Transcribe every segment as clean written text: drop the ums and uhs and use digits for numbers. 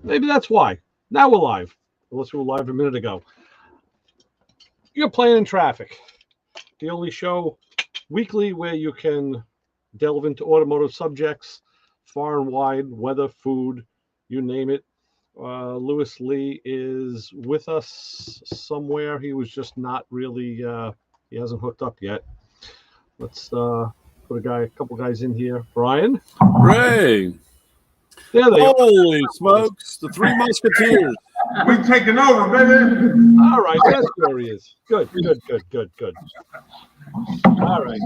Maybe that's why. Now we're live. Unless we were live a minute ago. You're playing in traffic. The only show weekly where you can delve into automotive subjects, far and wide, weather, food, you name it. Lewis Lee is with us somewhere. He was just not really. He hasn't hooked up yet. Let's put a couple guys in here. Brian. Ray. There they are. Holy smokes! The Three Musketeers. We taking over, baby. All right, that's where he is. Good. All right.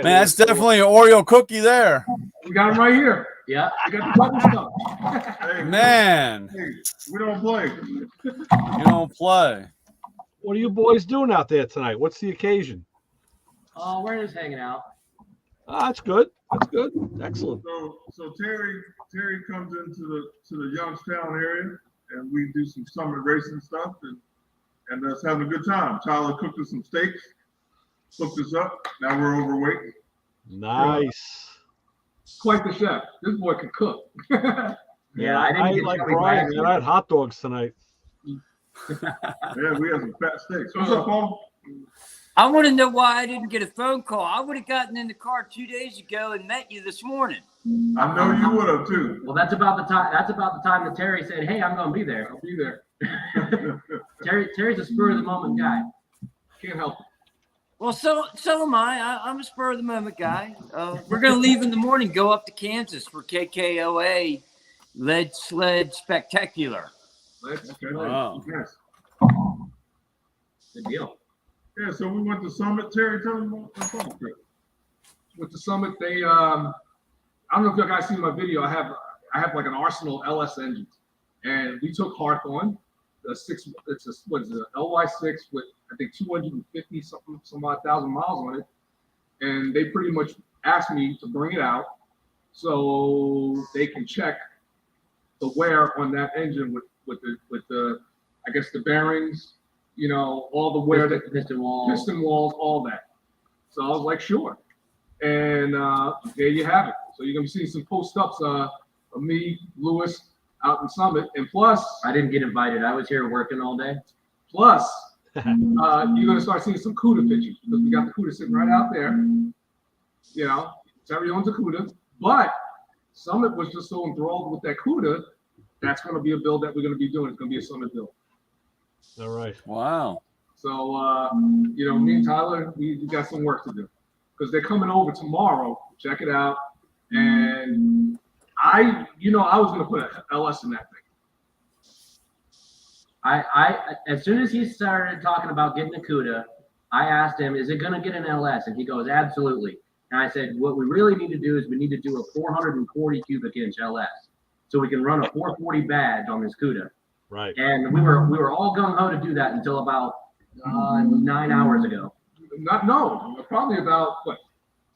Man, that's definitely an Oreo cookie there. We got him right here. Yeah. We got the bubble stuff. Hey, Man, hey, we don't play. you don't play. What are you boys doing out there tonight? What's the occasion? Oh, we're just hanging out. That's good. That's good. Excellent. So Terry comes into the Youngstown area, and we do some summer racing stuff, and us having a good time. Tyler cooked us some steaks, hooked us up. Now we're overweight. Nice. Quite the chef. This boy can cook. Yeah, I like Brian. Man, I had hot dogs tonight. Yeah, we had some fat steaks. What's up, Paul? I want to know why I didn't get a phone call. I would have gotten in the car 2 days ago and met you this morning. I know you would have too. Well, that's about the time. That's about the time that Terry said, "Hey, I'm going to be there." I'll be there. Terry's a spur of the moment guy. Can't help it. Well, so am I. I'm a spur of the moment guy. We're going to leave in the morning, go up to Kansas for KKOA Lead Sled Spectacular. Okay. Wow. Yes. Good deal. Yeah, so we went to Summit. Terry, tell me about the Summit trip. With the Summit, they I don't know if you guys seen my video. I have like an Arsenal LS engine, and we took Hawthorne, the six. It's a what is it? LY6 with I think 250 some odd thousand miles on it, and they pretty much asked me to bring it out so they can check the wear on that engine with the I guess the bearings, you know, all the wear that Piston wall. piston walls, all that. So I was like, sure. And there you have it. So you're gonna be seeing some post-ups of me, Lewis, out in Summit. And plus, I didn't get invited. I was here working all day. you're gonna start seeing some CUDA pictures because we got the CUDA sitting right out there. You know, Terry owns a CUDA, but Summit was just so enthralled with that CUDA. That's gonna be a build that we're gonna be doing. It's gonna be a Summit build. All right. Wow. So, you know, me and Tyler, we got some work to do because they're coming over tomorrow. Check it out. And I was going to put an LS in that thing. I as soon as he started talking about getting a CUDA, I asked him, "Is it going to get an LS?" And he goes, "Absolutely." And I said, "What we really need to do is we need to do a 440 cubic inch LS, so we can run a 440 badge on this CUDA." Right. And we were all gung ho to do that until about 9 hours ago. Probably about what,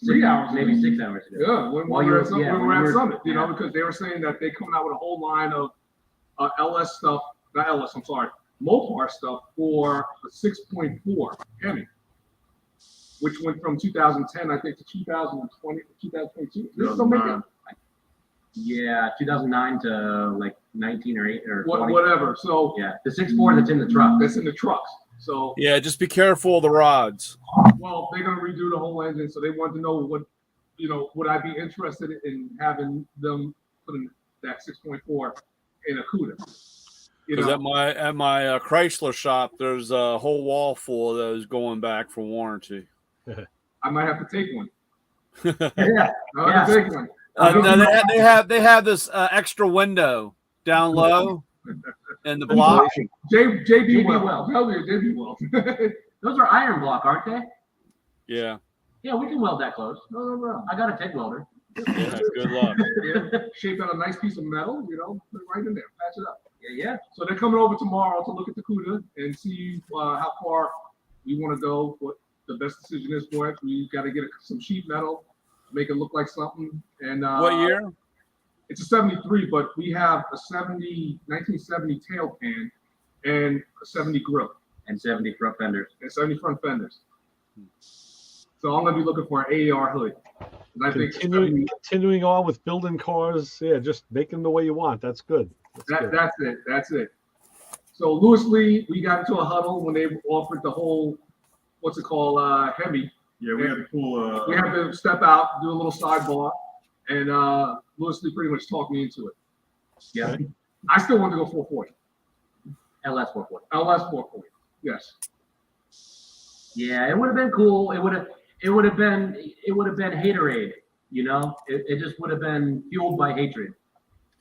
3 hours, maybe 6 hours ago. Yeah, when While we you were were- at Summit, yeah, when we when were you at were- Summit, you know, yeah. because they were saying that they coming out with a whole line of LS stuff, not LS, I'm sorry, Mopar stuff for the 6.4 Hemi, which went from 2010, I think, to 2020, 2022. They're still making Yeah, 2009 to like 19 or 8 or 20. whatever. So Yeah, the 6.4 that's in the truck. that's in the trucks. So, Yeah, just be careful of the rods. well, they're gonna redo the whole engine, so they want to know what, you know, would I be interested in having them put in that 6.4 in a CUDA? You Because know, at my Chrysler shop, there's a whole wall full of those going back for warranty. I might have to take one. Yeah. I have to take one. No, they have this extra window down low in the block. JB Well. Well. Tell me, JB Well. Those are iron block, aren't they? Yeah. Yeah, we can weld that close. No. I got a TIG welder. Yeah. Good luck. Yeah, shape out a nice piece of metal, you know, put it right in there, patch it up. Yeah. So they're coming over tomorrow to look at the CUDA and see how far we want to go, what the best decision is for it. We got to get some sheet metal, make it look like something. And What year? It's a 73, but we have a 1970 tail pan and a 70 grill And 70 front fenders. and 70 front fenders. So I'm gonna be looking for an AAR hood. And I think it's gonna be- Continuing on with building cars, yeah, just make them the way you want. That's good. that's it. So Lewis Lee, we got into a huddle when they offered the whole, what's it called, Hemi. Yeah, we had to pull, We had to step out, do a little sidebar, and Lewis Lee pretty much talked me into it. Yeah. I still want to go 440. LS 440. LS 440. Yes. Yeah, it would have been cool. It would have been haterade. You know, it just would have been fueled by hatred.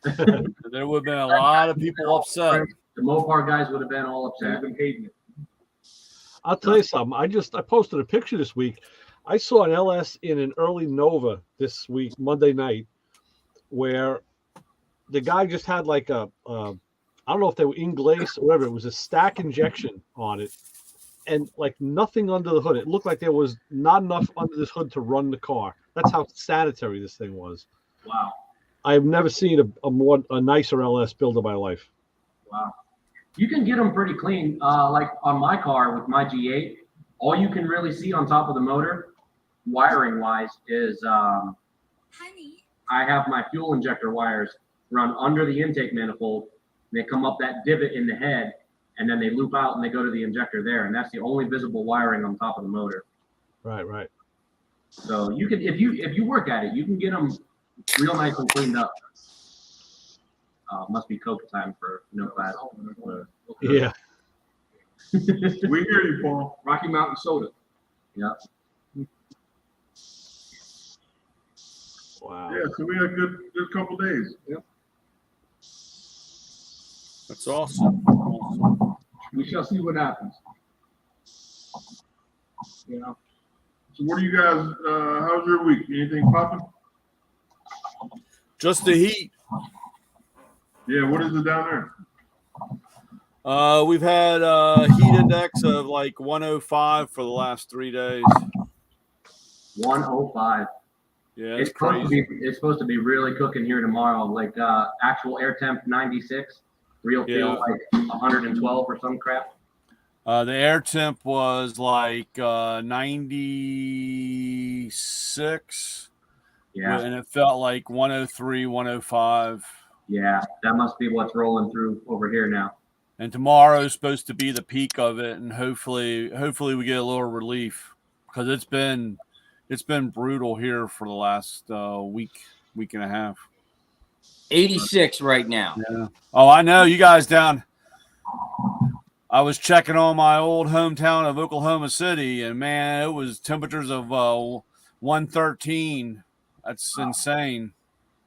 There would have been a lot of people upset. The Mopar guys would have been all They've upset. been hating it. I'll tell you something. I posted a picture this week. I saw an LS in an early Nova this week, Monday night, where the guy just had like I don't know if they were Inglace or whatever. It was a stack injection on it, and like nothing under the hood. It looked like there was not enough under this hood to run the car. That's how sanitary this thing was. Wow. I've never seen a nicer LS build in my life. Wow. You can get them pretty clean. Like on my car with my G8, all you can really see on top of the motor, wiring wise, is I have my fuel injector wires run under the intake manifold. They come up that divot in the head, and then they loop out and they go to the injector there, and that's the only visible wiring on top of the motor. Right. So you can, if you work at it, you can get them real nice and cleaned up. Must be Coke time for no class. Yeah. we hear you, Paul. Rocky Mountain Soda. Yeah. Wow. Yeah, so we had a good couple days. That's awesome. We shall see what happens. You know, So what do you guys, how's your week? Anything popping? Just the heat. Yeah, what is it down there? We've had a heat index of like 105 for the last 3 days. 105. Yeah, It's it's crazy. supposed to be really cooking here tomorrow. Like actual air temp 96, real feel like 112 or some crap. The air temp was like 96. Yeah. And it felt like 103, 105. Yeah, that must be what's rolling through over here now. And tomorrow's supposed to be the peak of it, and hopefully we get a little relief because it's been brutal here for the last week and a half. 86 right now. Yeah. Oh, I know you guys down. I was checking on my old hometown of Oklahoma City, and man, it was temperatures of 113. That's insane.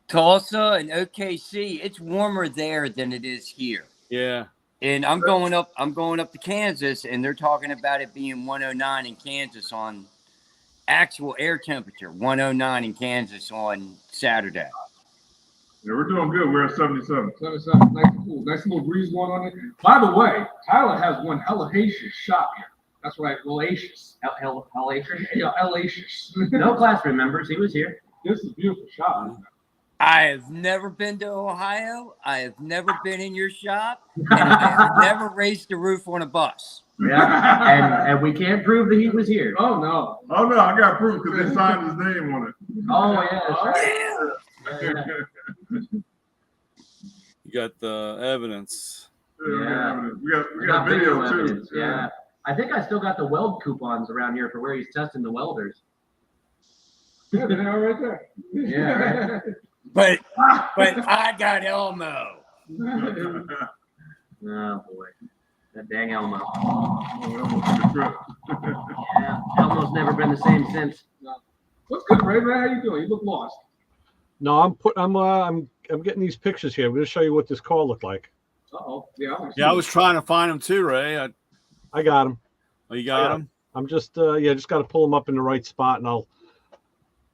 Tulsa and OKC, it's warmer there than it is here. Yeah. And I'm going up to Kansas, and they're talking about it being 109 in Kansas on actual air temperature, 109 in Kansas on Saturday. Yeah, we're doing good. We're at 77. 77, nice and cool. Nice little breeze going on it. By the way, Tyler has one hellacious shop here. That's right, hellacious. Hellacious. Yeah, hellacious. No classroom members. He was here. This is a beautiful shop. I have never been to Ohio. I have never been in your shop, and I have never raised the roof on a bus. Yeah, and we can't prove that he was here. Oh no. Oh, no, I got proof because they signed his name on it. Oh yeah, that's right. Yeah. You got the evidence. Yeah. We got video too. evidence. Yeah, I think I still got the weld coupons around here for where he's testing the welders. Yeah, they're all right there. Yeah, right. But I got Elmo. Oh boy, that dang Elmo. Oh, Yeah, Elmo's never been the same since. What's good, Ray? Ray, how you doing? You look lost. No, I'm getting these pictures here. I'm going to show you what this car looked like. Uh-oh. Yeah, Yeah, I was trying to find him too, Ray. I got him. Oh, you got him? I'm just just got to pull them up in the right spot, and I'll.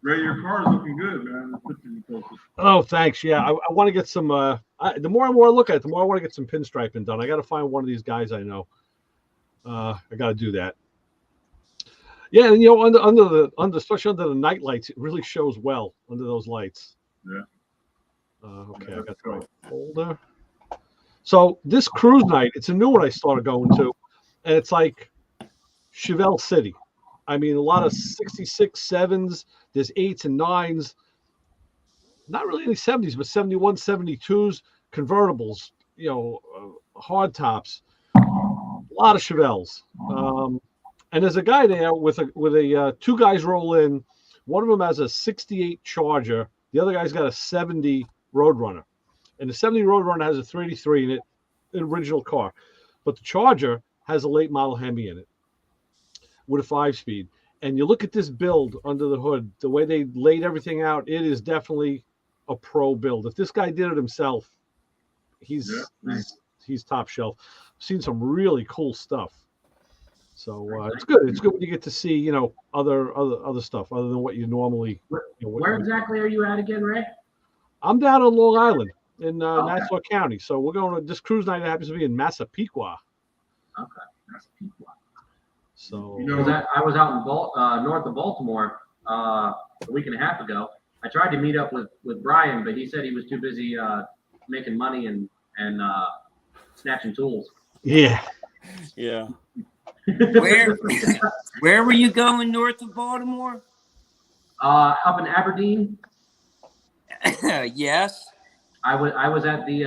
Ray, your car is looking good, man. The picture you posted. Oh, thanks. Yeah, I want to get some. The more I look at it, the more I want to get some pinstriping done. I got to find one of these guys I know. I got to do that. Yeah, and especially under the night lights, it really shows well under those lights. Yeah. Okay, I got the right folder. So this cruise night, it's a new one I started going to, and it's like Chevelle City. I mean, a lot of 66 sevens. There's 8s and 9s. Not really any 70s, but 71, 72s, convertibles, hard tops. A lot of Chevelles. And there's a guy there with a two guys roll in. One of them has a 68 Charger. The other guy's got a 70 Roadrunner. And the 70 Roadrunner has a 383 in it, an original car. But the Charger has a late model Hemi in it with a 5-speed. And you look at this build under the hood, the way they laid everything out, it is definitely a pro build. If this guy did it himself, he's top shelf. I've seen some really cool stuff. So it's good. It's good when you get to see, other stuff other than what you normally. Where exactly are you at again, Ray? I'm down on Long Island in Nassau County. So we're going to this cruise night. Happens to be in Massapequa. Okay, Massapequa. So I was out in north of Baltimore a week and a half ago. I tried to meet up with Brian, but he said he was too busy making money and snatching tools. Yeah. Where were you going north of Baltimore? Up in Aberdeen. Yes. I was at the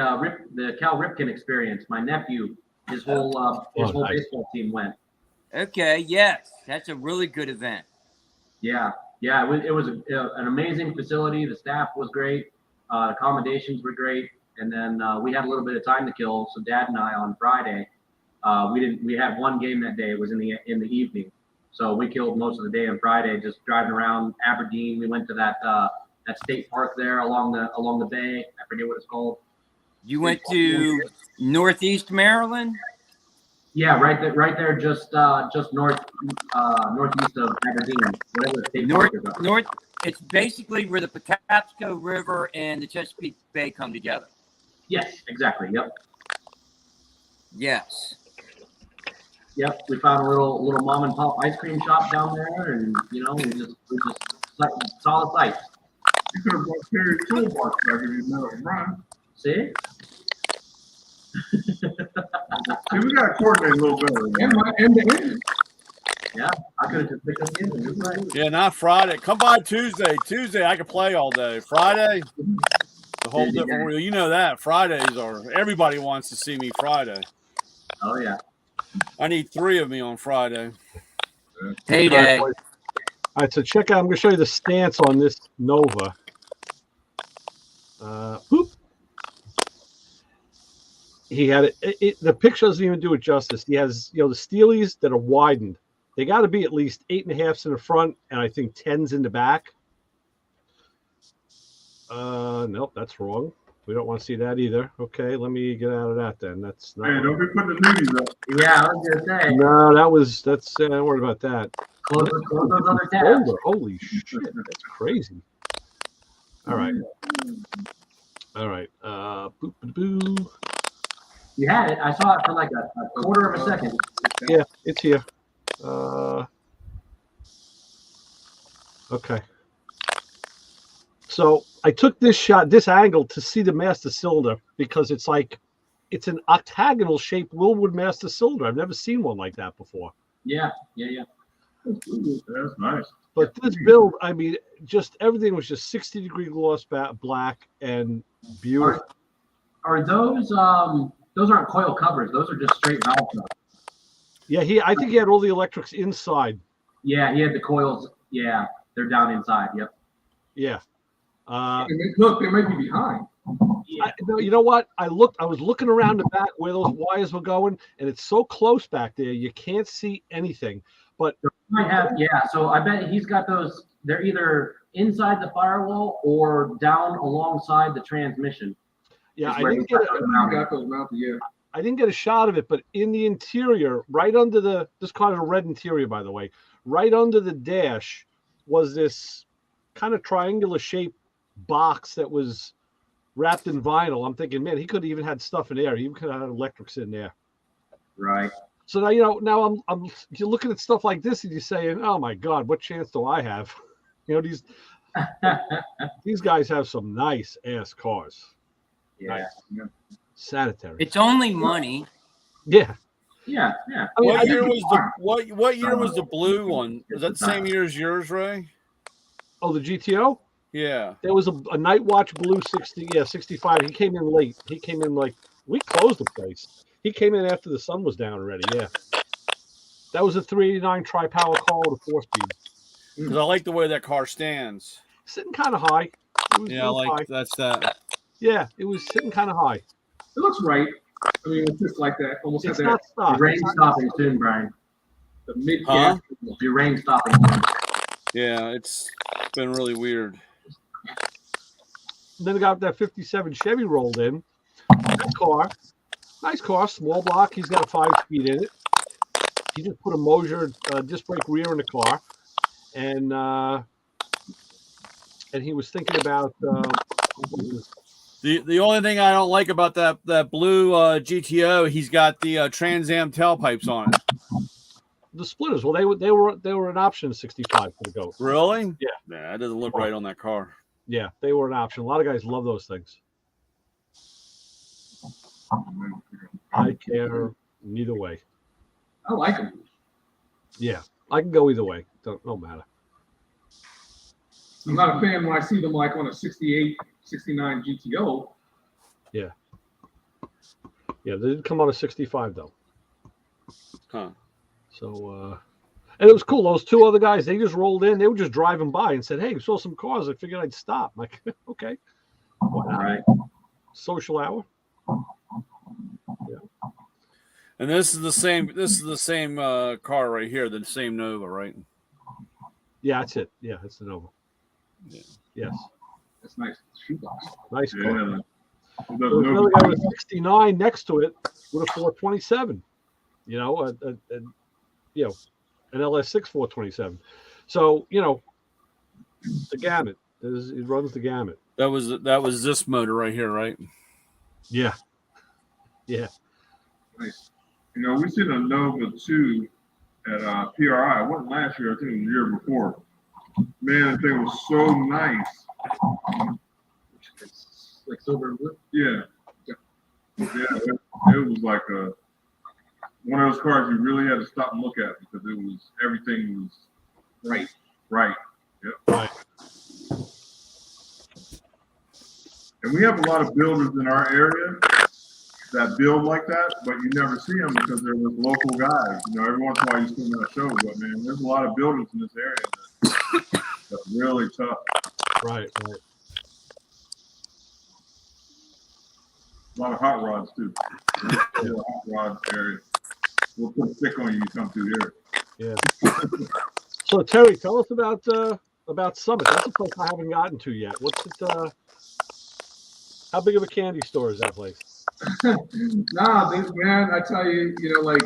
Cal Ripken experience. My nephew, his whole nice. baseball team went. Okay. Yes, that's a really good event. Yeah. It was an amazing facility. The staff was great. Accommodations were great. And then we had a little bit of time to kill. So Dad and I on Friday, we had one game that day. It was in the evening. So we killed most of the day on Friday, just driving around Aberdeen. We went to that state park there along the bay. I forget what it's called. You went to Northeast Maryland? Yeah, right there, just northeast of Aberdeen, whatever the state park is. North. It's basically where the Patapsco River and the Chesapeake Bay come together. Yes, exactly. Yep. Yes. Yep. We found a little mom and pop ice cream shop down there, and we just saw the sights. You could have brought Terry's toolbox back if you met him, Brian. See? See, we got to coordinate a little better. And the engine. Yeah, I could have just picked up the engine. You're right. Yeah, not Friday. Come by Tuesday. Tuesday, I can play all day. Friday, the whole different. You know that Fridays are. Everybody wants to see me Friday. Oh yeah. I need 3 of me on Friday. Payday. All right, so check out. I'm going to show you the stance on this Nova. Boop. He had it. The picture doesn't even do it justice. He has, the Steelies that are widened. They got to be at least 8.5s in the front, and I think 10s in the back. Nope, that's wrong. We don't want to see that either. Okay, let me get out of that then. That's not. Hey, don't be putting the nudies up. Yeah, I was gonna say. No, that's. Don't worry about that. Close those other tabs. Holy shit, that's crazy. All right. Boop, boop, boop. You had it. I saw it for like a quarter of a second. Yeah, it's here. Okay. So I took this angle to see the master cylinder because it's an octagonal shaped Wilwood master cylinder. I've never seen one like that before. Yeah. That's nice. But this build, I mean, just everything was just 60-degree gloss black and beautiful. Are those aren't coil covers? Those are just straight valve covers. Yeah, I think he had all the electrics inside. Yeah, he had the coils. Yeah, they're down inside. Yep. Yeah. Look, they might be behind. You know what? I was looking around the back where those wires were going, and it's so close back there, you can't see anything. But might have, so I bet he's got those. They're either inside the firewall or down alongside the transmission. Yeah, I got those mounted. Yeah. I didn't get a shot of it, but in the interior, right under this car had a red interior, by the way, right under the dash was this kind of triangular shaped box that was wrapped in vinyl. I'm thinking, man, he could have even had stuff in there. He even could have had electrics in there. Right. So now, now I'm you're looking at stuff like this and you're saying, oh my God, what chance do I have? These guys have some nice ass cars. Yeah. Sanitary. It's only money. Yeah. Yeah. I mean, What year think was the what year was the blue one? Was that the same year as yours, Ray? oh, the GTO? Yeah. There was a Night Watch Blue 65. He came in late. He came in like, we closed the place. He came in after the sun was down already. Yeah. That was a 389 tri-power car with a 4-speed. Because I like the way that car stands. Sitting kind of high. It was, Yeah, it I was like high. that's that. Yeah, it was sitting kind of high. It looks right. I mean, it's just like that. Almost It's at not that. stock. Your rain's stopping soon, Brian. The mid Huh? Your rain's stopping soon. Yeah, it's been really weird. Then they got that 57 Chevy rolled in. That car, nice car, small block. He's got a 5-speed in it. He just put a Moser disc brake rear in the car, and he was thinking about The only thing I don't like about that blue GTO, he's got the Trans Am tailpipes on it. the splitters. Well, they were an option in 65 for the GOAT. Really? Yeah. Yeah, that doesn't look right on that car. Yeah, they were an option. A lot of guys love those things. I care neither way. I like them. Yeah, I can go either way. Don't matter. I'm not a fan when I see them like on a 68, 69 GTO. Yeah, they did come out of 65 though. Huh. So, and it was cool. Those two other guys, they just rolled in. They were just driving by and said, "Hey, we saw some cars. I figured I'd stop." I'm like, okay, why not? Right. Social hour. And this is the same car right here, the same Nova, right? Yeah, that's it. Yeah, that's the Nova. Yeah. Yes, That's nice. Shoebox. nice car. Yeah. It There was doesn't another know. guy with 69 next to it with a 427. You know, an LS6 427. So the gamut. It runs the gamut. That was this motor right here, right? Yeah. Nice. You know, we seen a Nova 2 at PRI. It wasn't last year, I think it was the year before. Man, the thing was so nice. It's like silver and blue. Yeah. It was like one of those cars you really had to stop and look at because everything was Right. right. Yep. Right. And we have a lot of builders in our area that build like that, but you never see them because they're with local guys. You know, every once in a while you see them at a show, but man, there's a lot of builders in this area that's really tough. Right. A lot of hot rods too. Yeah, hot rod area. We'll put a stick on you come through here. Yeah. So Terry, tell us about Summit. That's a place I haven't gotten to yet. What's it? How big of a candy store is that place? Nah, man, I tell you, like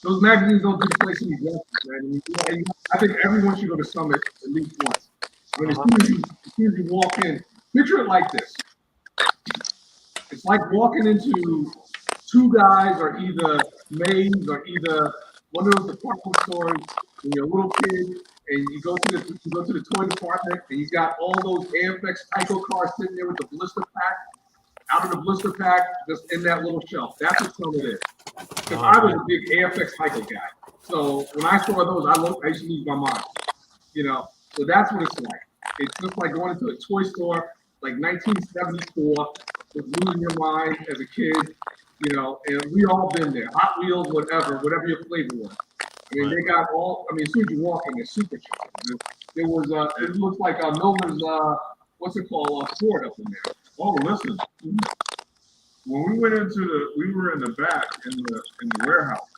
those magazines don't do the place any justice, man. I think everyone should go to Summit at least once. I mean, as soon as you walk in, picture it like this. It's like walking into two guys or either Maze or either one of those department stores when you're a little kid and you go to the toy department and you got all those AFX Tyco cars sitting there with the blister pack. Out of the blister pack, just in that little shelf. That's what Summit is. Because I was a big AFX Tyco guy. So when I saw those, I used to lose my mind. So that's what it's like. It's just like going into a toy store like 1974, with losing your mind as a kid, and we all been there. Hot Wheels, whatever your flavor was. I mean, they got as soon as you walk in, they're super cheap. There was, it looks like Milner's, what's it called, Ford up in there. Oh, listen. When we went we were in the back in the warehouse,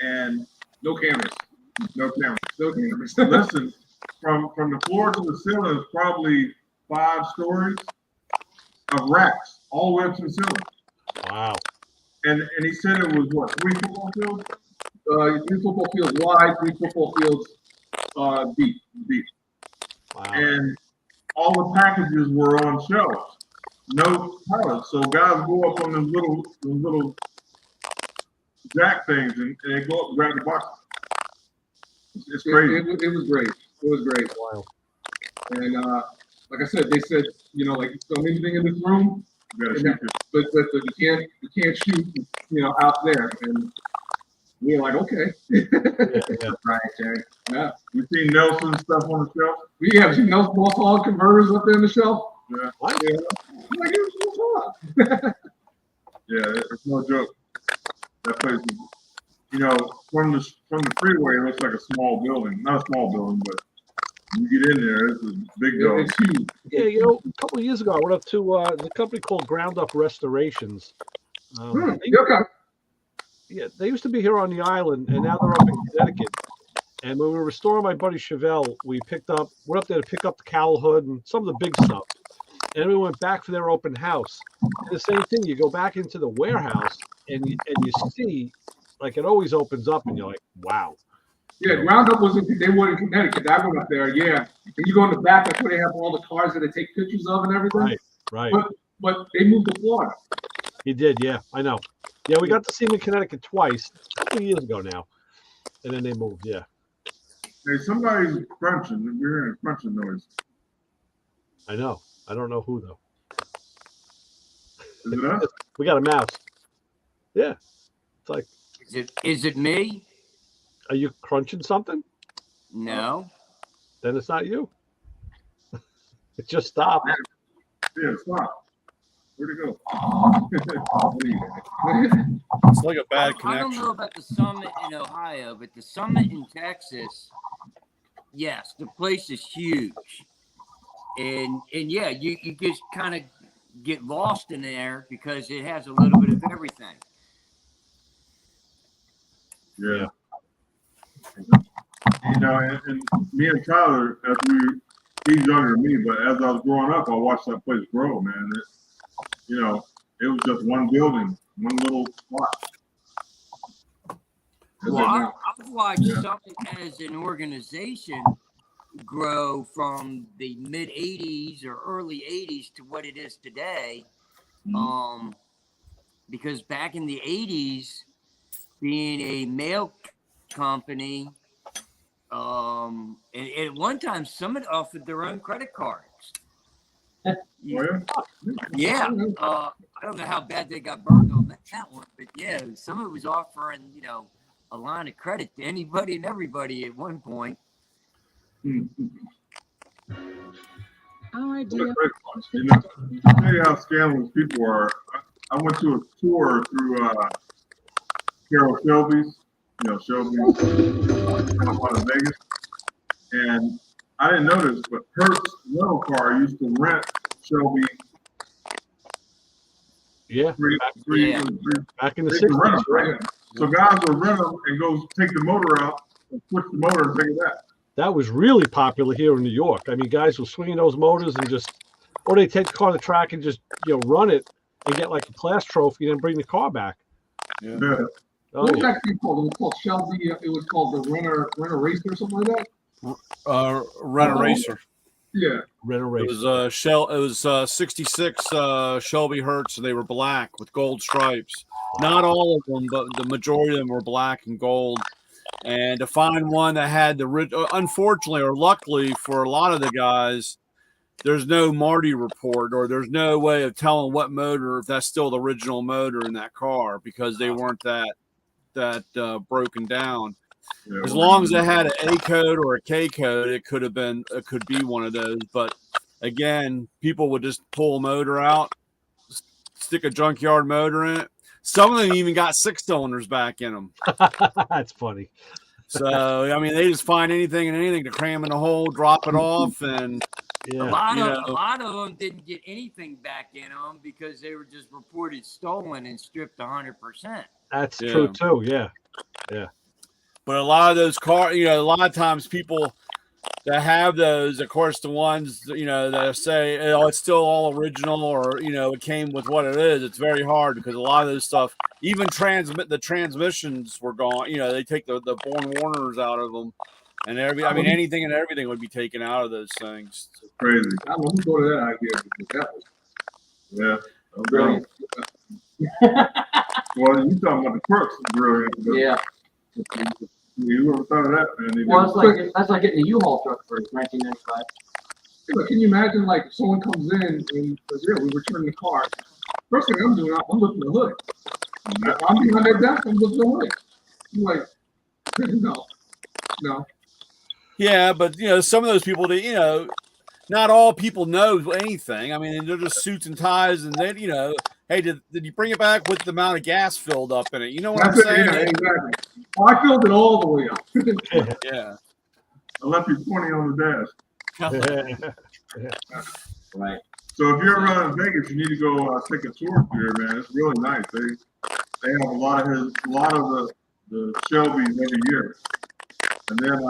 and No cameras. no cameras. No cameras. Listen, from the floor to the ceiling is probably 5 stories of racks all the way up to the ceiling. Wow. And he said it was what, 3 football fields? 3 football fields wide, 3 football fields deep. Wow. And all the packages were on shelves. No pallets. So guys go up on those little jack things and they go up and grab the boxes. It's crazy. It was great. It was great. Wow. And like I said, they said, like, so anything in this room, You gotta And shoot that- but you can't shoot, out there. And we're like, okay. Yeah. Right, Terry. Yeah. You seen Nelson stuff on the shelf? We have seen those small hog converters up there on the shelf. Yeah. What? Yeah. I'm like, it's small hog. Yeah, it's no joke. That place is, from the freeway, it looks like a small building. Not a small building, but when you get in there, it's a big building. It's huge. Yeah, a couple of years ago, I went up to the company called Ground Up Restorations. Okay. They used to be here on the island, and now they're up in Connecticut. And when we were restoring my buddy Chevelle, we went up there to pick up the cowl hood and some of the big stuff. And then we went back for their open house. And the same thing, you go back into the warehouse, and you see, like, it always opens up, and you're like, wow. Yeah, Ground Up they were in Connecticut. I went up there, yeah. And you go in the back, that's where they have all the cars that they take pictures of and everything. Right. But they moved to Florida. He did, yeah, I know. Yeah, we got to see him in Connecticut twice, a couple of years ago now. And then they moved, yeah. Hey, somebody's crunching. We're hearing a crunching noise. I know. I don't know who, though. Is it us? We got a mouse. Yeah. It's like, Is it me? are you crunching something? No. Then it's not you. It just stopped. Yeah, stop. Where'd it go? It's like a bad I don't connection. know about the summit in Ohio, but the summit in Texas, yes, the place is huge. And yeah, you just kind of get lost in there because it has a little bit of everything. Yeah. And me and Tyler, he's younger than me, but as I was growing up, I watched that place grow, man. It was just one building, one little spot. Well, I've watched Summit as an organization grow from the mid 80s or early 80s to what it is today. Because back in the 80s, being a mail company, and at one time, Summit offered their own credit cards. Yeah. I don't know how bad they got burned on that one, but yeah, Summit was offering, a line of credit to anybody and everybody at one point. Our What a idea. great place. To tell you how scandalous people are, I went to a tour through Carol Shelby's, Shelby's out of Vegas. And I didn't know this, but Hertz rental car used to rent Shelby Yeah. Yeah. Back in the They can rent 60s, them, right? So guys will rent them and go take the motor out and switch the motor and take it back. That was really popular here in New York. I mean, guys were swinging those motors and or they take the car to the track and just, run it and get like a class trophy and then bring the car back. Yeah. Oh, What was yeah. that thing called? It was called Shelby. It was called the Renter Racer or something like that. Rent a racer. Yeah. Red It Race. was It was 66 Shelby Hertz, and they were black with gold stripes. Not all of them, but the majority of them were black and gold. And to find one that had unfortunately or luckily for a lot of the guys, there's no Marty report or there's no way of telling what motor, if that's still the original motor in that car, because they weren't that broken down. Yeah. As long as it had an A code or a K code, it could be one of those. But again, people would just pull a motor out, stick a junkyard motor in it. Some of them even got 6 cylinders back in them. That's funny. So I mean, they just find anything and anything to cram in a hole, drop it off, and A Yeah. lot of them didn't get anything back in them because they were just reported stolen and stripped 100%. That's Yeah. true too. Yeah. but a lot of those cars, a lot of times people that have those, of course, the ones that say, oh, it's still all original, or it came with what it is. It's very hard because a lot of those stuff, even the transmissions were gone. They take the Born Warners out of them, and anything and everything would be taken out of those things. Crazy. I don't know who thought of that idea, but that was Yeah. brilliant. Well, you talking about the crooks, brilliant. Yeah. You ever thought of that, man? Well, that's like getting a U-Haul truck for 1995. But can you imagine, like, if someone comes in and says, "Yeah, we return the car." First thing I'm doing, I'm looking the hood. I'm behind that desk. I'm looking the hood. I'm like, no. Yeah, but some of those people that not all people know anything. I mean, they're just suits and ties, and then hey, did you bring it back with the amount of gas filled up in it? You know what That's I'm saying? Yeah, exactly. Well, I filled it all the way up. Yeah. I left you 20 on the desk. Right. So if you're around in Vegas, you need to go take a tour through there, man. It's really nice. They have a lot of the Shelbys every year, and then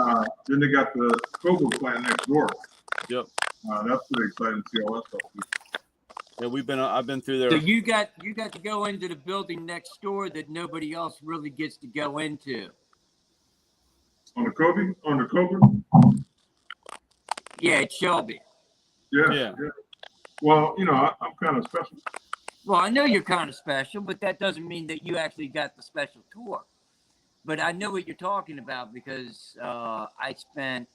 they got the Cobra plant next door. Yep. That's pretty exciting to see all that stuff. Yeah, I've been through there. So you got to go into the building next door that nobody else really gets to go into. On the Cobra? Yeah, it's Shelby. Yeah. Well, I'm kind of special. Well, I know you're kind of special, but that doesn't mean that you actually got the special tour. But I know what you're talking about because I spent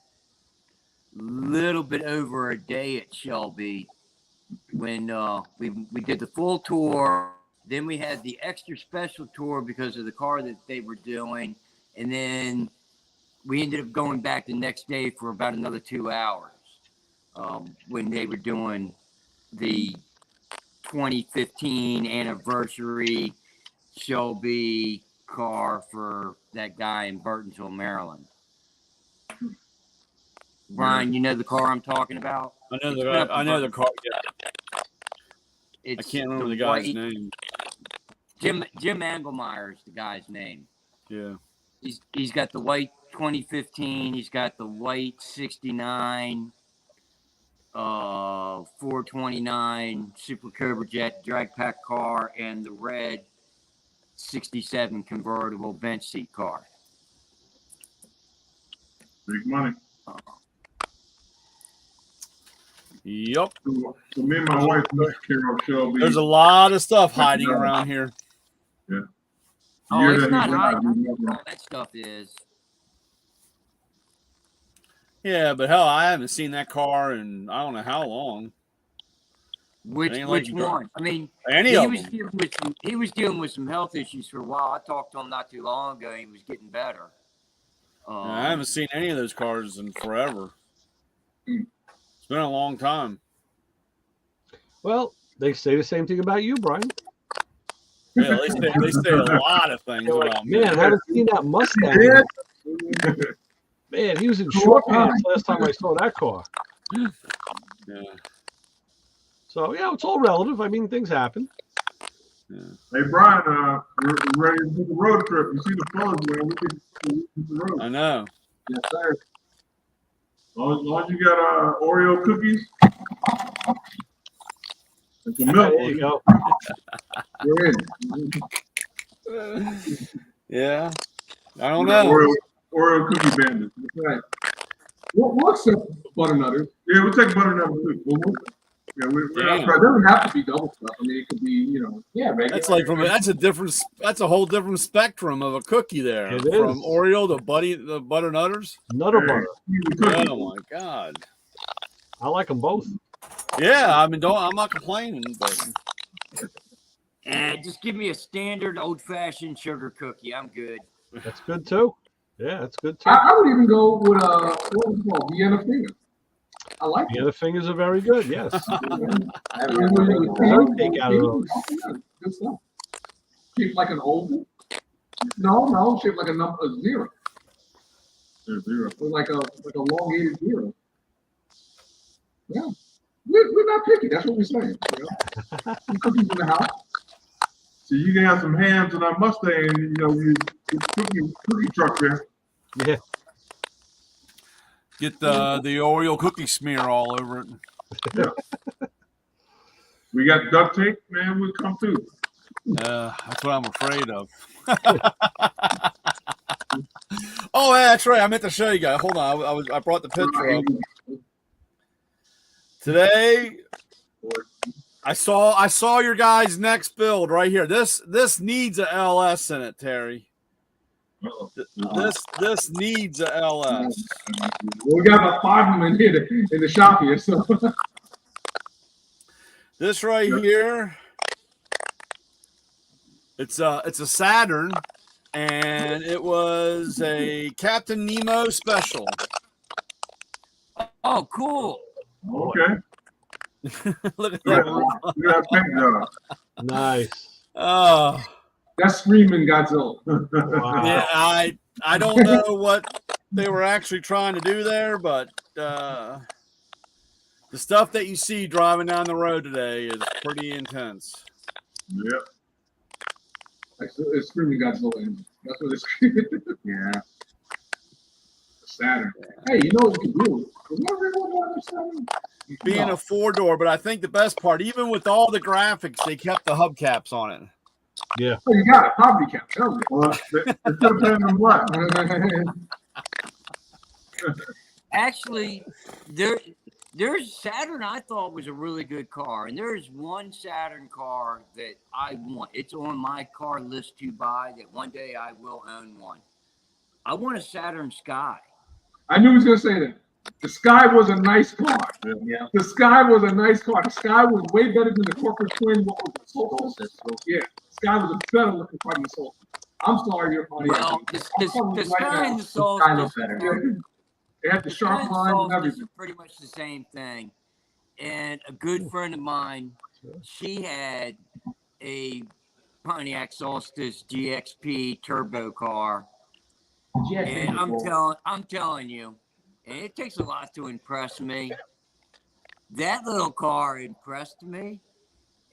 a little bit over a day at Shelby when we did the full tour. Then we had the extra special tour because of the car that they were doing. And then we ended up going back the next day for about another 2 hours when they were doing the 2015 anniversary Shelby car for that guy in Burtonsville, Maryland. Brian, you know the car I'm talking about? I know the car. Yeah. I can't remember the guy's name. Jim Engelmeyer is the guy's name. Yeah. He's got the white 2015. He's got the white 69, 429 Super Cobra Jet drag pack car, and the red 67 convertible bench seat car. Big money. Yep. So me and my wife took care of Shelby. There's a lot of stuff hiding around here. Yeah. Oh, it's not hiding. All that stuff is. Yeah, but hell, I haven't seen that car in I don't know how long. Which one? I mean, he was dealing with some health issues for a while. I talked to him not too long ago. He was getting better. I haven't seen any of those cars in forever. It's been a long time. Well, they say the same thing about you, Brian. Yeah, they say a lot of things about me. Man, I haven't seen that Mustang. Man, he was in short pants last time I saw that car. Yeah. So, yeah, it's all relative. I mean, things happen. Yeah. Hey, Brian, we're ready to do the road trip. You see the fellas, man. We can do the road. I know. Yes, sir. As long as you got Oreo cookies. And some milk. There you go. We're in. Yeah. I don't know. Oreo cookie bandits. That's right. We'll accept butternutters. Yeah, we'll take butternut too. We're Yeah. not It doesn't have to be double stuff. I mean, it could be, regular. That's like that's a whole different spectrum of a cookie there. It From is. Oreo to the butternutters. Nutter butter. Oh my god. I like them both. Yeah, I mean I'm not complaining, but And just give me a standard old-fashioned sugar cookie. I'm good. That's good, too. Yeah, that's good, too. I would even go with what was it called? Vienna finger. I like The other fingers are very good, yes. it. Take out of those. Good stuff. Shaped like an oval? No, shaped like a zero. Zero. Or like a elongated zero. Yeah. We're not picky. That's what we're saying. Some cookies in the house. So you can have some hams in our Mustang, you cookie truck there. Yeah. get the Oreo cookie smear all over it. We got duct tape, man. We'll come through. That's what I'm afraid of. Oh, yeah, that's right. I meant to show you guys. Hold on. I brought the picture up. Today, I saw your guys' next build right here. This needs a LS in it, Terry. Uh-oh. This needs a LS. Well, we got about 5 of them in here in the shop here. So This right here, it's a Saturn, and it was a Captain Nemo special. Oh, cool. Okay. Look at Look at that. look at that paint job. Nice. Oh, that's screaming Godzilla. Wow. yeah. I don't know what they were actually trying to do there, but the stuff that you see driving down the road today is pretty intense. Yep. It's screaming Godzilla engine. That's what it's screaming. Yeah. Saturn. Hey, you know what you can do? Remember what Saturn? Being a 4-door, but I think the best part, even with all the graphics, they kept the hubcaps on it. Yeah. Oh, you got it. Property cap. Hell Well, it's still painted in black. yeah. Actually, there's Saturn. I thought was a really good car, and there's one Saturn car that I want. It's on my car list to buy. That one day I will own one. I want a Saturn Sky. I knew he was gonna say that. The Sky was a nice car. Yeah. The Sky was a nice car. The Sky was way better than the corporate twin. What was it? Solstice? Yeah. Sky was a better looking car than the Solstice. I'm sorry, you're funny. Well, the Sky and the Soul. Sky looks better. They had the sharp lines and everything. Pretty much the same thing. And a good friend of mine, she had a Pontiac Solstice GXP turbo car, and I'm telling you, and it takes a lot to impress me. That little car impressed me,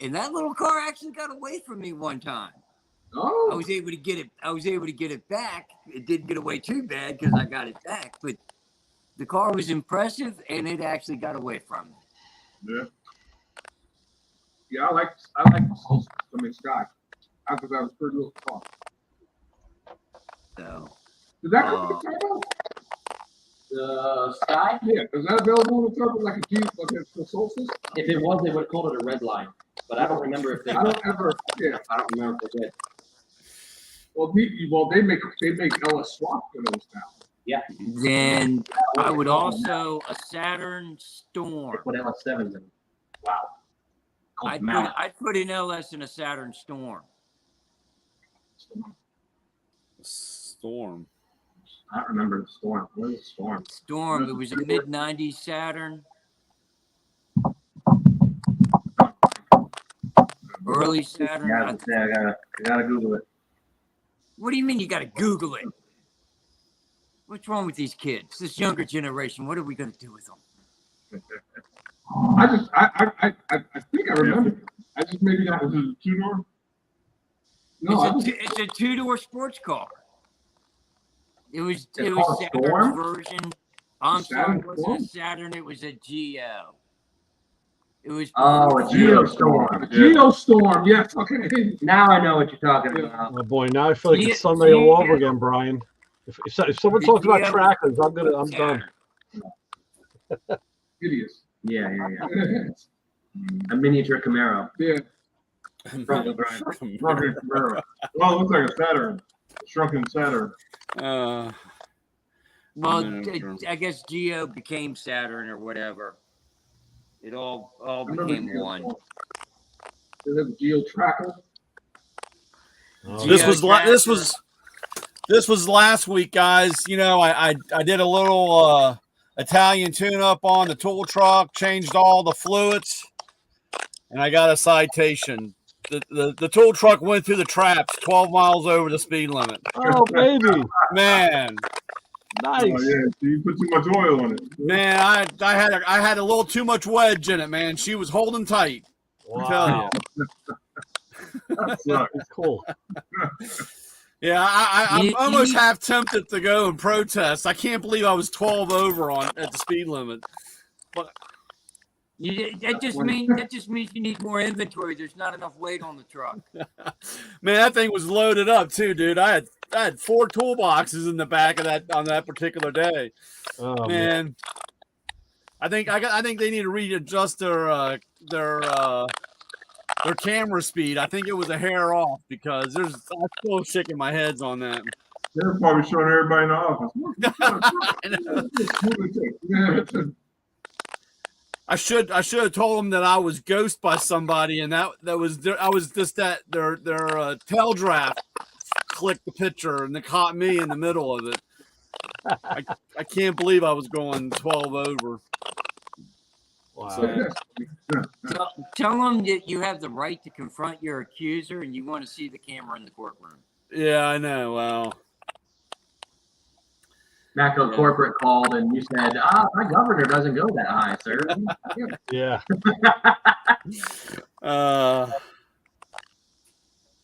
and that little car actually got away from me one time. I Oh, was able to get it. I was able to get it back. It didn't get away too bad because I got it back, but the car was impressive, and it actually got away from me. Yeah. yeah, I like the Solstice. I mean, Sky. I thought that was a pretty little car. So Did that come with the turbo? The Sky, Yeah. Is that available in the turbo like a Jeep, like a Solstice? if it was, they would have called it a red line. But I don't remember if they. I don't ever. Yeah. I don't remember if they did. Well, they make LS swap for those now. then I would also a Saturn Storm. They put LS7s in. Wow. Called I'd Mount. put an LS in a Saturn Storm. Storm. I don't remember the Storm. What is the Storm? Storm. It was a mid '90s Saturn. Early Saturn. Yeah, I gotta Google it. What do you mean you got to Google it? What's wrong with these kids? This younger generation. What are we going to do with them? I think I remember. I just maybe not. Is it a two-door? No, It's a two-door sports car. It was It's called a Saturn's Storm? version. I'm sorry, Saturn it wasn't Storm? a Saturn. It was a Geo. It was. Oh, a Geostorm. Geostorm. Yes. Okay. Now I know what you're talking about. Oh boy, now I feel like Yeah, it's Sunday all yeah. over again, Brian. If someone talks about trackers, I'm done. Hideous. Yeah. A miniature Camaro. Yeah. Well, it looks like a Saturn. A shrunken Saturn. Uh, Well, Yeah, I guess Geo became Saturn or whatever. It all became one. They have a Geo Tracker. Oh, this Geo was last week, guys. You know, I did a little Italian tune-up on the tool truck, changed all the fluids, and I got a citation. The tool truck went through the traps 12 miles over the speed limit. oh baby, Man, nice. Oh, yeah. So you put too much oil on it. man, I had a little too much wedge in it, man. She was holding tight. I'm telling Wow, you. That sucks. it's cool. Yeah, I'm You- almost you- half tempted to go and protest. I can't believe I was 12 over at the speed limit. That just means you need more inventory. There's not enough weight on the truck. Man, that thing was loaded up too, dude. I had 4 toolboxes in the back of that on that particular day. Oh, man. Man, I think they need to readjust their camera speed. I think it was a hair off because I'm still shaking my heads on that. They're probably showing everybody in the office. I should have told them that I was ghosted by somebody, and that was I was just that their tail draft clicked the picture, and they caught me in the middle of it. I can't believe I was going 12 over. Wow. Tell them that you have the right to confront your accuser and you want to see the camera in the courtroom. Yeah, I know. Well, Macro corporate called and you said, my governor doesn't go that high, sir. Yeah. uh,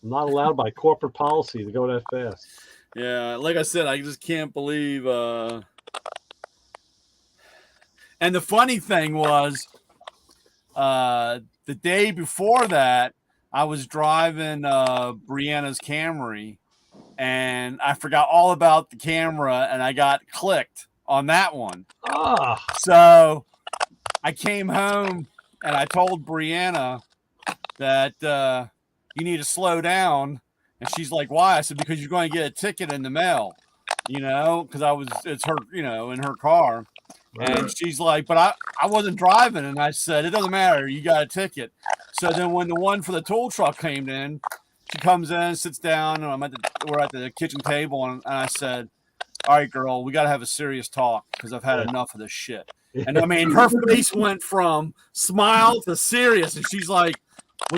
I'm not allowed by corporate policy to go that fast. yeah, like I said, I just can't believe. And the funny thing was, the day before that, I was driving Brianna's Camry, and I forgot all about the camera, and I got clicked on that one. Ah. So I came home and I told Brianna that you need to slow down, and she's like, "Why?" I said, "Because you're going to get a ticket in the mail." Because it's her, in her car. And she's like, "But I wasn't driving." And I said, "It doesn't matter. You got a ticket." So then when the one for the tool truck came in, she comes in, sits down, and we're at the kitchen table. And I said, "All right, girl, we got to have a serious talk because I've had enough of this shit." And I mean, her face went from smile to serious. And she's like,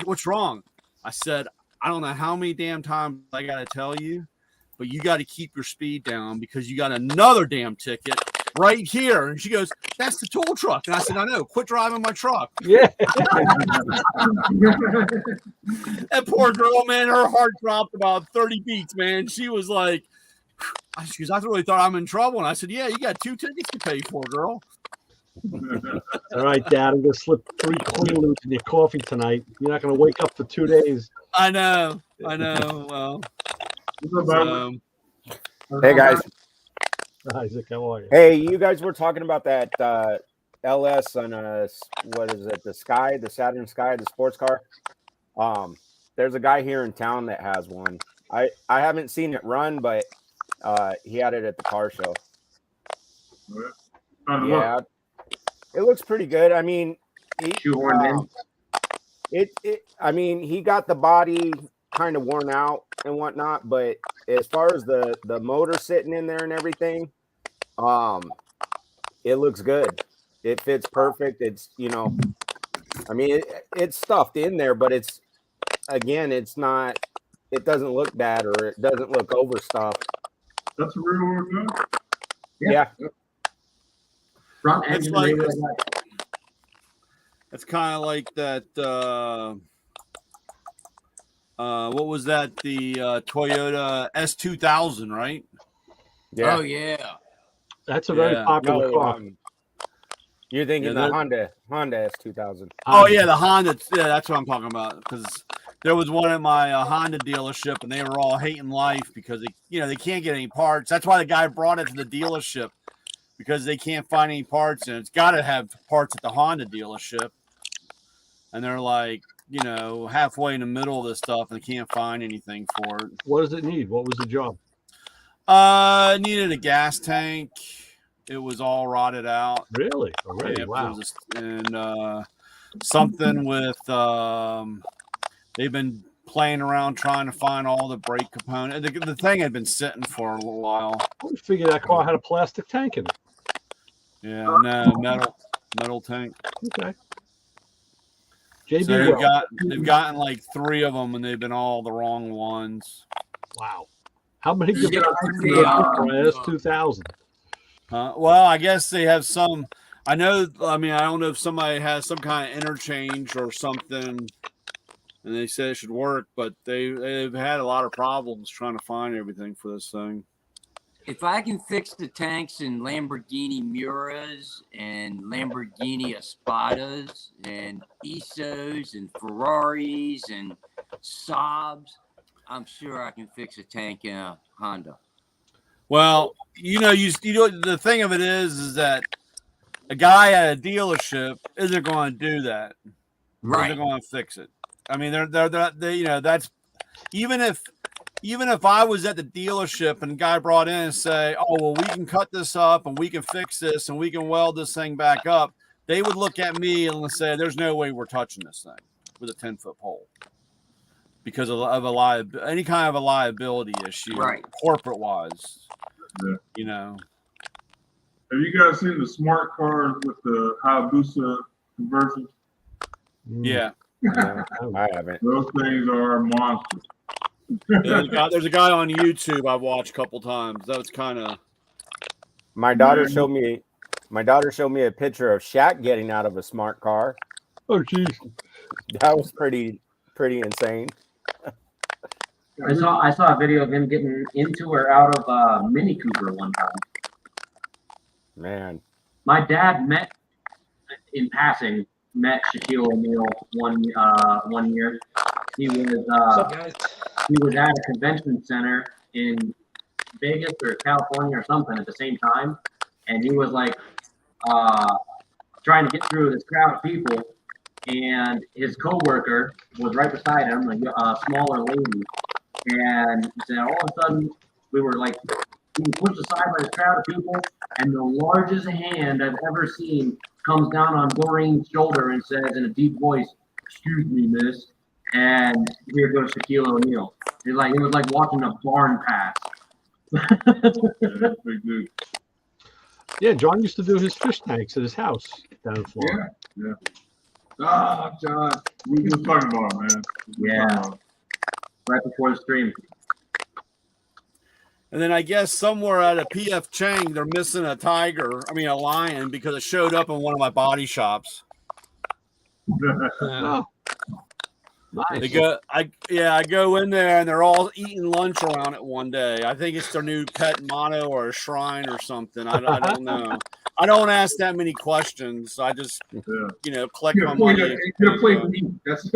what's wrong? I said, "I don't know how many damn times I got to tell you, but you got to keep your speed down because you got another damn ticket right here." And she goes, "That's the tool truck." And I said, "I know. Quit driving my truck." Yeah. That poor girl, man, her heart dropped about 30 beats, man. She was like, I really thought I'm in trouble. And I said, "Yeah, you got 2 tickets to pay for, girl." All right, Dad, I'm going to slip 3 Quaaludes in your coffee tonight. You're not going to wake up for 2 days. I know. Well, Hey guys. Isaac, how are you? Hey, you guys were talking about that LS on what is it? The Saturn Sky, the sports car. There's a guy here in town that has one. I haven't seen it run, but he had it at the car show. Yeah, it looks pretty good. I mean, he got the body kind of worn out and whatnot, but as far as the motor sitting in there and everything, it looks good. It fits perfect. It's I mean, it's stuffed in there, but it's not. It doesn't look bad or it doesn't look overstuffed. That's a real world gun. Yeah. Front it's engine like radio. it's kind of like that. What was that? The Toyota S2000, right? Yeah. Oh, yeah. That's a very popular car. You're thinking the Honda S2000. Oh yeah, the Honda. Yeah, that's what I'm talking about. Because there was one at my Honda dealership, and they were all hating life because they can't get any parts. That's why the guy brought it to the dealership, because they can't find any parts, and it's got to have parts at the Honda dealership. And they're like, halfway in the middle of this stuff, and they can't find anything for it. What does it need? What was the job? It needed a gas tank. It was all rotted out. Really? Already? Yeah, Wow. And something with they've been playing around trying to find all the brake components. The thing had been sitting for a little while. I figured that car had a plastic tank in it. Yeah, no, metal tank. Okay. JB, So they've gotten like 3 of them, and they've been all the wrong ones. wow. How many Yeah, different S2000? Well, I guess they have some. I don't know if somebody has some kind of interchange or something, and they say it should work, but they've had a lot of problems trying to find everything for this thing. If I can fix the tanks in Lamborghini Miuras and Lamborghini Espadas and Isos and Ferraris and Saabs, I'm sure I can fix a tank in a Honda. Well, the thing of it is that a guy at a dealership isn't going to do that. Right. They're going to fix it. I mean, they're that's even if even if I was at the dealership and the guy brought in and say, "Oh, well, we can cut this up and we can fix this and we can weld this thing back up," they would look at me and say, "There's no way we're touching this thing with a 10-foot pole because of any kind of a liability issue, Right. corporate wise." Yeah. You know. Have you guys seen the smart cars with the Hayabusa conversions? Yeah. Yeah, I haven't. Those things are monsters. There's a guy on YouTube I've watched a couple times. That was kind of. My daughter showed me a picture of Shaq getting out of a smart car. Oh, geez. That was pretty insane. I saw a video of him getting into or out of a Mini Cooper one time. Man, My dad met Shaquille O'Neal one year. He was at a convention center in Vegas or California or something at the same time, and he was like trying to get through this crowd of people, and his coworker was right beside him, like a smaller lady, and he said all of a sudden we were like being pushed aside by this crowd of people, and the largest hand I've ever seen comes down on Doreen's shoulder and says in a deep voice, "Excuse me, miss." And here goes Shaquille O'Neal. It was like watching a barn pass. Yeah, big dude. Yeah, John used to do his fish tanks at his house down in Florida. Yeah. Ah, John. We were talking about it, man. We were Yeah. talking about it. Right before the stream. And then I guess somewhere at a PF Chang, they're missing a lion, because it showed up in one of my body shops. Oh. Nice. I go in there and they're all eating lunch around it one day. I think it's their new pet motto or a shrine or something. I don't know. I don't ask that many questions. I just, Yeah. collect You're my gonna money. play with me. That's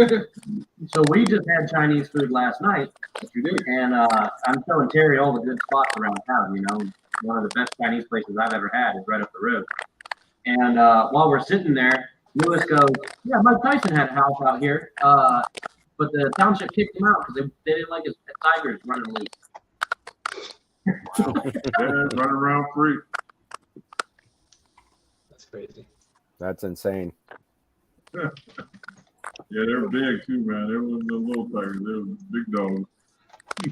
So we just had Chinese food last night, you did. and I'm showing Terry all the good spots around town. One of the best Chinese places I've ever had is right up the road. And while we're sitting there, Lewis goes, "Yeah, Mike Tyson had a house out here, but the township kicked him out because they didn't like his tigers running loose." Yeah, running around free. That's crazy. that's insane. Yeah, they're big too, man. They were the little tigers. They were big dogs.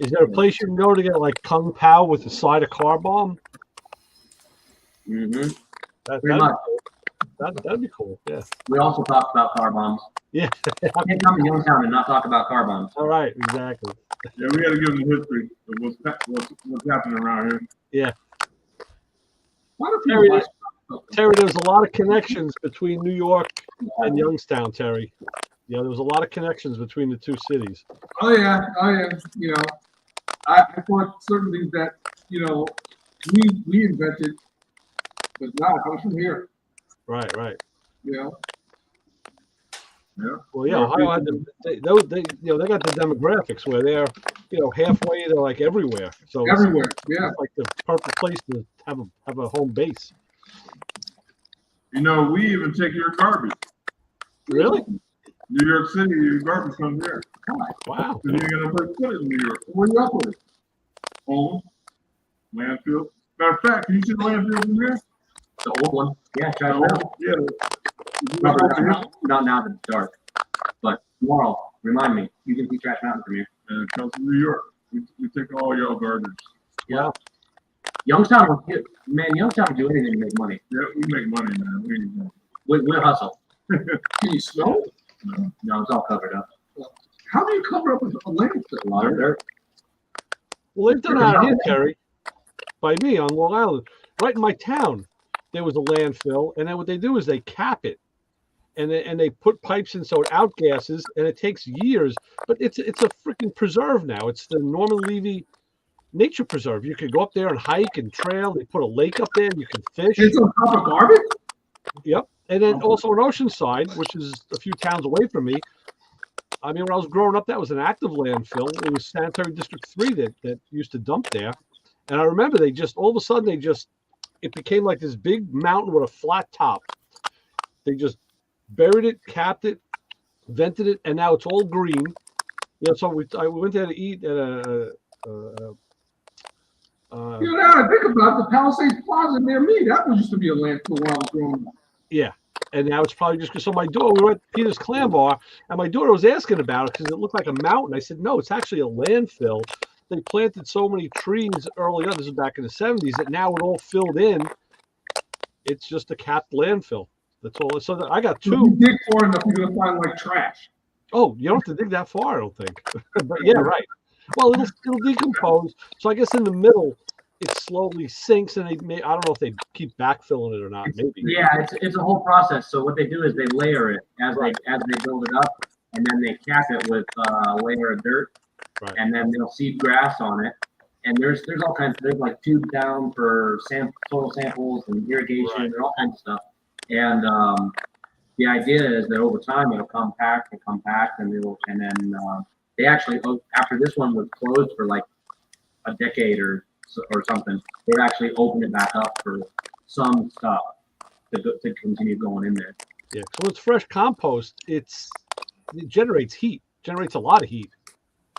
Is there a place you can go to get like Kung Pao with a side of car bomb? Mm-hmm. Pretty much. That'd be cool. Yeah. We also talked about car bombs. Yeah. I can't come to Youngstown and not talk about car bombs. All right. Exactly. Yeah, we got to give them the history of what's happening around here. Why do Terry, people watch? Terry, there's a lot of connections between New York and Youngstown, Terry. Yeah, there was a lot of connections between the two cities. Oh yeah. I thought certain things that we invented, but not. I was from here. Right. Well, yeah, Ohio had they got the demographics where they're halfway, they're like everywhere. So it's Everywhere. Yeah. like the perfect place to have a home base. We even take your garbage. Really? New York City, your garbage comes here. Wow. So you got no place to put it in New York. Where you up with it? Home, landfill. Matter of fact, can you see the landfill from here? The old one. Yeah, try it out. Yeah. Probably not now that it's dark. But tomorrow, remind me. You can see Trash Mountain from here. And it comes from New York. We take all your garbage. Yeah. Youngstown will Youngstown will do anything to make money. Yeah, we make money, man. We need money. We'll hustle. Can you smell it? No, it's all covered up. How do you cover up a landfill? A lot of dirt. Well, they've done it out here, Terry, by me on Long Island. Right in my town, there was a landfill, and then what they do is they cap it, and they put pipes in so it outgasses, and it takes years. But it's a freaking preserve now. It's the Norman Levy Nature Preserve. You could go up there and hike and trail. They put a lake up there, and you can fish. It's on top of garbage? Yep. And then also in Oceanside, which is a few towns away from me. I mean, when I was growing up, that was an active landfill. It was Sanitary District 3 that used to dump there. And I remember all of a sudden, it became like this big mountain with a flat top. They just buried it, capped it, vented it, and now it's all green. So I went there to eat at You know, now I think about the Palisades Plaza near me. That used to be a landfill when I was growing up. Yeah. And now it's probably just because. So my daughter, we were at Peter's Clam Bar, and my daughter was asking about it because it looked like a mountain. I said, no, it's actually a landfill. They planted so many trees early on. This is back in the 70s that now it all filled in. It's just a capped landfill. That's all. So I got If you two. dig far enough, you're gonna find like trash. Oh, you don't have to dig that far, I don't think. But yeah, right. Well, it'll decompose. So I guess in the middle, it slowly sinks, and I don't know if they keep backfilling it or not. Maybe. Yeah, it's a whole process. So what they do is they layer it as they build it up, and then they cap it with a layer of dirt, Right. and then they'll seed grass on it. And there's all kinds. There's like tube down for soil samples and irrigation Right. and all kinds of stuff. And the idea is that over time it'll compact, and then they actually, after this one was closed for like a decade or something, they've actually opened it back up for some stuff to continue going in there. Yeah. So it's fresh compost. It generates heat. Generates a lot of heat.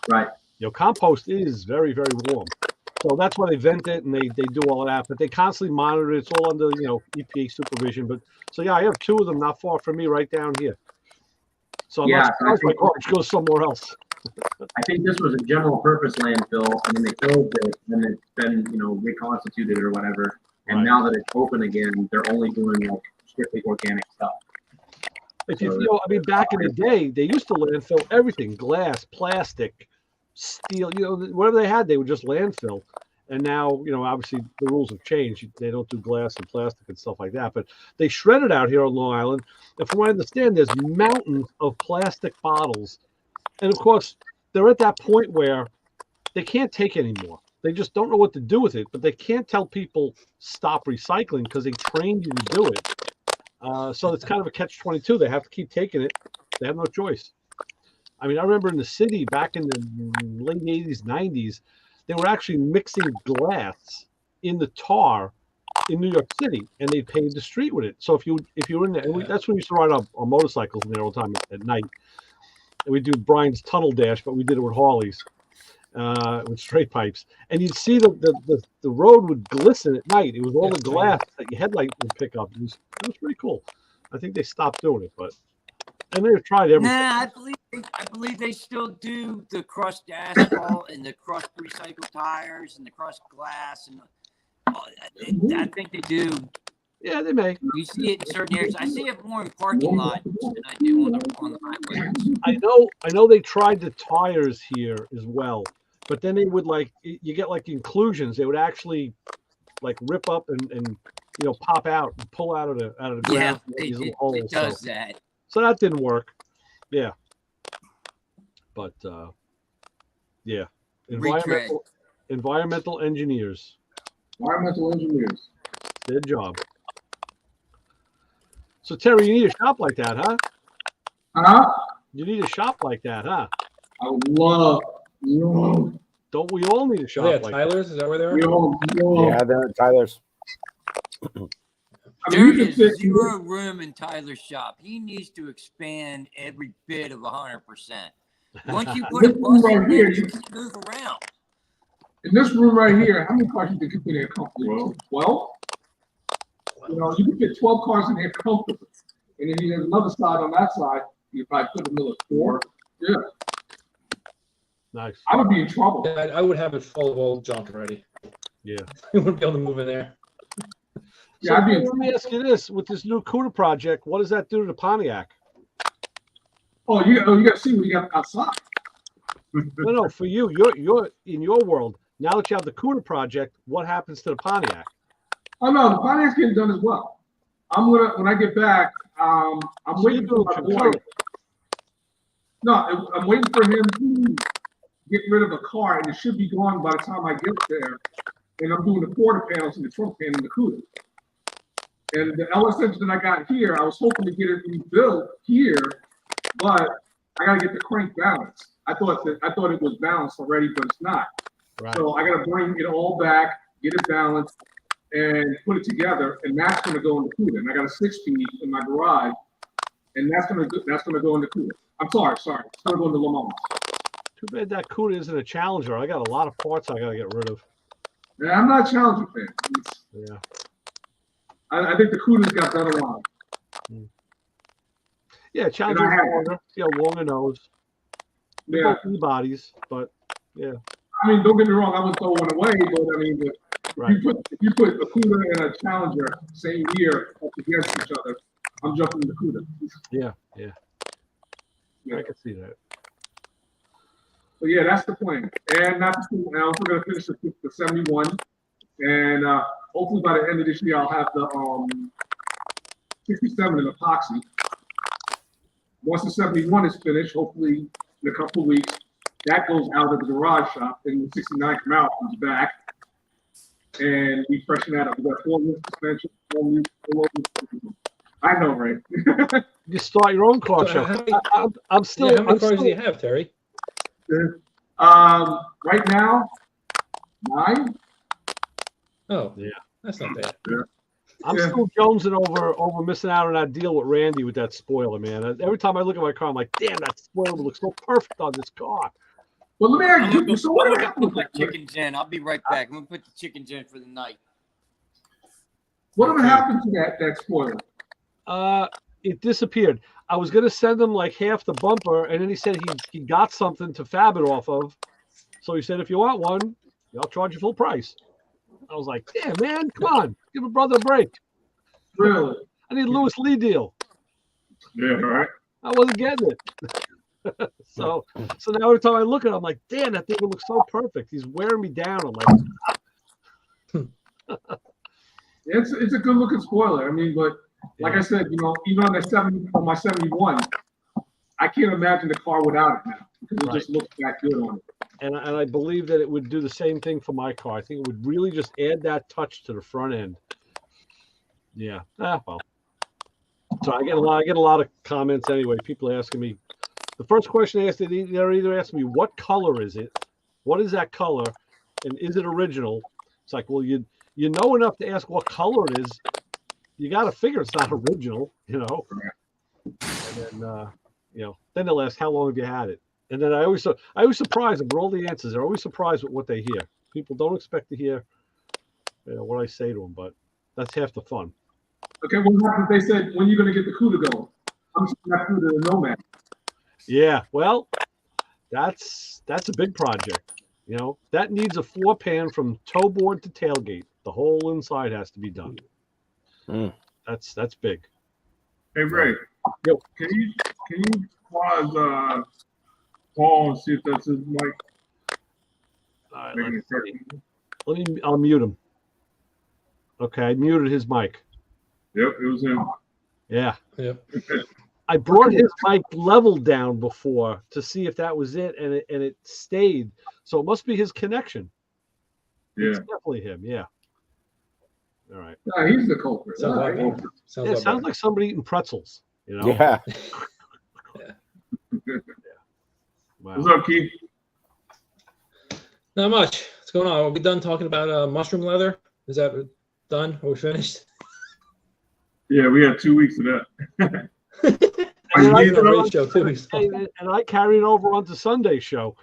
Right. You know, compost is very, very warm. So that's why they vent it and they do all of that. But they constantly monitor it. It's all under, EPA supervision. But so yeah, I have two of them not far from me, right down here. So I'm Yeah, not surprised my garbage goes somewhere else. I think this was a general purpose landfill, and then they closed it, and it's been, reconstituted or whatever. And Right. now that it's open again, they're only doing like strictly organic stuff. Back in the day, they used to landfill everything: glass, plastic, steel. Whatever they had, they would just landfill. And now, obviously the rules have changed. They don't do glass and plastic and stuff like that. But they shred it out here on Long Island. And from what I understand, there's mountains of plastic bottles. And of course, they're at that point where they can't take anymore. They just don't know what to do with it. But they can't tell people stop recycling because they trained you to do it. So it's kind of a catch-22. They have to keep taking it. They have no choice. I remember in the city back in the late 80s, 90s, they were actually mixing glass in the tar in New York City, and they paved the street with it. So if you were in there, and that's when we used to ride our motorcycles in there all the time at night. And we do Brian's Tunnel Dash, but we did it with Harleys, with straight pipes. And you'd see the road would glisten at night. It was all the glass that your headlight would pick up. It was pretty cool. I think they stopped doing it, and they've tried everything. Nah, I believe they still do the crushed asphalt and the crushed recycled tires and the crushed glass, and I think they do. Yeah, they may. You see it in certain areas. I see it more in parking lots than I do on the highway. I know they tried the tires here as well, but then they would you get inclusions. They would actually rip up and pop out and pull out of the ground. Yeah, these little it holes. does that. So that didn't work. Yeah. But yeah. Environmental engineers. Environmental engineers. Their job. So Terry, you need a shop like that, huh? Huh? You need a shop like that, huh? I would love. Don't we all need a shop Are they like at Tyler's? Is that where they are? Yeah, they're at Tyler's. There is zero room in Tyler's shop. He needs to expand every bit of 100%. Once you put a bus in there, you can move around. In this room right here, how many cars you think you fit in comfortably? 12? You can fit 12 cars in here comfortably. And then there's another side on that side, you probably put another 4. Yeah. Nice. I would be in trouble. Yeah, I would have it full of old junk already. Yeah. You wouldn't be able to move in there. So Yeah, I'd be in let me ask you this: with this new CUDA project, what does that do to the Pontiac? Oh, you got to see what you got outside. No, for you, you're in your world. Now that you have the CUDA project, what happens to the Pontiac? Oh no, the Pontiac's getting done as well. When I get back, I'm waiting for my boy. No, I'm waiting for him to get rid of a car, and it should be gone by the time I get there. And I'm doing the quarter panels and the trunk panel and the CUDA. And the LS engine that I got here, I was hoping to get it rebuilt here, but I gotta get the crank balanced. I thought it was balanced already, but it's not. Right. So I gotta bring it all back, get it balanced, and put it together, and that's gonna go in the CUDA. And I got a 6-speed in my garage, and that's gonna go in the CUDA. I'm sorry, it's gonna go in the Le Mans. Too bad that CUDA isn't a Challenger. I got a lot of parts I gotta get rid of. Yeah, I'm not a Challenger fan. Yeah. I think the CUDA's got better lines. Yeah, Challenger had it. longer. Yeah, longer nose. They're Yeah. both E-bodies, but yeah. I mean, don't get me wrong, I was throwing away, but I mean, Right. if you put a CUDA and a Challenger same year up against each other, I'm jumping the CUDA. Yeah. Yeah. I can see that. But yeah, that's the plan. And not to, and I'm also gonna finish the 71, and hopefully by the end of this year I'll have the 67 in epoxy. Once the 71 is finished, hopefully in a couple of weeks, that goes out of the garage shop, and the 69 comes back, and we freshen that up. We got 4 wheel suspension, 4 wheel. I know, right? You start your own car So show. how many- I'm still. Yeah, how many I'm cars still- do you have, Terry? Right now, 9. Oh, Yeah. that's not bad. I'm Yeah. still jonesing over missing out on that deal with Randy with that spoiler, man. Every time I look at my car, I'm like, damn, that spoiler looks so perfect on this car. Well, let me I'm ask gonna you. go, So I'm what gonna happened put with my that? chickens in. I'll be right back. I'm gonna put the chickens in for the night. Whatever happened to that spoiler? It disappeared. I was gonna send him like half the bumper, and then he said he got something to fab it off of. So he said, if you want one, I'll charge you full price. I was like, damn, man, come on, give a brother a break. Really? I need a Lewis Lee deal. Yeah, right. I wasn't getting it. so now every time I look at it, I'm like, damn, that thing looks so perfect. He's wearing me down. I'm like, It's a good looking spoiler. I mean, but like I said, even on my 71, I can't imagine the car without it now because it just looks that good on it. and I believe that it would do the same thing for my car. I think it would really just add that touch to the front end. Yeah. Well. So I get a lot of comments anyway. People asking me. The first question they're either asking me, what color is it? What is that color? And is it original? It's like, well, you know enough to ask what color it is. You got to figure it's not original, And then, then they'll ask, how long have you had it? And then I always surprise them with all the answers. They're always surprised with what they hear. People don't expect to hear, what I say to them, but that's half the fun. Okay, what happens? They said, when are you going to get the CUDA going? I'm just not CUDA the Nomad. Yeah, well, that's a big project. That needs a floor pan from toe board to tailgate. The whole inside has to be done. That's big. Hey Ray, Yo. can you pause Paul and see if that's his mic? All right, Maybe let's it's- see. I'll mute him. Okay, I muted his mic. Yep, it was him. Yeah. Yep. I brought his mic level down before to see if that was it, and it stayed. So it must be his connection. Yeah. It's definitely him. Yeah. All right. Yeah, he's the culprit. Sounds All like right. me. Yeah, it sounds like somebody eating pretzels. Yeah. Wow. What's up, Keith? Not much. What's going on? Are we done talking about mushroom leather? Is that done? Are we finished? Yeah, we had 2 weeks of that. And You I- need a great those? show too. and I carried it over onto Sunday's show.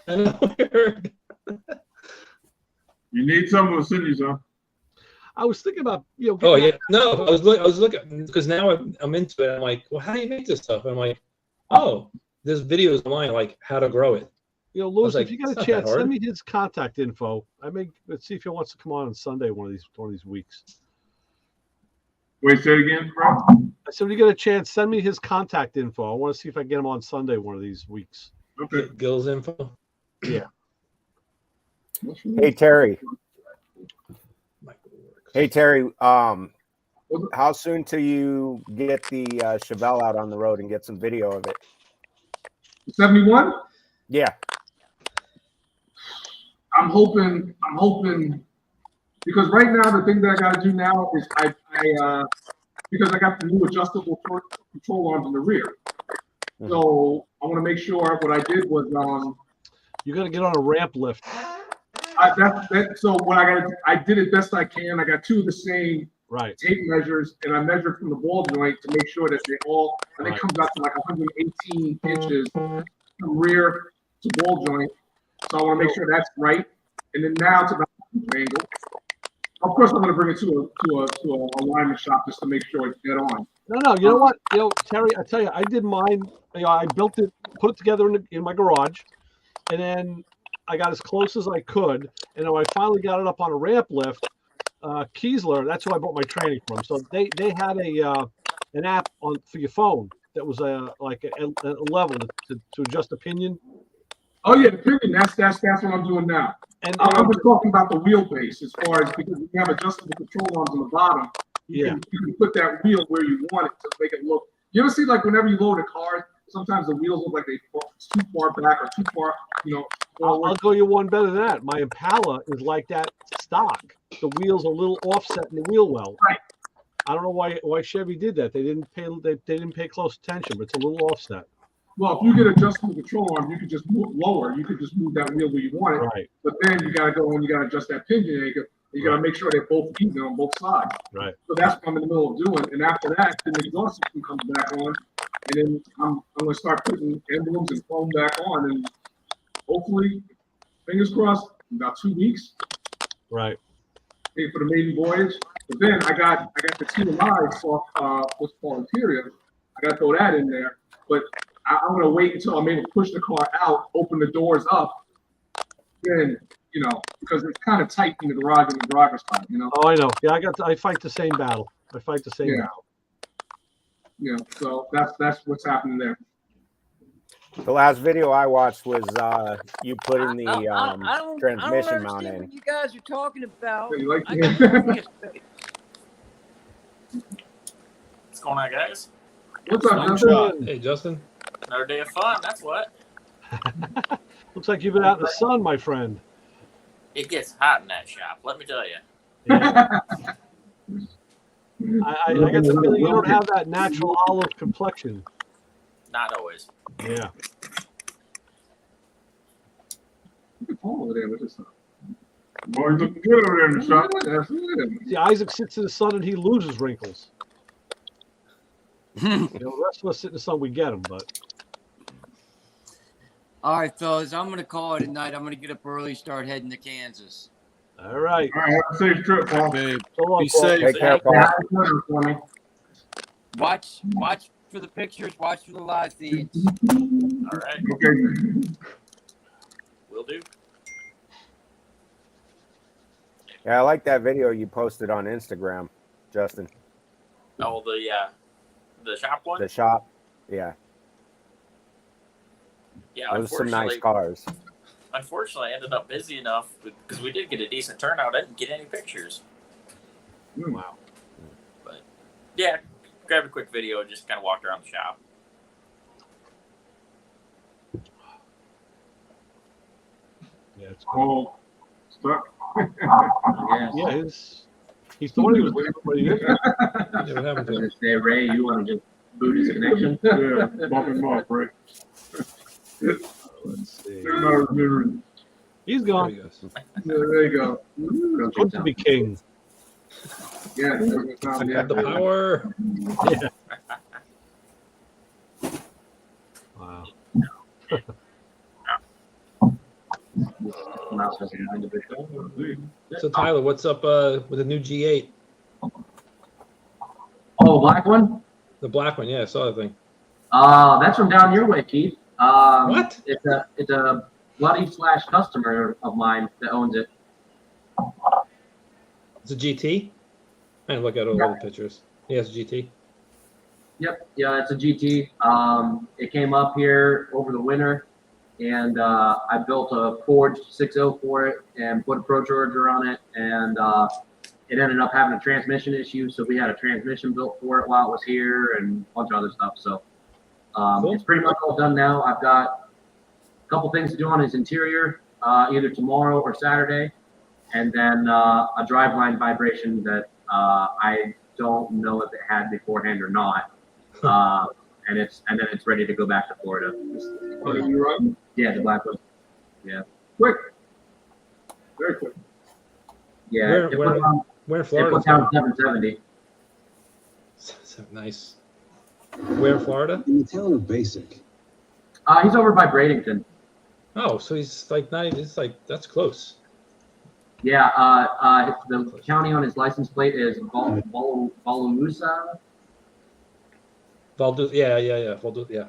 I know. You need some of send you some. I was thinking about Oh yeah, no, I was looking because now I'm into it. I'm like, well, how do you make this stuff? And I'm like, oh, there's videos online like how to grow it. Lewis, like, if you get it's a not chance, that hard. send me his contact info. Let's see if he wants to come on Sunday one of these weeks. Wait, say it again, bro. I said, when you get a chance, send me his contact info. I want to see if I can get him on Sunday one of these weeks. Okay. Get Gil's info. Hey Terry. Hey Terry. How soon till you get the Chevelle out on the road and get some video of it? 71? Yeah. I'm hoping because right now the thing that I got to do now is I because I got the new adjustable control arms in the rear. So I want to make sure what I did was You're gonna get on a ramp lift. so what I did it best I can. I got 2 of the same Right. tape measures, and I measured from the ball joint to make sure that they all, and it Right. comes out to like 118 inches from rear It's a ball joint. So I want to make sure that's right. And then now it's about the angle. Of course, I'm going to bring it to a alignment shop just to make sure it's dead on. No, you know what? Terry, I tell you, I did mine. I built it, put it together in my garage, and then I got as close as I could. And when I finally got it up on a ramp lift, Kiesler, that's who I bought my training from. So they had an app for your phone that was like a level to adjust the pinion. Oh yeah, the pinion. That's what I'm doing now. And I'm just talking about the wheelbase as far as because you have adjustable control arms on the bottom. You can put that wheel where you want it to make it look. You ever see like whenever you load a car, sometimes the wheels look like it's too far back or too far, I'll go you one better than that. My Impala is like that stock. The wheels are a little offset in the wheel well. Right. I don't know why Chevy did that. They didn't pay close attention, but it's a little offset. Well, if you get adjustable control arm, you could just move lower. You could just move that wheel where you want it. Right. But then you gotta go and you gotta adjust that pinion. And you gotta make sure they're both even on both sides. Right. So that's what I'm in the middle of doing. And after that, then the exhaust system comes back on, and then I'm gonna start putting emblems and foam back on, and hopefully, fingers crossed, in about 2 weeks. Right. Pay for the maiden voyage. But then I got the TMI soft what's called interior. I gotta throw that in there. But I'm gonna wait until I'm able to push the car out, open the doors up, then because it's kind of tight in the garage and the driver's side, Oh, I know. Yeah, I fight the same battle. Battle. Yeah, so that's what's happening there. The last video I watched was you putting the transmission mount I don't understand in. what you guys are talking about. You like I got- What's going on, guys? What's up, Fun Justin? shot. Hey, Justin. Another day of fun. That's what. Looks like you've been out in the sun, my friend. It gets hot in that shop. Let me tell you. Yeah. I get the feeling you don't have that natural olive complexion. Not always. Yeah. Look at Paul over there with his stuff. Boy, you looking good over there in the shop. That's good. See, Isaac sits in the sun and he loses wrinkles. The rest of us sit in the sun, we get them, but. All right, fellas, I'm gonna call it a night. I'm gonna get up early, start heading to Kansas. All right. All right, have a safe trip, Paul. Babe, So long, be Paul. safe. Take care, Paul. Yeah, it's better for me. Watch for the pictures. Watch for the live feeds. All right. Okay. Will do. Yeah, I like that video you posted on Instagram, Justin. Oh, the shop one. The shop. Yeah, Yeah, those are some unfortunately, nice cars. unfortunately, I ended up busy enough because we did get a decent turnout. I didn't get any pictures. Wow. But yeah, grabbed a quick video and just kind of walked around the shop. Yeah, it's Paul, stuck. Yes. Yeah, he thought he was waiting for you. Yeah, what happened I was to him? gonna say, Ray, you want to just boot his connection? Yeah, bump him off, right? Let's see. They're not remembering. He's There gone. he goes. Yeah, there you go. Good to be king. Yeah, I got the power. Wow. Mouse has an individual. So Tyler, what's up with the new G8? Oh, black one? The black one, yeah, I saw that thing. That's from down your way, Keith. What? It's a buddy / customer of mine that owns it. It's a GT? I didn't look at all the pictures. Yeah, it's a GT. Yep, yeah, it's a GT. It came up here over the winter, and I built a forged 6.0 for it and put a Pro Charger on it, and it ended up having a transmission issue, so we had a transmission built for it while it was here and a bunch of other stuff. So Cool. it's pretty much all done now. I've got a couple things to do on his interior, either tomorrow or Saturday, and then a driveline vibration that I don't know if it had beforehand or not. And then it's ready to go back to Florida. Oh, you right? Yeah, the black one. Quick. Very quick. Yeah, Where- it put where- down, Where in it Florida? put down 770. Nice. Where in Florida? In the town of Basic. He's over by Bradenton. Oh, so he's like not even. It's like that's close. Yeah, the county on his license plate is Volusa, Valdu, yeah. Valdu, yeah.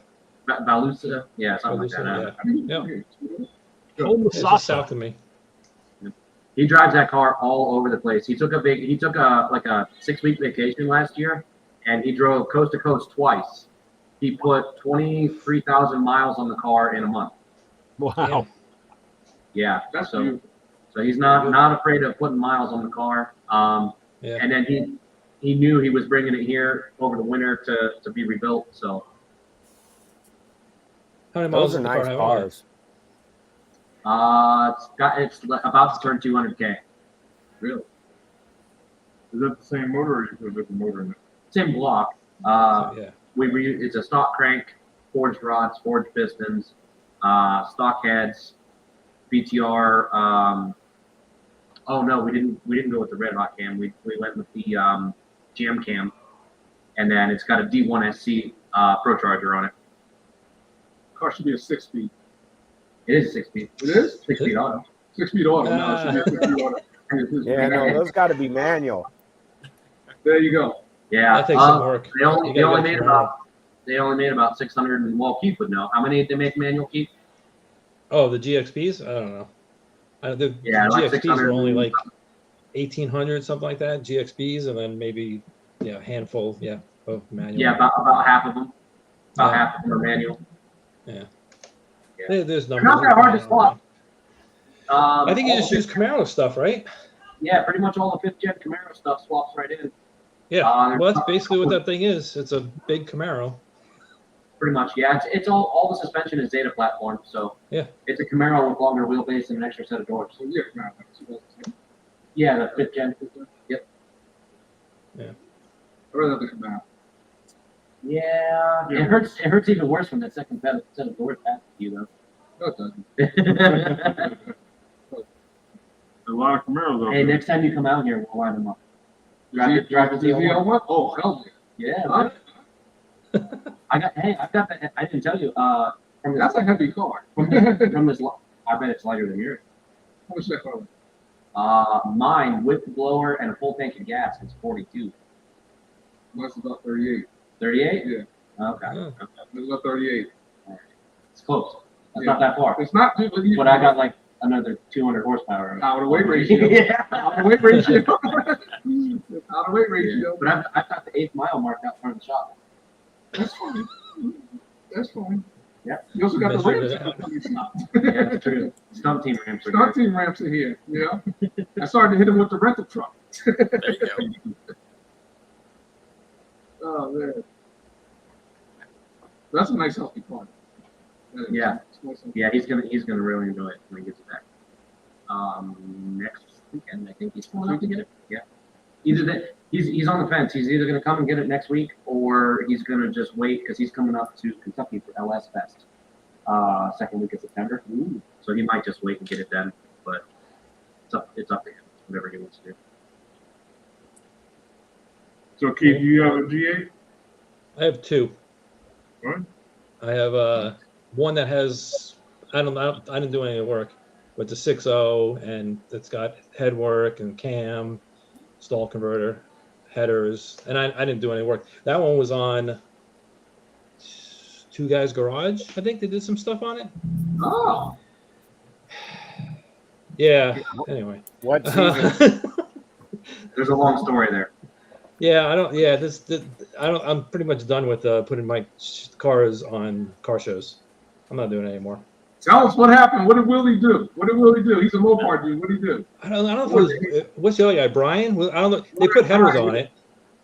Valusa, yeah, something like Valdusa, that. yeah. Home It's just south Masasa. of me. He drives that car all over the place. He took a 6-week vacation last year, and he drove coast to coast twice. He put 23,000 miles on the car in a month. Wow. Yeah, That's so beautiful. so he's not afraid of putting miles on the car. Yeah. And then he knew he was bringing it here over the winter to be rebuilt. So How many miles Those are does the car nice have on it? cars. it's about to turn 200K. Really? Is that the same motor or you put a different motor in it? Same block. Yeah. It's a stock crank, forged rods, forged pistons, stock heads, BTR. Oh no, we didn't go with the red hot cam. We went with the jam cam, and then it's got a D1SC Pro Charger on it. Car should be a 6-speed. It is a 6-speed. It is? 6-speed auto. 6-speed auto. No, it should be a 6-speed auto. Yeah, no, those got to be manual. There you go. Yeah. That takes some work. They only You gotta made get about 600. And well, Keith would know. How many did they make manual, Keith? Oh, the GXPs? I don't know. The like GXPs 600 are only like 1,800, something like that. GXPs, and then maybe a handful, of manual. Yeah, about half of them. About Yeah. half of them are manual. There's They're numbers. not that hard to swap. I think you all just the use Camaro stuff, right? Yeah, pretty much all the 5th gen Camaro stuff swaps right in. Yeah. there's Well, that's not- basically what that thing is. It's a big Camaro. Pretty much, yeah. It's all the suspension is Zeta platform, so Yeah. it's a Camaro with longer wheelbase and an extra set of doors. So yeah, man. Yeah, the 5th gen. Yep. I'd rather have the Camaro. Yeah, Yeah. it hurts even worse when that second set of doors passes you No, it doesn't. though. A lot of Camaros out Hey, there. next time you come out here, we'll line them up. Does Drive the he ZL1. own one? Oh, hell Yeah, yeah. man. I've got that. I didn't tell you. From this, That's a heavy car. from this. I bet it's lighter than yours. How much that car? Mine with the blower and a full tank of gas is 42. Mine's about 38. 38? Yeah, Okay. Oh. it's about 38. It's close. That's Yeah. not that far. It's not too, But I got like another 200 horsepower. Out of weight ratio. Yeah. Out of weight ratio. Out of weight ratio. But I've got the 8th mile marked out front of the shop. That's fine. That's fine. Yeah. You also got the Measured ramps. it Yeah, that's true. Stunt team ramps are Start good. team ramps in here. Yeah. I started to hit him with the rental truck. There you go. Oh man. That's a nice healthy car. That is. Yeah. It's nice and- Yeah, he's gonna really enjoy it when he gets it back. Next weekend, I think he's going out to get it. Yeah. Either that he's on the fence. He's either gonna come and get it next week, or he's gonna just wait because he's coming up to Kentucky for LS Fest, second week of September. So he might just wait and get it then. But it's up to him. Whatever he wants to do. So Keith, do you have a G8? I have two. What? I have one that has I didn't do any work with the 6.0, and it's got head work and cam, stall converter, headers, and I didn't do any work. That one was on Two Guys Garage. I think they did some stuff on it. Oh. Yeah. Anyway. What season? There's a long story there. Yeah, I don't. Yeah, I don't. I'm pretty much done with putting my cars on car shows. I'm not doing it anymore. Tell us what happened. What did Willie do? What did Willie do? He's a Mopar dude. What did he do? I don't know if it was, what's the other guy, Brian? Well, I don't know. They put headers on it.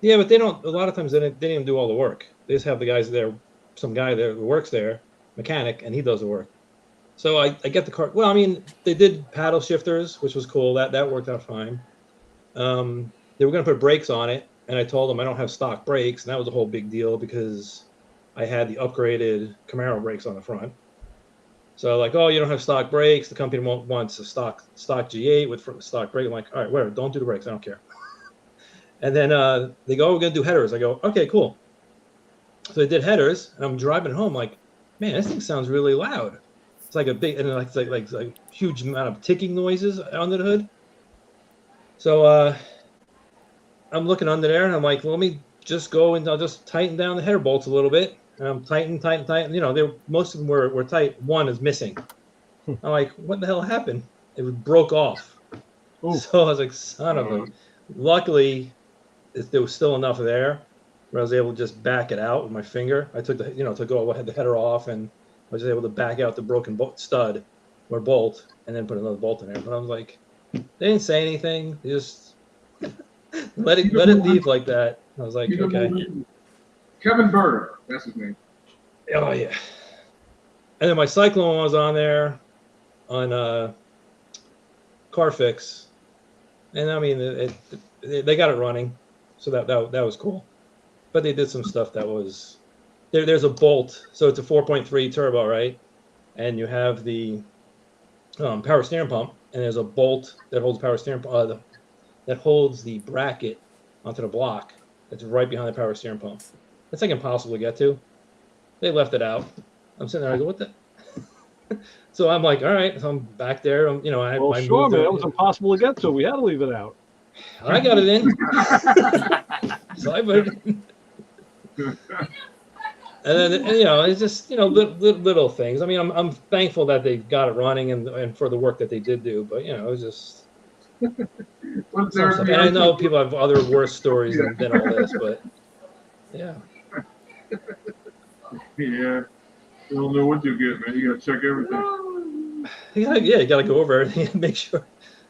Yeah, but they don't. A lot of times they didn't even do all the work. They just have the guys there. Some guy there who works there, mechanic, and he does the work. So I get the car. Well, I mean, they did paddle shifters, which was cool. That worked out fine. They were going to put brakes on it, and I told them I don't have stock brakes, and that was a whole big deal because I had the upgraded Camaro brakes on the front. So like, oh, you don't have stock brakes. The company wants a stock G8 with stock brake. I'm like, all right, whatever. Don't do the brakes. I don't care. And then they go, oh, we're going to do headers. I go, okay, cool. So they did headers. And I'm driving home like, man, this thing sounds really loud. It's like a big, and it's like huge amount of ticking noises under the hood. So I'm looking under there, and I'm like, well, let me just go and I'll just tighten down the header bolts a little bit. And I'm tighten. You know, most of them were tight. One is missing. I'm like, what the hell happened? It broke off. Ooh. So I was like, son of a. Luckily, there was still enough there where I was able to just back it out with my finger. I took the header off, and I was able to back out the broken stud or bolt, and then put another bolt in there. But I was like, they didn't say anything. They just let it leave like that. I was like, okay. Kevin Bird, that's his name. Oh yeah. And then my Cyclone was on there on Carfix, and I mean they got it running, so that was cool. But they did some stuff that was there's a bolt, so it's a 4.3 turbo, right? And you have the power steering pump, and there's a bolt that holds power steering that holds the bracket onto the block that's right behind the power steering pump. It's like impossible to get to. They left it out. I'm sitting there, I go, what the? So I'm like, all right, so I'm back there. I Sure, man, it was impossible to get to. We had to leave it out. I got it in. So I put it in. And then, it's just, little things. I mean, I'm thankful that they got it running and for the work that they did do, but, it was just. And I know people have other worse stories than all this, but yeah. Yeah. You don't know what you get, man. You gotta check everything. You gotta go over everything and make sure.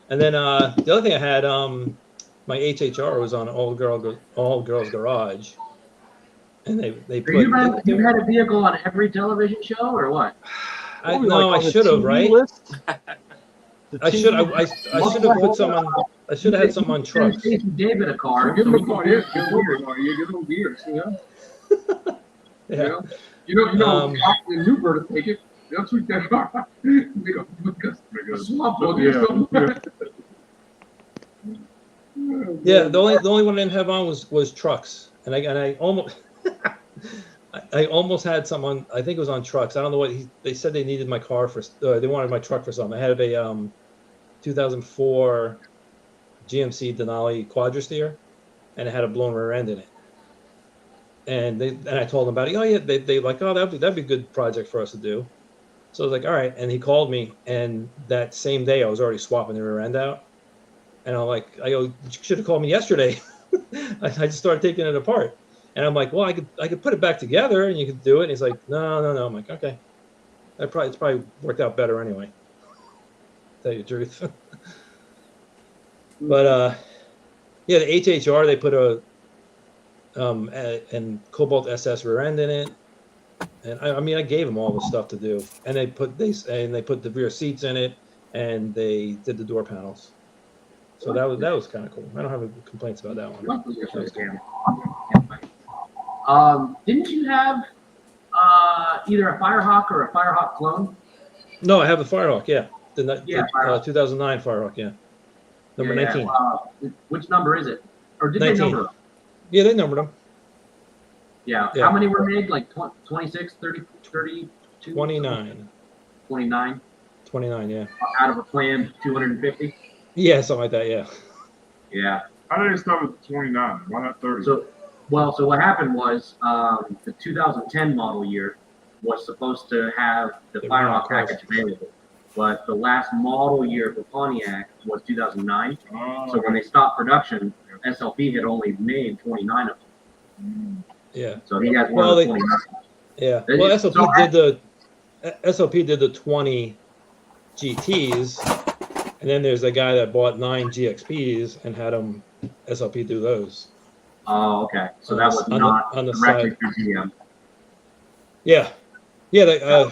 And then the other thing I had, my HHR was on all girls garage, and they put. You had a vehicle on every television show or what? I should have, right? I should have put some on. I should have had some on trucks. David a car. Give him a car. Yeah, give him gears. Yeah. Newbert to take it. They'll tweak that car. Make a swamp bug or something. Yeah, the only one I didn't have on was trucks, and I almost I almost had someone. I think it was on trucks. I don't know what they said they needed my car for. They wanted my truck for something. I had a 2004 GMC Denali Quadra-Steer, and it had a blown rear end in it. And I told them about it. Oh yeah, they like, oh, that'd be a good project for us to do. So I was like, all right. And he called me, and that same day I was already swapping the rear end out. And I go, you should have called me yesterday. I just started taking it apart. And I'm like, well, I could put it back together, and you could do it. And he's like, no. I'm like, okay. It's probably worked out better anyway. Tell you the truth. But yeah, the HHR, they put and Cobalt SS rear end in it, and I gave them all the stuff to do, and they put the rear seats in it, and they did the door panels. So that was kind of cool. I don't have any complaints about that one. Didn't you have either a Firehawk or a Firehawk clone? No, I have the Firehawk. Yeah, the 2009 Firehawk. Yeah, number 19. Which number is it? Or did 19. they number them? Yeah, they numbered them. Yeah. How many were made? Like 26, 30, 32? 29. 29? 29, yeah. Out of a planned 250? Yeah, something like that, yeah. Yeah. How did they start with 29? Why not 30? So what happened was the 2010 model year was supposed to have the Firehawk package available. But the last model year for Pontiac was 2009. So when they stopped production, SLP had only made 29 of them. Yeah. So he has one of the 29. Yeah. Well, SLP did the 20 GTs, and then there's a guy that bought 9 GXPs and had them SLP do those. Oh, okay. So that was not on the directly side. through GM. Yeah. He had a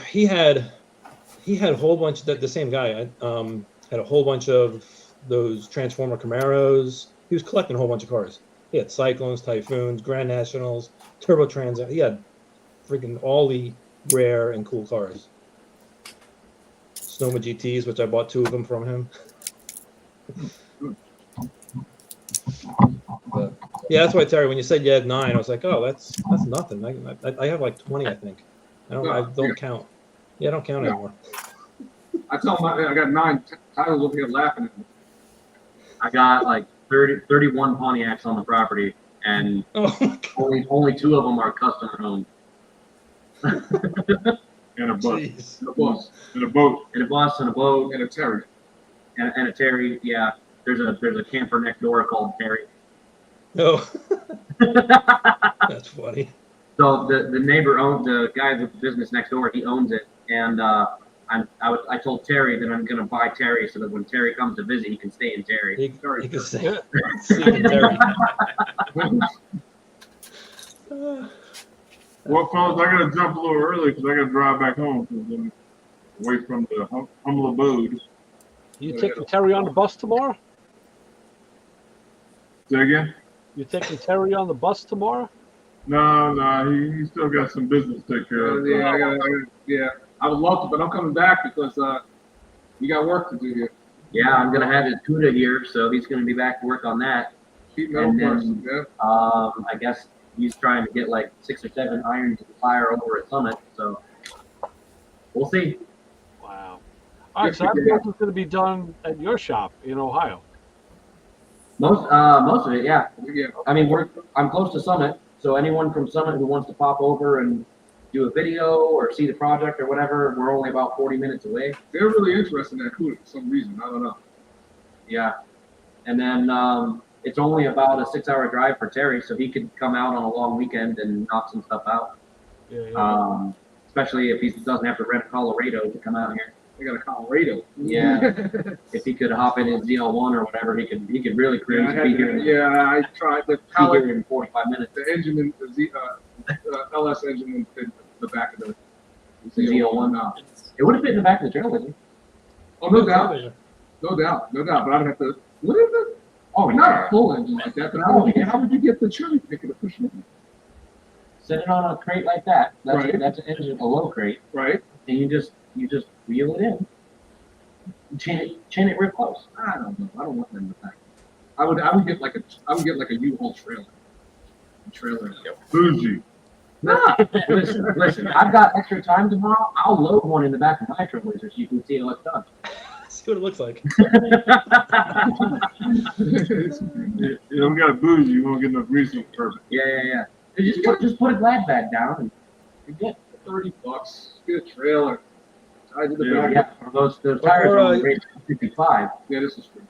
whole bunch. The same guy had a whole bunch of those Transformer Camaros. He was collecting a whole bunch of cars. He had Cyclones, Typhoons, Grand Nationals, Turbo Trans. He had freaking all the rare and cool cars. Sonoma GTs, which I bought 2 of them from him. But yeah, that's why, Terry, when you said you had 9, I was like, oh, that's nothing. I have like 20, I think. I don't count. Yeah, I don't count anymore. I tell him I got 9. Tyler's over here laughing at me. I got like 31 Pontiacs on the property, and Oh, my God. only 2 of them are customer owned. And a bus, Jeez. And a bus, and a boat. And a bus and a boat and a Terry. and a Terry. Yeah, there's a camper next door called Terry. Oh, that's funny. So the neighbor owns the guy with the business next door. He owns it, and I told Terry that I'm gonna buy Terry so that when Terry comes to visit, he can stay in Terry. He can say, Terry. Well, fellas, I gotta jump a little early because I gotta drive back home 'cause I'm away from the humble abode. You taking Terry on the bus tomorrow? Say again? You taking Terry on the bus tomorrow? No, he still got some business to take care of. Yeah, I would love to, but I'm coming back because we got work to do here. Yeah, I'm gonna have his CUDA here, so he's gonna be back to work on that. Keep metal And then- person, yeah. I guess he's trying to get like 6 or 7 irons in the fire over at Summit, so we'll see. Wow. All right, so that build is going to be done at your shop in Ohio. Most of it, yeah. Yeah. I mean, I'm close to Summit, so anyone from Summit who wants to pop over and do a video or see the project or whatever, we're only about 40 minutes away. They're really interested in that CUDA for some reason. I don't know. Yeah. And then it's only about a 6-hour drive for Terry, so he could come out on a long weekend and knock some stuff out. Yeah. Especially if he doesn't have to rent a Colorado to come out here. They got a Colorado. Yeah. If he could hop in his ZL1 or whatever, he could really cruise. I tried the Be pallet, here in 45 minutes. the engine in the LS engine in the back of the ZL1. No. It would have fit in the back of the Trailblazer. Oh, no doubt. No doubt. But I'd have to. What is it? Oh, Not yeah. a full engine like that, but how would you get the cherry picker to push it in? Set it on a crate like that. Right. That's an engine, a low crate, Right? and you just wheel it in. Chain it real close. I don't know. I don't want them in the back. I would get like a U-Haul trailer. Trailer. Bougie. Listen, I've got extra time tomorrow. I'll load one in the back of my Trailblazer so you can see how it's done. See what it looks like. You know, we got a bougie. You won't get no grease on purpose. Yeah. Just put a glad bag down and you're good. $30. Get a trailer. Tied to the Yeah. back. Yeah, those tires are only rated 55. Yeah, this is true.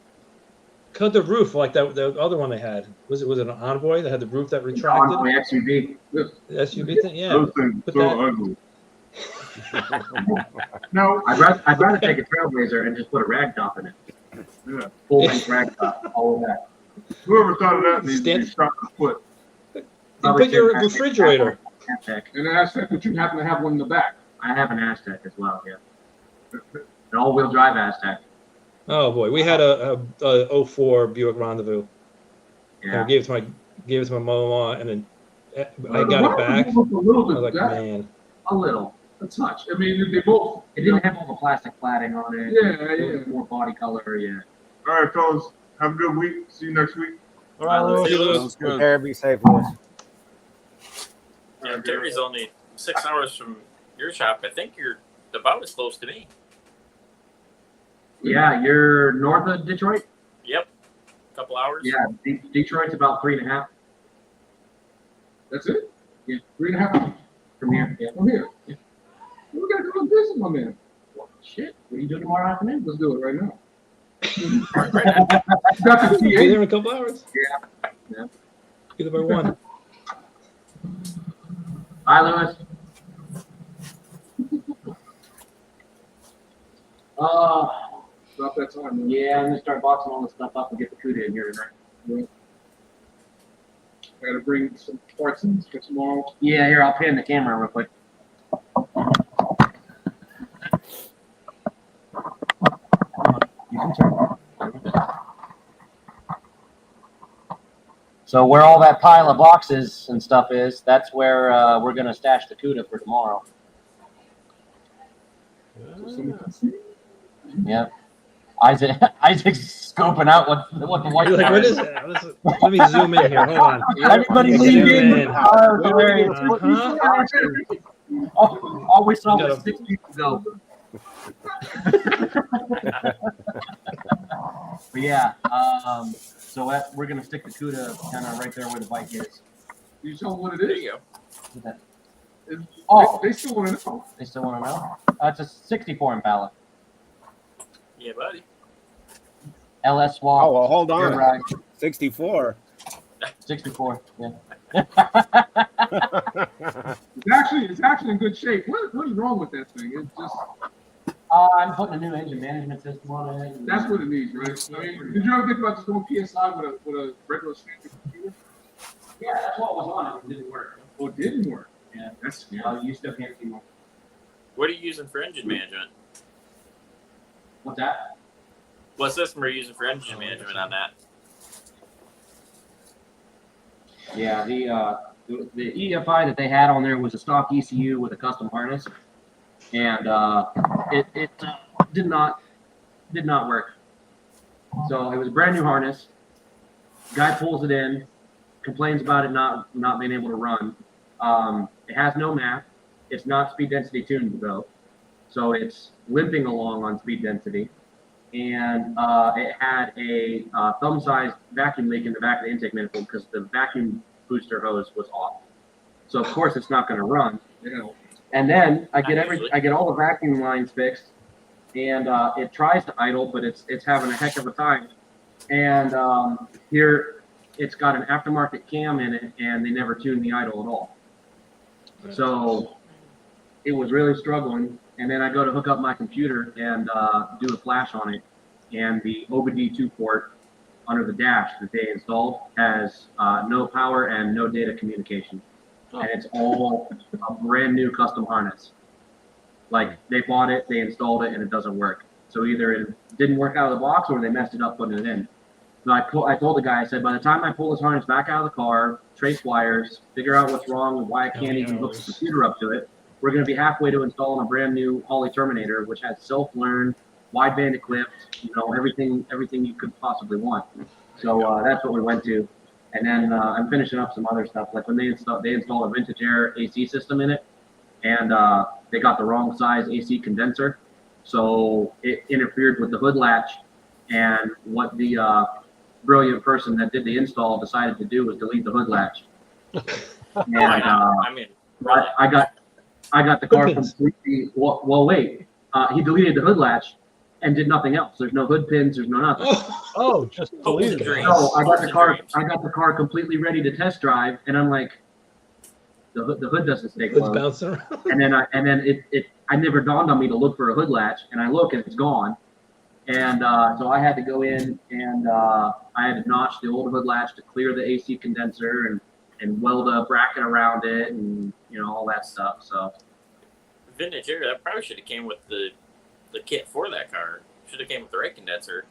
Cut the roof like that. The other one they had was it an Envoy that had the roof that retracted? On my SUV. The SUV thing, yeah. Those things are Put so that- ugly. No, I'd rather take a Trailblazer and just put a rag top in it. yeah. Full length rag top, all of that. Whoever thought of that needs to be Stand- shot in the foot. You put your refrigerator. Aztec. And then that's that you happen to have one in the back. I have an Aztec as well, yeah. An all-wheel drive Aztec. Oh boy, we had a 04 Buick Rendezvous. And Yeah. I gave it to my mother-in-law, and then I got it back. I A little was bit like, that, man, A little. a touch. I mean, they both. It didn't have all the plastic cladding on it. Yeah, It was yeah. more body color, yeah. All right, fellas. Have a good week. See you next week. All right, Lewis. See you, Lewis. Sounds Take good. care. Be safe, Lewis. Yeah, Terry's only 6 hours from your shop. I think you're about as close to me. Yeah, you're north of Detroit? Yep. Couple hours. Yeah, Detroit's about 3.5 That's it? Yeah. 3.5 hours from here. Yeah. from here. We gotta go and visit my man. Shit, what are you doing tomorrow afternoon? Let's do it right now. Right. Got the be T8. there in a couple hours. Yeah. Get there by 1. Bye, Lewis. About that time. Man. Yeah, I'm gonna start boxing all this stuff up and get the CUDA in here tonight. I gotta bring some parts in for tomorrow. Yeah, here, I'll pan the camera real quick. So where all that pile of boxes and stuff is, that's where we're gonna stash the CUDA for tomorrow. So someone can see. Yep. Isaac's scoping out what the white You're like, part what is that? Let me zoom in here. Hold on. Everybody Zoom leave in. in. Oh, it's hilarious. Uh-huh. All we saw You was gotta- 6 people go. But yeah, so we're gonna stick the CUDA kind of right there where the bike is. You show them what it There is. you go. Oh, They still want to know. they still want to know? It's a 64 Impala. Yeah, buddy. LS swap. Oh, well, hold rear on. ride, 64. 64. Yeah. It's actually in good shape. What is wrong with that thing? It's just I'm putting a new engine management system on it. and- that's what it needs, right? I mean, did you ever think about just going PSI with a regular standard computer? Yeah, that's what was on it. It didn't work. Oh, it didn't work. Yeah. That's scary. You still can't see more. What are you using for engine management? What's that? What system are you using for engine management on that? Yeah, the EFI that they had on there was a stock ECU with a custom harness, and it did not work. So it was a brand new harness. Guy pulls it in, complains about it not being able to run. It has no map. It's not speed density tuned though, so it's limping along on speed density. And it had a thumb-sized vacuum leak in the back of the intake manifold because the vacuum booster hose was off. So of course it's not going to run. And then I get all the vacuum lines fixed, and it tries to idle, but it's having a heck of a time. And here it's got an aftermarket cam in it, and they never tuned the idle at all. So it was really struggling. And then I go to hook up my computer and do a flash on it, and the OBD2 port under the dash that they installed has no power and no data communication. And it's all a brand new custom harness. Like they bought it, they installed it, and it doesn't work. So either it didn't work out of the box or they messed it up putting it in. So I told the guy, I said, by the time I pull this harness back out of the car, trace wires, figure out what's wrong and why I can't even hook the computer up to it, we're going to be halfway to installing a brand new Holley Terminator, which has self-learn, wideband equipped, everything you could possibly want. So that's what we went to. And then I'm finishing up some other stuff. Like when they installed a Vintage Air AC system in it, and they got the wrong size AC condenser. So it interfered with the hood latch. And what the brilliant person that did the install decided to do was delete the hood latch. And Why not? I mean, really. I got the car completely. Well, wait. He deleted the hood latch and did nothing else. There's no hood pins. There's no nothing. Oh, just deleted it. So I got the car completely ready to test drive, and I'm like, the hood doesn't stay It's closed. bouncing around. And then I never dawned on me to look for a hood latch, and I look and it's gone. And so I had to go in and I had to notch the old hood latch to clear the AC condenser and weld a bracket around it and all that stuff. So Vintage Air, that probably should have came with the kit for that car. Should have came with the right condenser.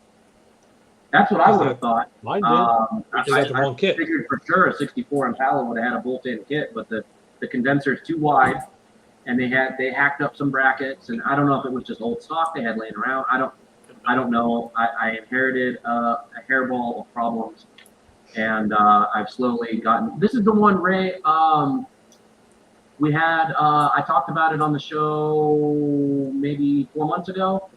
that's what I would have thought. Mine did. You got the wrong kit. Figured for sure a 64 Impala would have had a bolt-in kit, but the condenser is too wide, and they hacked up some brackets, and I don't know if it was just old stock they had laying around. I don't know. I inherited a hairball of problems, and I've slowly gotten. This is the one, Ray. We had. I talked about it on the show maybe 4 months ago.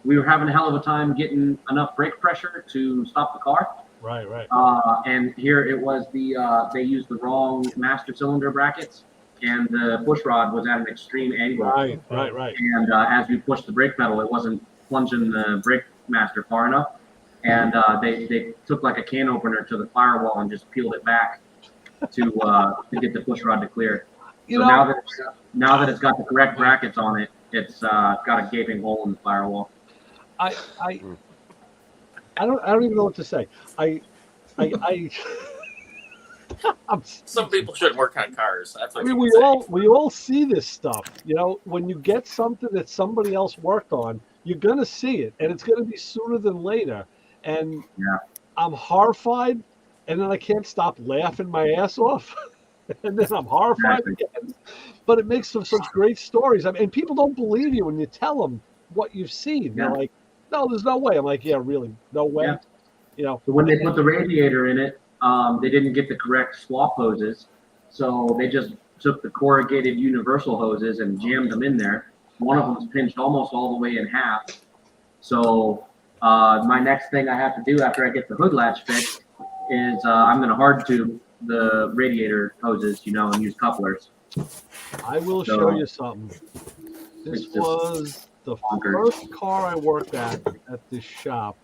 We were having a hell of a time getting enough brake pressure to stop the car. Right. And here it was they used the wrong master cylinder brackets, and the push rod was at an extreme angle. Right. And as we pushed the brake pedal, it wasn't plunging the brake master far enough. And they took like a can opener to the firewall and just peeled it back to get the push rod to clear. So now that it's got the correct brackets on it, it's got a gaping hole in the firewall. I don't even know what to say. Some people shouldn't work on cars. That's what we all see this stuff. When you get something that somebody else worked on, you're gonna see it, and it's gonna be sooner than later. And I'm horrified, and then I can't stop laughing my ass off, and then I'm horrified again. But it makes for such great stories. And people don't believe you when you tell them what you've seen. They're like, "No, there's no way." I'm like, "Yeah, really, no way." So when they put the radiator in it, they didn't get the correct swap hoses, so they just took the corrugated universal hoses and jammed them in there. One of them's pinched almost all the way in half. So my next thing I have to do after I get the hood latch fixed is I'm going to hard tube the radiator hoses, and use couplers. I will So, show you something. This it's just was the bonkers. first car I worked at this shop.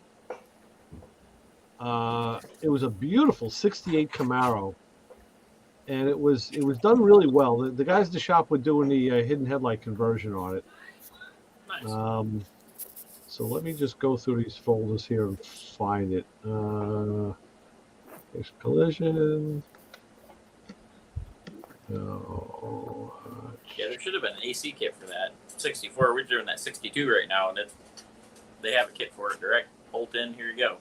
It was a beautiful '68 Camaro, and it was done really well. The guys at the shop were doing the hidden headlight conversion on it. Nice. So let me just go through these folders here and find it. There's collision. Oh, Yeah, there should have been an AC kit for that. 64. We're doing that 62 right now, and they have a kit for it. Direct bolt in. Here you go.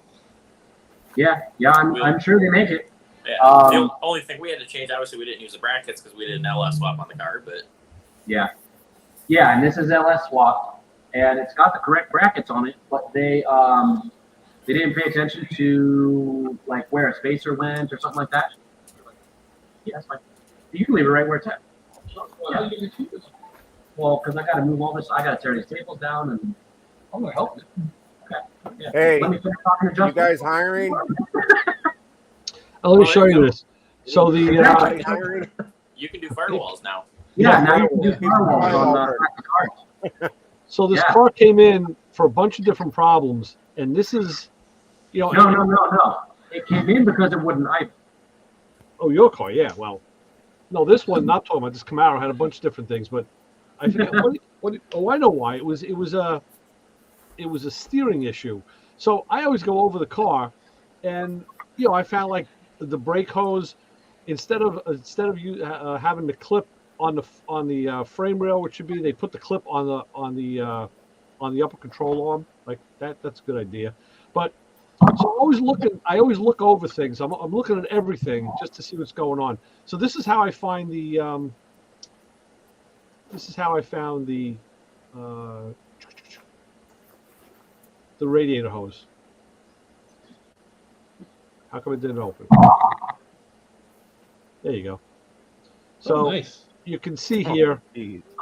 Yeah, I'm sure they make it. Yeah. The only thing we had to change, obviously, we didn't use the brackets because we did an LS swap on the car, but Yeah, and this is LS swap, and it's got the correct brackets on it, but they didn't pay attention to like where a spacer went or something like that. Yeah, that's fine. You can leave it right where it's at. Yeah. Well, because I got to move all this, I got to tear these tables down, and I'm gonna help you. Okay. Yeah. Hey, Let me finish talking to You Justin. guys hiring? let me show you this. So the You guys hiring? you can do firewalls now. Yeah, now you can do firewalls on the cards. so this Yeah. car came in for a bunch of different problems, and this is, No. It came in because it wouldn't idle. Oh, your car, yeah. Well, no, this one, not talking about this Camaro, had a bunch of different things, but I forget I know why. It was a steering issue. So I always go over the car, and I found like the brake hose, instead of you having the clip on the frame rail, which should be, they put the clip on the upper control arm. Like that's a good idea. But so I always look over things. I'm looking at everything just to see what's going on. So this is how I find the radiator hose. How come it didn't open? There you go. So nice. you can see here,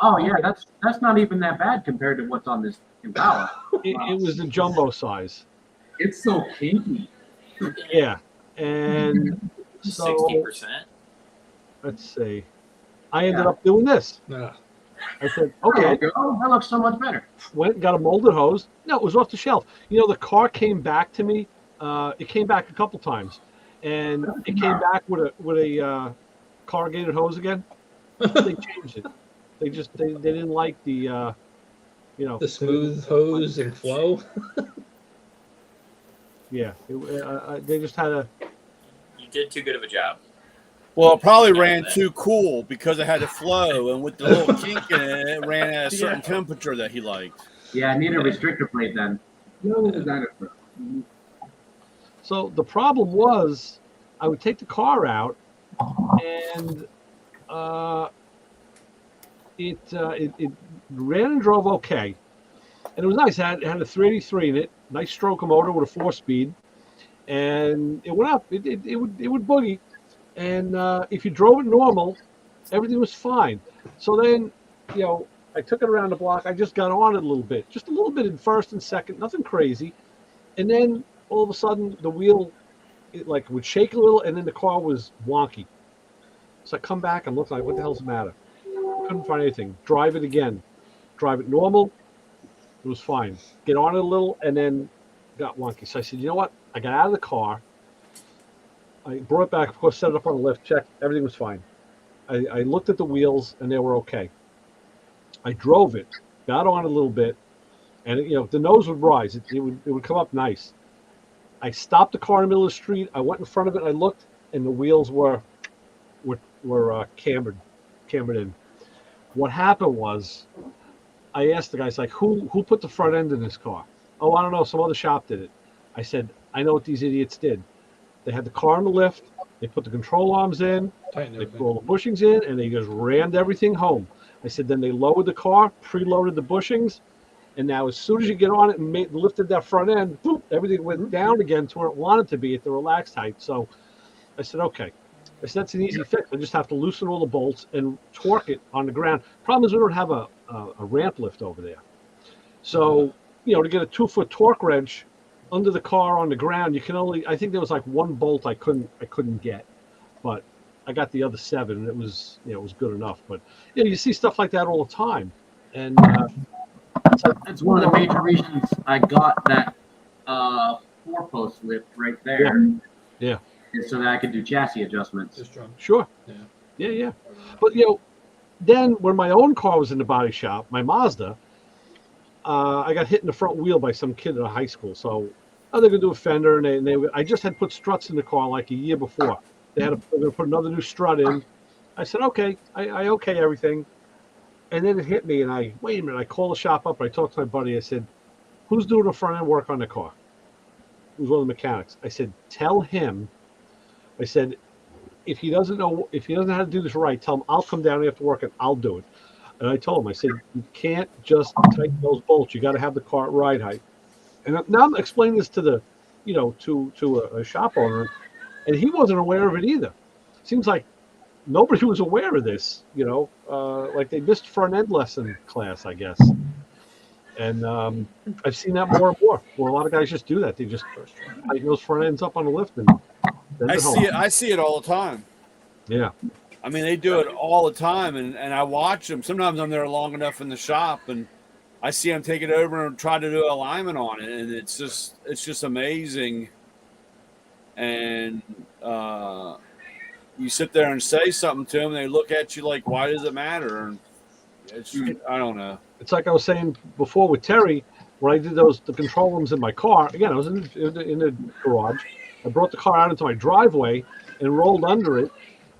Oh yeah, that's not even that bad compared to what's on this Impala. it was the jumbo size. It's so kinky. Yeah, and so 60%. let's see. I ended up doing this. Ah, I said, okay, Oh, that looks so much better. went and got a molded hose. No, it was off the shelf. The car came back to me. It came back a couple times, and it came back with a corrugated hose again. They changed it. They didn't like the the smooth hose and flow. Yeah, they just had a. You did too good of a job. Well, it probably ran too cool because it had a flow, and with the little kink in it, it ran at a certain temperature that he liked. Yeah, I need a restrictor plate then. No designer. So the problem was, I would take the car out, and it ran and drove okay, and it was nice. It had a 383 in it, nice stroker motor with a 4-speed, and it went up. It would boogie, and if you drove it normal, everything was fine. So then, I took it around the block. I just got on it a little bit in first and second, nothing crazy, and then all of a sudden the wheel, it would shake a little, and then the car was wonky. So I come back and look like, what the hell's the matter? Couldn't find anything. Drive it again. Drive it normal. It was fine. Get on it a little, and then got wonky. So I said, you know what? I got out of the car. I brought it back, of course, set it up on the lift, checked. Everything was fine. I looked at the wheels, and they were okay. I drove it, got on it a little bit, and the nose would rise. It would come up nice. I stopped the car in the middle of the street. I went in front of it. I looked, and the wheels were cambered in. What happened was, I asked the guys, like, who put the front end in this car? Oh, I don't know. Some other shop did it. I said, I know what these idiots did. They had the car on the lift. They put the control arms in. tighten They it. put all the bushings in, and they just rammed everything home. I said, then they lowered the car, preloaded the bushings, and now as soon as you get on it and lifted that front end, boop, everything went down again to where it wanted to be at the relaxed height. So I said, okay. I said, that's an easy fix. I just have to loosen all the bolts and torque it on the ground. Problem is, we don't have a ramp lift over there. So, to get a 2-foot torque wrench under the car on the ground, you can only, I think there was like one bolt I couldn't get, but I got the other 7 and it was good enough. But, you see stuff like that all the time. And That's one of the major reasons I got that 4-post lift right there. Yeah. Is so that I could do chassis adjustments. Sure. Yeah. Yeah. But, then when my own car was in the body shop, my Mazda, I got hit in the front wheel by some kid at a high school. So they're going to do a fender, and I just had put struts in the car like a year before. They're going to put another new strut in. I said, okay, I okay everything. And then it hit me, and wait a minute, I called the shop up, I talked to my buddy, I said, who's doing the front end work on the car? Who's one of the mechanics? I said, tell him, I said, if he doesn't know how to do this right, tell him I'll come down after work and I'll do it. And I told him, I said, you can't just tighten those bolts. You got to have the car at ride height. And now I'm explaining this to the, to a shop owner, and he wasn't aware of it either. Seems like nobody was aware of this, like they missed front end lesson class, I guess. And I've seen that more and more. Where a lot of guys just do that. They just tighten those front ends up on the lift and I see it all the time. Yeah. I mean, they do it all the time, and I watch them. Sometimes I'm there long enough in the shop, and I see them take it over and try to do alignment on it, and it's just amazing. And you sit there and say something to them, and they look at you like, "Why does it matter?" And I don't know. It's like I was saying before with Terry, when I did the control rooms in my car. Again, I was in the garage. I brought the car out into my driveway and rolled under it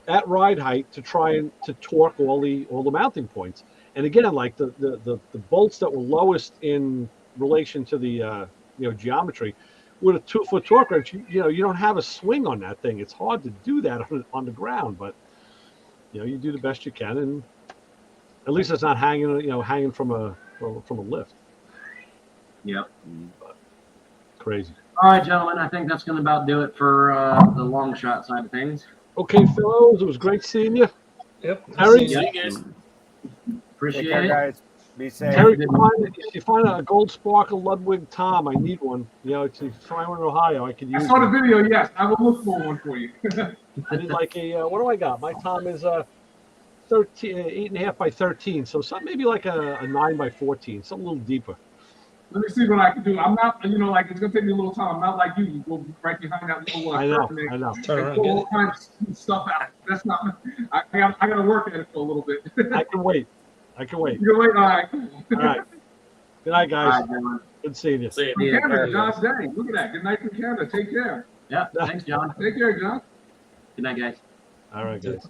at ride height to try to torque all the mounting points. And again, like the bolts that were lowest in relation to the geometry, with a 2-foot torque wrench, you don't have a swing on that thing. It's hard to do that on the ground, but you do the best you can, and at least it's not hanging from a lift. Yep. But crazy. All right, gentlemen, I think that's going to about do it for the long shot side of things. Okay, fellows, it was great seeing you. Yep. Harry, See you guys. Appreciate Take care, it. guys. Be safe. Terry, if you find a gold sparkle Ludwig Tom, I need one. If you find one in Ohio, I could use I saw the one. video. Yes, I will look for one for you. I need like what do I got? My Tom is 8.5 by 13, so something maybe like a 9 by 14, something a little deeper. Let me see what I can do. I'm not, like it's gonna take me a little time. I'm not like you. You go right behind that little I know. Turn and around, pull get all it. kinds of stuff out. That's not. I gotta work at it for a little bit. I can wait. You're wait. All right. All right. Good night, All guys. right, gentlemen. Good seeing you. See you. Yeah, Canada, John's day. Look at that. Good night from Canada. Take care. Yeah, thanks, John. Take care, John. Good night, guys. All right, guys.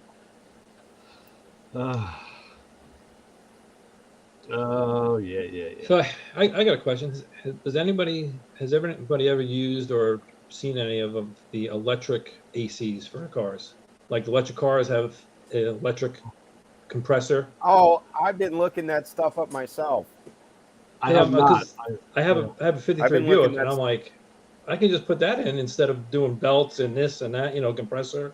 Oh yeah. So I got a question. Has anybody ever used or seen any of the electric ACs for cars? Like the electric cars have an electric compressor. Oh, I've been looking that stuff up myself. I Yeah, have not. because I have a 53 been Buick, looking and at- I'm like, I can just put that in instead of doing belts and this and that, compressor.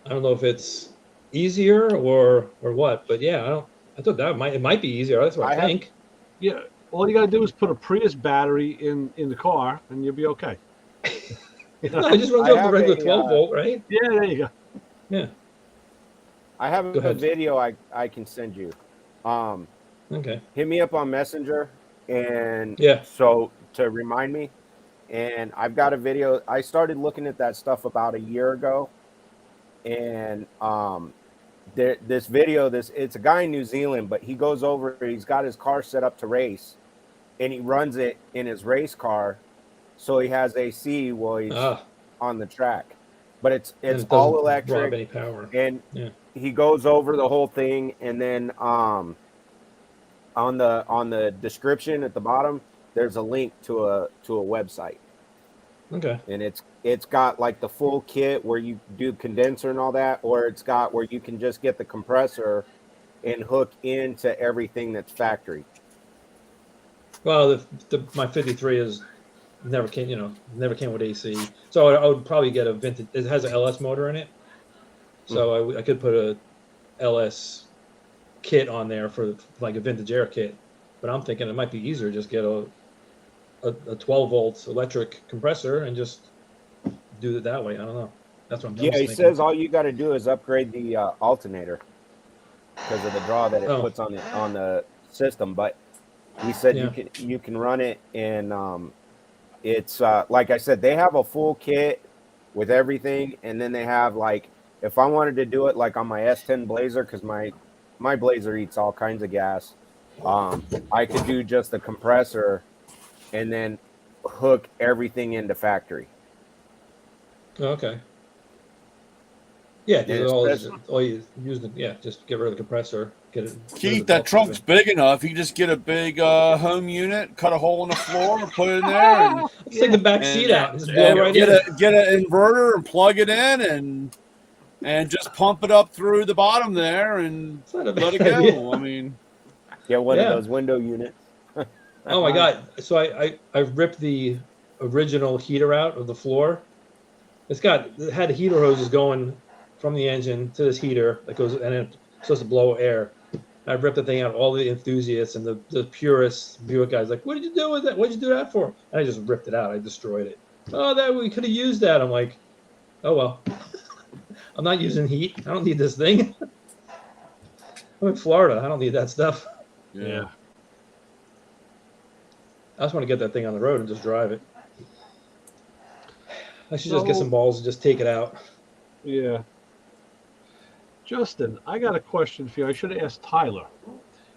I don't know if it's easier or what, but yeah, I thought it might be easier. That's what I think. Yeah. All you gotta do is put a Prius battery in the car, and you'll be okay. No, it just runs I off the have regular a, 12 volt, right? Yeah, there you go. Yeah. I have Go a ahead. video I can send you. Okay. Hit me up on Messenger, and Yeah. so to remind me. And I've got a video. I started looking at that stuff about a year ago, and this video, it's a guy in New Zealand, but he goes over. He's got his car set up to race, and he runs it in his race car, so he has AC while he's on the track. But it's it all doesn't electric, rob any power. and Yeah. he goes over the whole thing, and then on the description at the bottom, there's a link to a website, Okay. and it's got like the full kit where you do condenser and all that, or it's got where you can just get the compressor and hook into everything that's factory. Well, my 53 is never came with AC, so I would probably get a vintage. It has an LS motor in it, So I could put a LS kit on there for like a vintage air kit, but I'm thinking it might be easier to just get a 12 volt electric compressor and just do it that way. I don't know. That's what I'm Yeah, he thinking. says all you got to do is upgrade the alternator because of the draw that it puts on the system. But he said you can run it, and it's like I said, they have a full kit with everything, and then they have like if I wanted to do it like on my S10 Blazer, because my Blazer eats all kinds of gas, I could do just the compressor and then hook everything into factory. Okay. Yeah, all you use just get rid of the compressor. Get it. Keith, that trunk's big enough. You can just get a big home unit, cut a hole in the floor, and put it in there, and take the back seat out. Just blow right get in. get an inverter and plug it in, and just pump it up through the bottom there, and let it go. idea. I mean, get one of those window units. Oh my God! So I ripped the original heater out of the floor. It had heater hoses going from the engine to this heater that goes, and it's supposed to blow air. I ripped the thing out. All the enthusiasts and the purists Buick guys like, what did you do with that? What did you do that for? And I just ripped it out. I destroyed it. Oh, that we could have used that. I'm like, oh well. I'm not using heat. I don't need this thing. I'm in Florida. I don't need that stuff. Yeah. I just want to get that thing on the road and just drive it. I should just get some balls and just take it out. Yeah. Justin, I got a question for you. I should have asked Tyler.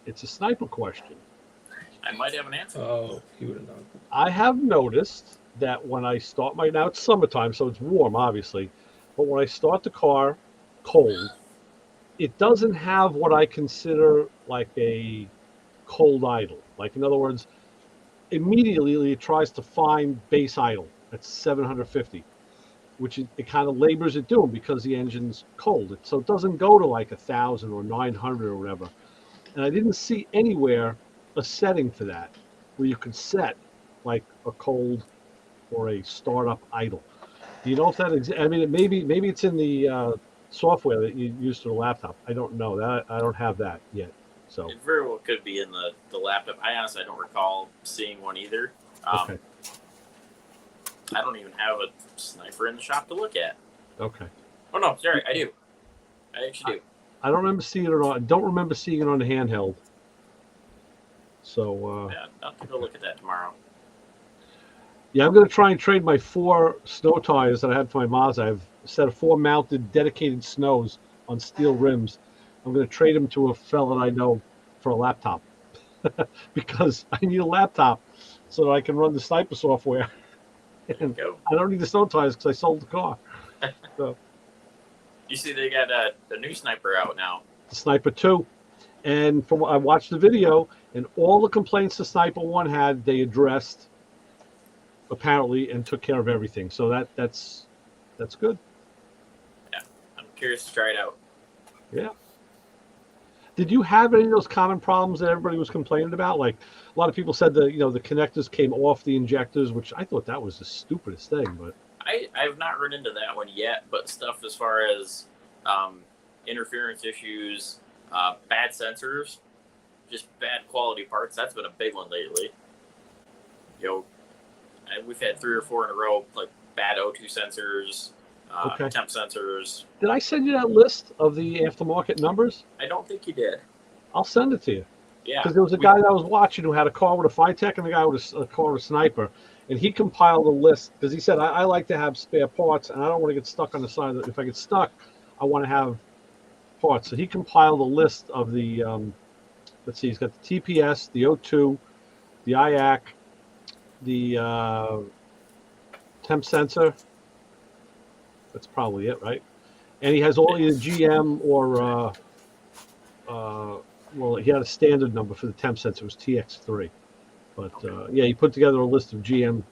It's a sniper question. I might have an answer. Oh, he would have known. I have noticed that when I start now it's summertime, so it's warm, obviously. But when I start the car cold, it doesn't have what I consider like a cold idle. Like, in other words, immediately it tries to find base idle at 750, which it kind of labors at doing because the engine's cold. So it doesn't go to like 1,000 or 900 or whatever. And I didn't see anywhere a setting for that where you could set like a cold or a startup idle. Do you know if that exists? I mean, maybe it's in the software that you use for the laptop. I don't know that. I don't have that yet. So it very well could be in the laptop. I honestly don't recall seeing one either. Okay. I don't even have a sniper in the shop to look at. Okay. Oh no, sorry, I do. I actually do. I don't remember seeing it on. Don't remember seeing it on the handheld. So Yeah, I'll have to go look at that tomorrow. yeah, I'm going to try and trade my 4 snow tires that I had for my Mazda. I have a set of 4 mounted dedicated snows on steel rims. I'm going to trade them to a fella that I know for a laptop because I need a laptop so that I can run the sniper software. And I don't need the snow tires because I sold the car. So You see, they got a new sniper out now. the Sniper 2, and from what I watched the video, and all the complaints the Sniper 1 had, they addressed apparently and took care of everything. So that's good. Yeah, I'm curious to try it out. Yeah. Did you have any of those common problems that everybody was complaining about? Like a lot of people said the connectors came off the injectors, which I thought that was the stupidest thing. But I've not run into that one yet, but stuff as far as interference issues, bad sensors, just bad quality parts. That's been a big one lately. We've had 3 or 4 in a row, like bad O2 sensors, Okay. temp sensors. did I send you that list of the aftermarket numbers? I don't think you did. I'll send it to you. Yeah. Because there was a guy that I was watching who had a car with a Phytech and a guy with a car with a Sniper. And he compiled a list because he said, I like to have spare parts and I don't want to get stuck on the side. If I get stuck, I want to have parts. So he compiled a list of the, let's see, he's got the TPS, the O2, the IAC, the temp sensor. That's probably it, right? And he has all either GM or, well, he had a standard number for the temp sensor. It was TX3. But, yeah, he put together a list of GM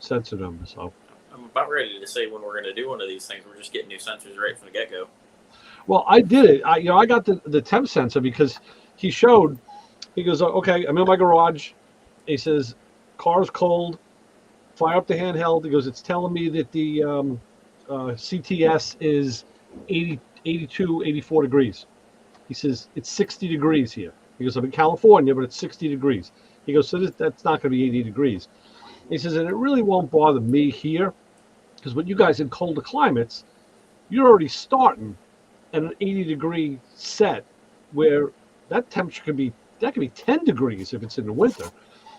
sensor numbers. So. I'm about ready to say when we're going to do one of these things. We're just getting new sensors right from the get-go. Well, I did it. I got the temp sensor because he showed. He goes, okay, I'm in my garage. He says, car's cold. Fire up the handheld. He goes, it's telling me that the CTS is 80 82, 84 degrees. He says, it's 60 degrees here. He goes, I'm in California, but it's 60 degrees. He goes, so that's not going to be 80 degrees. He says, and it really won't bother me here because when you guys in colder climates, you're already starting at an 80-degree set where that temperature could be 10 degrees if it's in the winter. And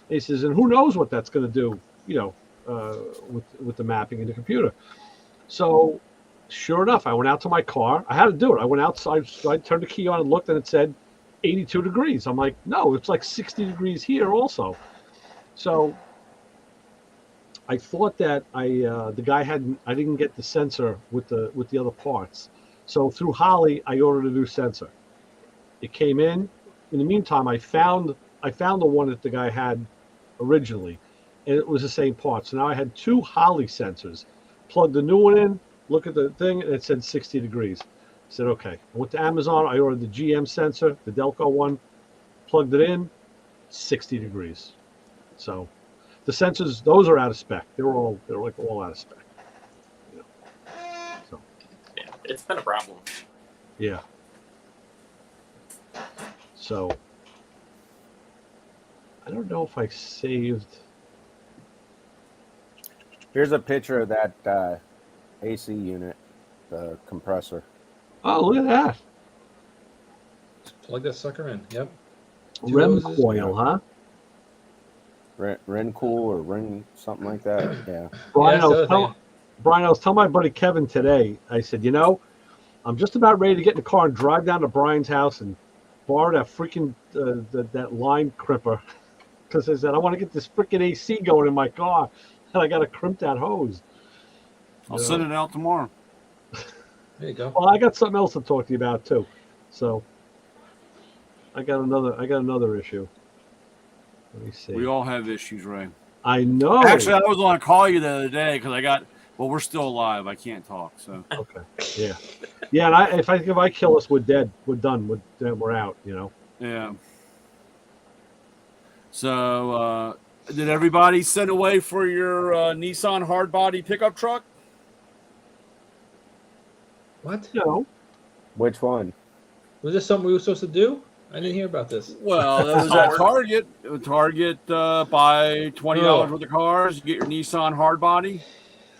he says, and who knows what that's going to do, with the mapping in the computer. So sure enough, I went out to my car. I had to do it. I went outside, so I turned the key on and looked, and it said 82 degrees. I'm like, no, it's like 60 degrees here also. So I thought that I didn't get the sensor with the other parts. So through Holly, I ordered a new sensor. It came in. In the meantime, I found the one that the guy had originally, and it was the same part. So now I had 2 Holly sensors. Plugged the new one in, look at the thing, and it said 60 degrees. I said, okay. I went to Amazon. I ordered the GM sensor, the Delco one, plugged it in, 60 degrees. So the sensors, those are out of spec. They're like all out of spec. So Yeah, it's been a problem. yeah. So I don't know if I saved. Here's a picture of that AC unit, the compressor. Oh, look at that. Plug that sucker in. Yep. Two Rem hoses. coil, huh? Rencool or Ren something like that. Yeah. Brian, that's the other thing. I was telling my buddy Kevin today, I said, I'm just about ready to get in the car and drive down to Brian's house and borrow that freaking that line crimper. Because I said, I want to get this freaking AC going in my car. And I got to crimp that hose. I'll send it out tomorrow. There you go. Well, I got something else to talk to you about too. So I got another issue. Let me see. We all have issues, Ray. I know. Actually, I was going to call you the other day because we're still alive. I can't talk. So Okay. Yeah. Yeah. And if I kill us, we're dead. We're done. We're out. yeah. So did everybody send away for your Nissan hardbody pickup truck? What? No. Which one? Was this something we were supposed to do? I didn't hear about this. Well, that was at Target. Target buy $20 worth of cars. You get your Nissan hardbody.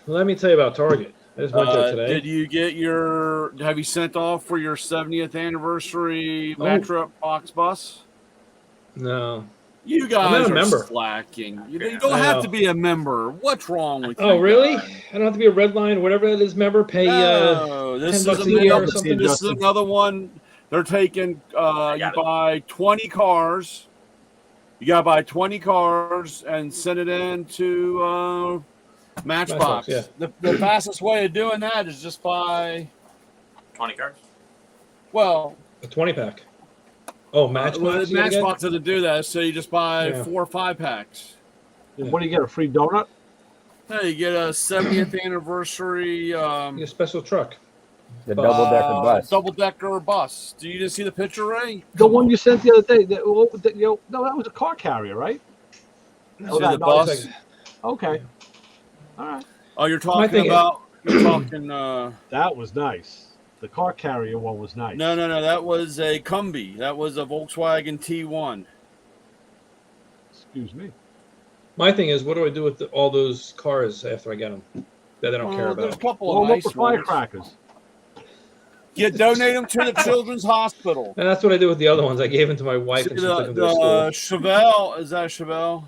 Well, let me tell you about Target. I just went there today. Did you get have you sent off for your 70th anniversary Matra box bus? No. You I'm guys not a are member. slacking. You don't have to be a member. What's wrong with you? Oh, really? guys? I don't have to be a red line, whatever it is, member. Pay No, this $10 is a year or another, something. this is another one. They're taking, you buy 20 cars. You got to buy 20 cars and send it in to Matchbox. Yeah. The fastest way of doing that is just buy, 20 cars. well, A 20-pack. Oh, Matchbox. you gotta get? Matchbox doesn't do that, so you just buy Yeah. 4 or 5 packs. Yeah. What do you get? A free donut? Hey, you get a 70th anniversary You get a special truck. The double-decker bus. double-decker bus. Do you just see the picture, Ray? The one you sent the other day. No, that was a car carrier, right? See Oh, the that- no, bus? Okay. All right. Oh, you're My thing talking That was nice. The car carrier one was nice. no, that was a Combi. That was a Volkswagen T1. Excuse me. My thing is, what do I do with all those cars after I get them that I don't care There's a about? couple Blow of 'em up nice with ones. firecrackers. Donate them to the Children's Hospital. And that's what I did with the other ones. I gave them to my wife, See and she took the them to school. Chevelle, is that a Chevelle?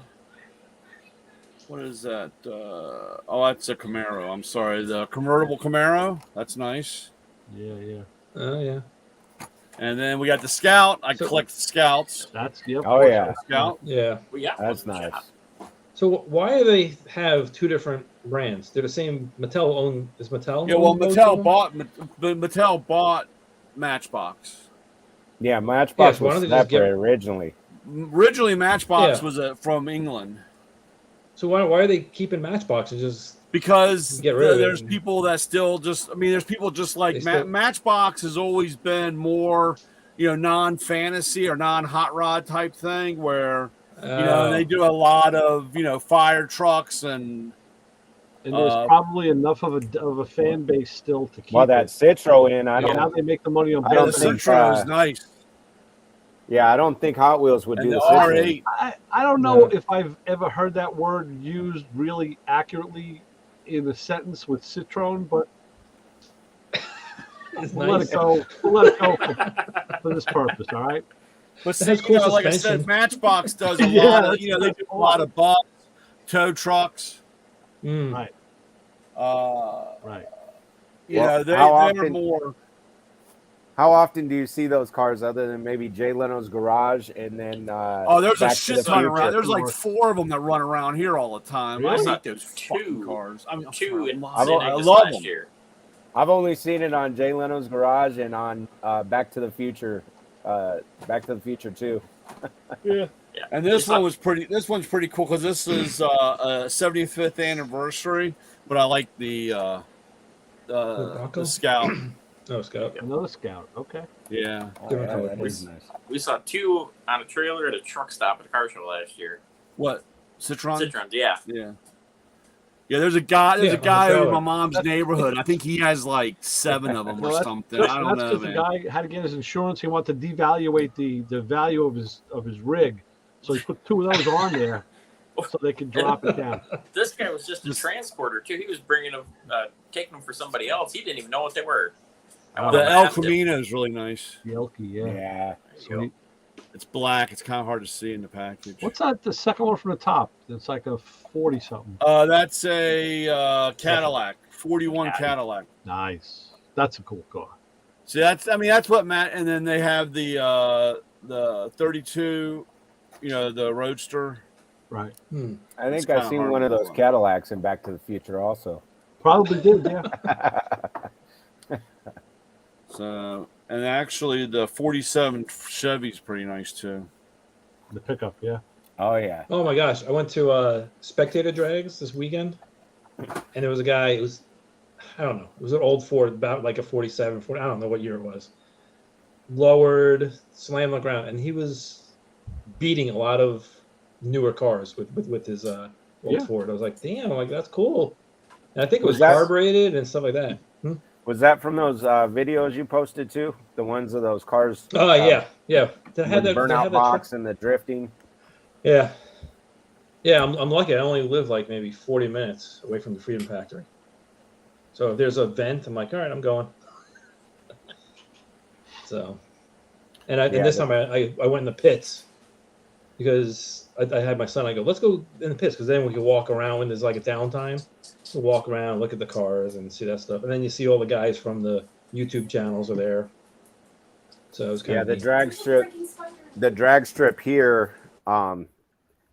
What is that? Oh, that's a Camaro. I'm sorry. The convertible Camaro. That's nice. Yeah. Oh yeah. And then we got the Scout. I So- collect Scouts. That's yep. Oh yeah, Scout. Yeah. We got that's one nice. shop. So why do they have two different brands? They're the same. Mattel own is Mattel. Yeah, well, own both Mattel of them? Mattel bought Matchbox. Yeah, Matchbox Yes, why was don't they just separate get- originally. Originally, Matchbox Yeah. was from England So why are they keeping Matchbox and just? because Get rid of it. there's people that still just. I mean, there's people just like They still- Matchbox has always been more, non-fantasy or non-hot rod type thing where they do a lot of fire trucks and And there's probably enough of a fan base still to keep Well, that it. Citroen, I Yeah, don't. now they make the money on I Yeah, don't the building. think, Citroen is nice. Yeah, I don't think Hot Wheels would And do the the Citroen. R8. I don't know if I've ever heard that word used really accurately in a sentence with Citroen, but It's we'll nice. let it go. We'll let it go for this purpose. All right. But It has see, cool like I suspension. said, Matchbox does a Yeah, lot of, that's they the do best a lot of bus, tow trucks. Mm. Right. Right. Well, They're how often- more. How often do you see those cars other than maybe Jay Leno's garage and then? There's a Back to shit the ton around. Future? There's like 4 of them that run around here all the time. I Really? hate those fucking Two. cars. I mean, Two in I St. love Angus them. last year. I've only seen it on Jay Leno's garage and on Back to the Future. Back to the Future 2. Yeah. And this one was pretty. This one's pretty cool because this is a 75th anniversary. But I like the Bronco? Scout. Oh, Scout. Another Scout. Okay. Yeah. Different color, that please. is nice. We saw 2 on a trailer at a truck stop at the car show last year. What? Citroen? Citroens, yeah. Yeah. Yeah, there's a guy. There's Yeah, a on the guy over trailer. my mom's neighborhood. I think he has like 7 of them or something. I don't That's know, because the man. guy had to get his insurance. He wanted to devaluate the value of his rig, so he put 2 of those on there, so they could drop it down. This guy was just a transporter too. He was bringing them, taking them for somebody else. He didn't even know what they were. I Oh, wanna The El laugh at him. Camino is really nice. The Elky, yeah. Yeah. Sweet. It's black. It's kind of hard to see in the package. What's that? The second one from the top. It's like a 40 something. That's a Cadillac, 41 Cadillac. Nice. That's a cool car. See, that's what Matt. And then they have the 32, the Roadster. Right. I It's think I've kinda seen hard one to of those find. Cadillacs in Back to the Future also. Probably did, yeah. So, and actually, the 47 Chevy's pretty nice too. The pickup, yeah. Oh yeah. Oh my gosh, I went to Spectator Drags this weekend, and there was a guy. It was, I don't know, it was an old Ford, about like a 47, 40, I don't know what year it was. Lowered, slammed on the ground, and he was beating a lot of newer cars with his old Yeah. Ford. I was like, damn, like that's cool. And I think it Was was that- carbureted and stuff like that. Was that from those videos you posted too? The ones of those cars? Oh yeah. Did I With have the that did I burnout have that truck? box and the drifting. Yeah. I'm lucky. I only live like maybe 40 minutes away from the Freedom Factory. So if there's a vent, I'm like, all right, I'm going. So, and this time I went in the pits because I had my son. I go, let's go in the pits because then we can walk around when there's like a downtime. So walk around, look at the cars, and see that stuff. And then you see all the guys from the YouTube channels are there. So it was kind Yeah, of the drag strip here.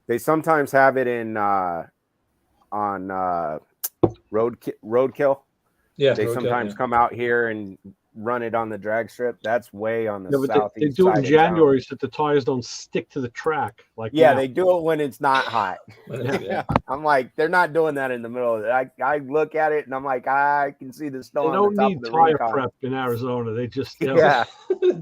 They sometimes have it in on roadkill. yeah. They roadkill, sometimes yeah. come out here and run it on the drag strip. That's way on the Yeah, but they southeast do it side in of town. January so that the tires don't stick to the track. Like Yeah, now. they do it when it's not hot. Yeah. I'm like, they're not doing that in the middle of it. I look at it and I'm like, I can see the snow They on don't the top need of the tire recon. prep in Arizona. They just Yeah,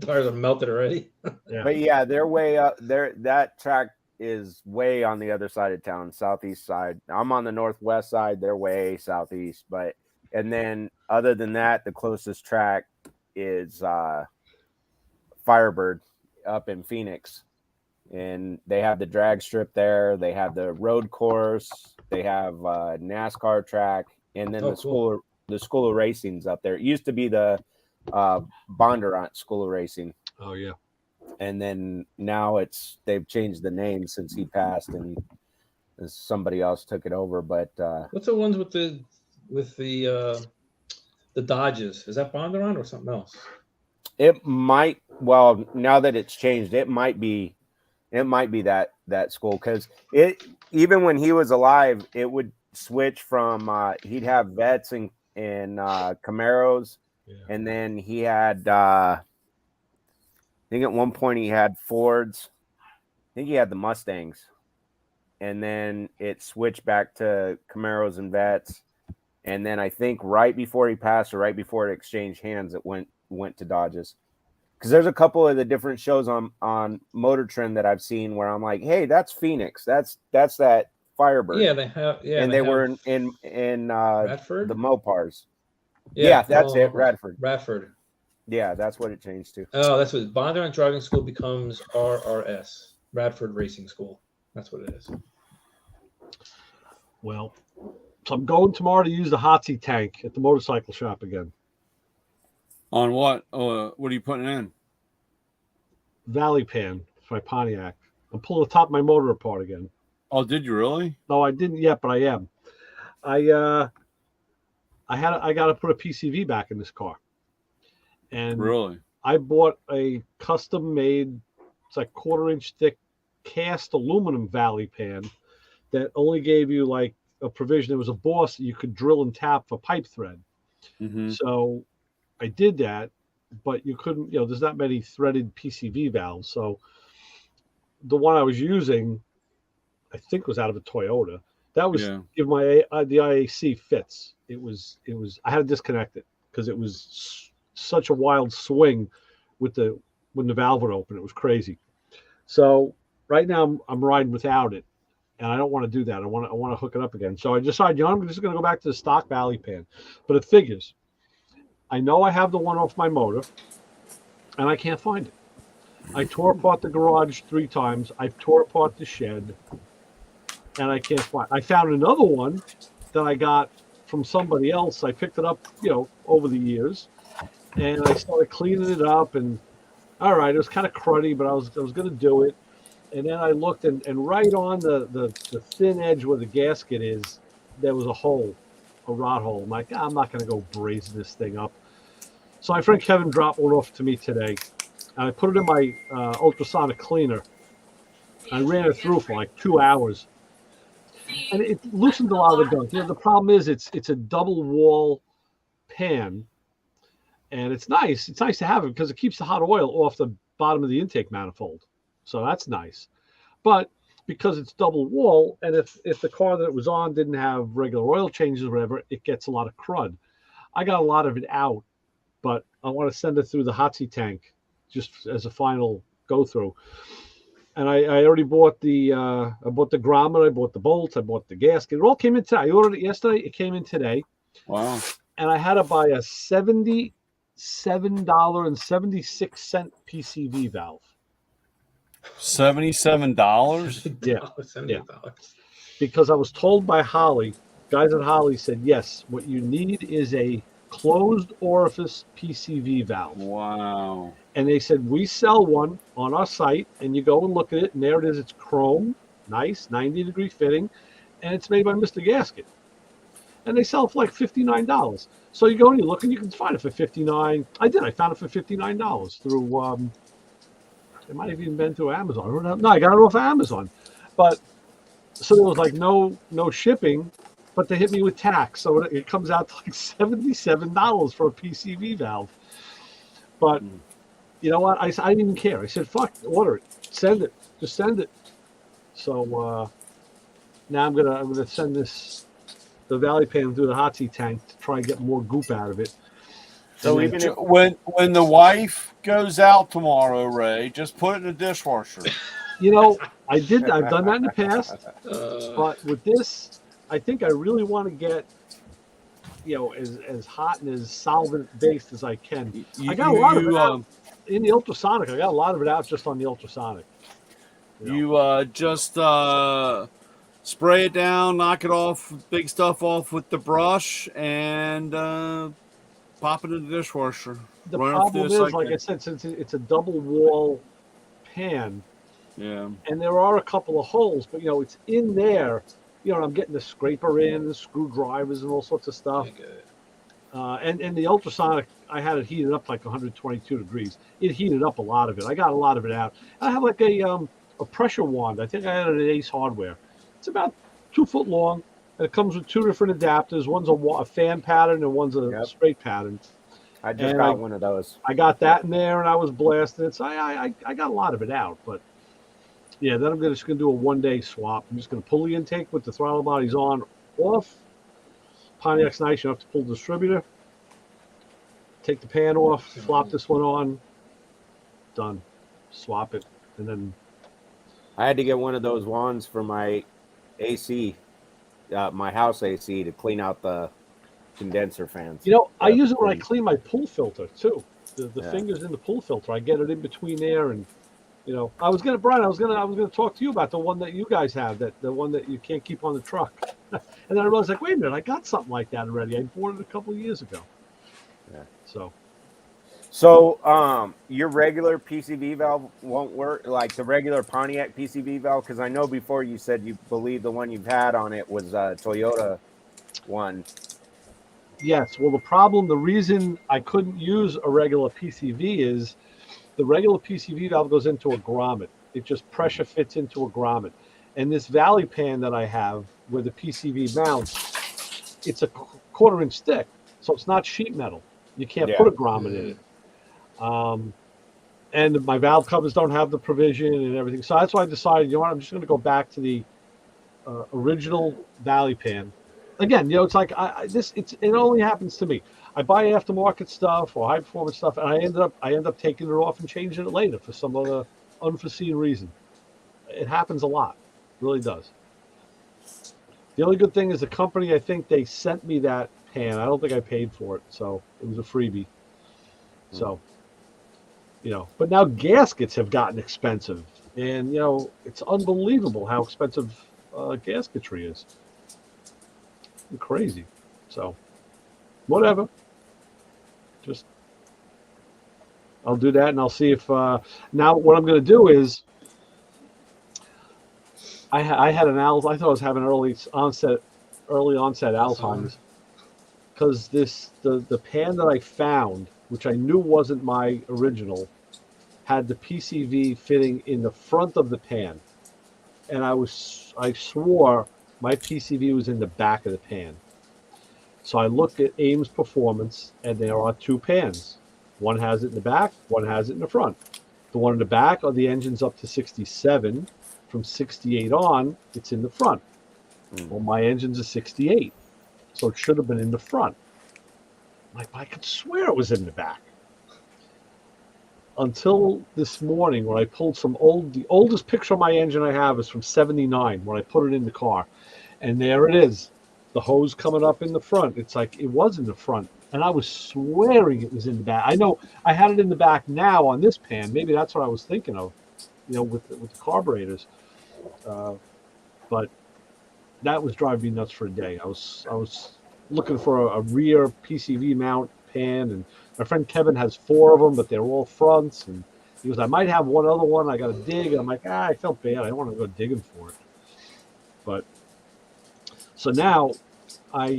Tires are melted already. yeah. but yeah, they're way up there. That track is way on the other side of town, southeast side. I'm on the northwest side. They're way southeast. And then other than that, the closest track is Firebird up in Phoenix. And they have the drag strip there. They have the road course. They have NASCAR track, and then Oh, the school of racing's up there. It used to be the Bondurant School of Racing, Oh yeah. and then now they've changed the name since he passed, and somebody else took it over. But What's the ones with the Dodges? Is that Bondurant or something else? it might. Well, now that it's changed, it might be that school, because it, even when he was alive, it would switch from he'd have vets and Camaros, Yeah. and then he had I think at one point he had Fords. I think he had the Mustangs, and then it switched back to Camaros and vets, and then I think right before he passed or right before it exchanged hands, it went to Dodges. Because there's a couple of the different shows on Motor Trend that I've seen where I'm like, hey, that's Phoenix. That's that Firebird. Yeah, they have. Yeah, and they were in Radford. the Mopars. Yeah, that's it, oh, Radford. Radford. Yeah, that's what it changed to. Oh, that's what Bondurant Driving School becomes RRS, Radford Racing School. That's what it is. Well, so I'm going tomorrow to use the hot seat tank at the motorcycle shop again. On what? What are you putting in? Valley Pan for my Pontiac. I'm pulling the top of my motor apart again. Oh, did you really? No, I didn't yet, but I am. I got to put a PCV back in this car, and Really? I bought a custom made, it's like 1/4-inch thick cast aluminum Valley Pan that only gave you like a provision. It was a boss that you could drill and tap for pipe thread. Mm-hmm. So I did that, but you couldn't, there's not many threaded PCV valves. So the one I was using, I think was out of a Toyota. That was if the IAC fits. It was I had to disconnect it because it was such a wild swing when the valve would open. It was crazy. So right now I'm riding without it, and I don't want to do that. I want to hook it up again. So I decided, I'm just going to go back to the stock Valley Pan. But it figures. I know I have the one off my motor, and I can't find it. I tore apart the garage 3 times. I tore apart the shed, and I can't find. I found another one that I got from somebody else. I picked it up, over the years, and I started cleaning it up. And all right, it was kind of cruddy, but I was going to do it. And then I looked, and right on the thin edge where the gasket is, there was a hole, a rod hole. I'm like, I'm not going to go brazen this thing up. So my friend Kevin dropped one off to me today. And I put it in my ultrasonic cleaner. I ran it through for like 2 hours. And it loosened a lot of the gunk. The problem is it's a double wall pan. And it's nice. It's nice to have it because it keeps the hot oil off the bottom of the intake manifold. So that's nice. But because it's double wall, and if the car that it was on didn't have regular oil changes or whatever, it gets a lot of crud. I got a lot of it out, but I want to send it through the hot seat tank just as a final go through. And I already bought the grommet, I bought the bolts, I bought the gasket. It all came in today. I ordered it yesterday. It came in today. Wow. And I had to buy a $77.76 PCV valve. $77? Yeah. $70. Because I was told by Holly, guys at Holly said, yes, what you need is a closed orifice PCV valve. Wow. And they said, we sell one on our site, and you go and look at it, and there it is. It's chrome, nice, 90-degree fitting, and it's made by Mr. Gasket. And they sell it for like $59. So you go and you look, and you can find it for $59. I did. I found it for $59 through, it might have even been through Amazon. No, I got it off Amazon. But, so there was like no shipping, but they hit me with tax. So it comes out to like $77 for a PCV valve. But you know what? I didn't even care. I said, fuck, order it. Send it. Just send it. So now I'm gonna send the Valley Pan through the hot seat tank to try and get more goop out of it. So even when the wife goes out tomorrow, Ray, just put it in the dishwasher. I've done that in the past. But with this, I think I really want to get, as hot and as solvent based as I can. I got a lot of it out in the ultrasonic. I got a lot of it out just on the ultrasonic. You just spray it down, knock it off, big stuff off with the brush, and pop it in the dishwasher. The problem is, like I said, since it's a double wall pan, and there are a couple of holes, but it's in there. I'm getting the scraper in, the screwdrivers, and all sorts of stuff. And the ultrasonic, I had it heated up like 122 degrees. It heated up a lot of it. I got a lot of it out. I have like a pressure wand. I think I had it at Ace Hardware. It's about 2 foot long, and it comes with 2 different adapters. One's a fan pattern, and one's a straight pattern. I just got one of those. I got that in there, and I was blasting it. So I got a lot of it out, but yeah, then I'm just gonna do a 1-day swap. I'm just gonna pull the intake with the throttle bodies on, off. Pontiac's nice. You have to pull the distributor, take the pan off, flop this one on, done. Swap it, and then I had to get one of those wands for my AC, my house AC, to clean out the condenser fans. You know, I Yeah, use it when I pretty- clean my pool filter too. The Yeah. fingers in the pool filter, I get it in between there, and you know, Brian, I was gonna talk to you about the one that you guys have, the one that you can't keep on the truck. And then I realized, like, wait a minute, I got something like that already. I bought it a couple of years ago. Yeah. So Your regular PCV valve won't work, like the regular Pontiac PCV valve, because I know before you said you believe the one you've had on it was a Toyota one. yes, well, the reason I couldn't use a regular PCV is the regular PCV valve goes into a grommet. It just pressure fits into a grommet. And this Valley pan that I have, where the PCV mounts, it's a quarter-inch stick, so it's not sheet metal. You can't put a grommet in it. And my valve covers don't have the provision and everything. So that's why I decided, you know what, I'm just going to go back to the original Valley pan. Again, you know, it's like it only happens to me. I buy aftermarket stuff or high performance stuff, and I end up taking it off and changing it later for some other unforeseen reason. It happens a lot, it really does. The only good thing is the company, I think they sent me that pan. I don't think I paid for it, so it was a freebie. So, you know, but now gaskets have gotten expensive, and you know, it's unbelievable how expensive gasketry is. Crazy. So, whatever. Just, I'll do that, and I'll see if now what I'm going to do is I had an I thought I was having early onset Alzheimer's, because the pan that I found, which I knew wasn't my original, had the PCV fitting in the front of the pan, and I swore my PCV was in the back of the pan. So I looked at Ames Performance, and there are two pans. One has it in the back, one has it in the front. The one in the back are the engines up to 67. From 68 on, it's in the front. Well, my engine's a 68, so it should have been in the front. Like, I could swear it was in the back. Until this morning, when I pulled the oldest picture of my engine I have is from 79, when I put it in the car. And there it is, the hose coming up in the front. It's like, it was in the front. And I was swearing it was in the back. I know I had it in the back now on this pan. Maybe that's what I was thinking of, you know, with the carburetors. But that was driving me nuts for a day. I was looking for a rear PCV mount pan, and my friend Kevin has 4 of them, but they're all fronts. And he goes, I might have one other one. I got to dig. And I'm like, I felt bad. I don't want to go digging for it. But so now what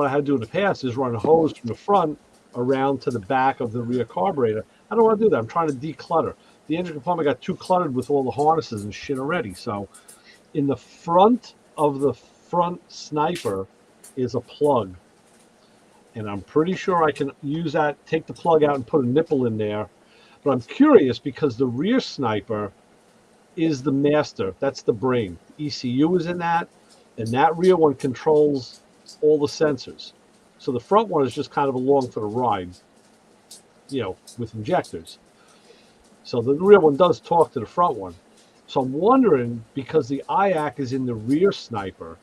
I had to do in the past is run a hose from the front around to the back of the rear carburetor. I don't want to do that. I'm trying to declutter. The engine compartment got too cluttered with all the harnesses and shit already. So in the front of the front sniper is a plug. And I'm pretty sure I can use that, take the plug out and put a nipple in there. But I'm curious because the rear sniper is the master. That's the brain. The ECU is in that, and that rear one controls all the sensors. So the front one is just kind of along for the ride, you know, with injectors. So the rear one does talk to the front one. So I'm wondering, because the IAC is in the rear sniper,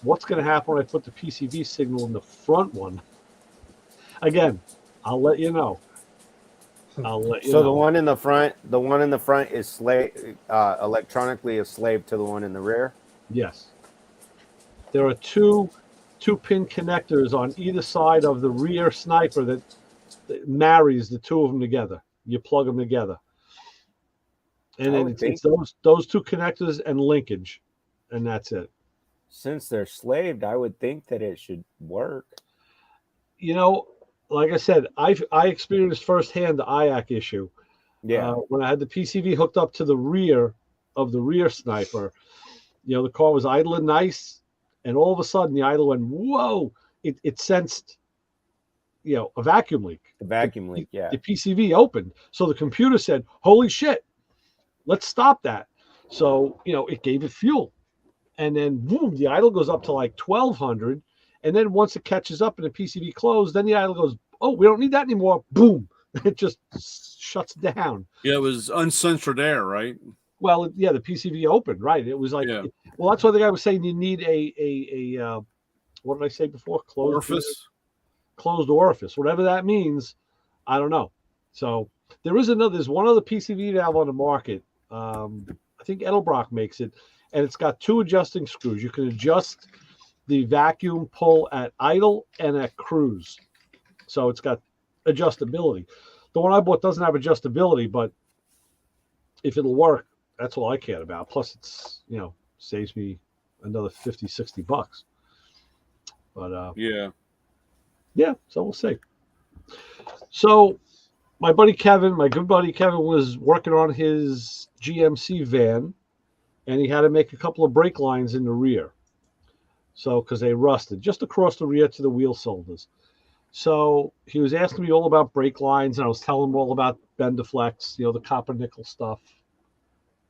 what's going to happen when I put the PCV signal in the front one? Again, I'll let you know. So the one in the front is electronically a slave to the one in the rear? Yes. There are two pin connectors on either side of the rear sniper that marries the two of them together. You plug them together. And then it's those two connectors and linkage, and that's it. Since they're slaved, I would think that it should work. You know, like I said, I experienced firsthand the IAC issue. Yeah. When I had the PCV hooked up to the rear of the rear sniper, you know, the car was idling nice, and all of a sudden the idler went, whoa! It sensed, you know, a vacuum leak. The vacuum leak, yeah. The PCV opened, so the computer said, "Holy shit, let's stop that." So, you know, it gave it fuel, and then boom, the idle goes up to like 1200. And then once it catches up and the PCV closed, then the idle goes, oh, we don't need that anymore. Boom. It just shuts down. Yeah, it was uncensored air, right? Well, yeah, the PCV opened, right? It was like, Yeah. well, that's why the guy was saying you need a what did I say before? Closed orifice, whatever that means. I don't know. So there's one other PCV valve on the market. I think Edelbrock makes it, and it's got 2 adjusting screws. You can adjust the vacuum pull at idle and at cruise. So it's got adjustability. The one I bought doesn't have adjustability, but if it'll work, that's all I care about. Plus it's, saves me another 50, 60 bucks. But yeah, so we'll see. So my good buddy Kevin was working on his GMC van, and he had to make a couple of brake lines in the rear. So, because they rusted just across the rear to the wheel cylinders. So he was asking me all about brake lines, and I was telling him all about Bendaflex, the copper nickel stuff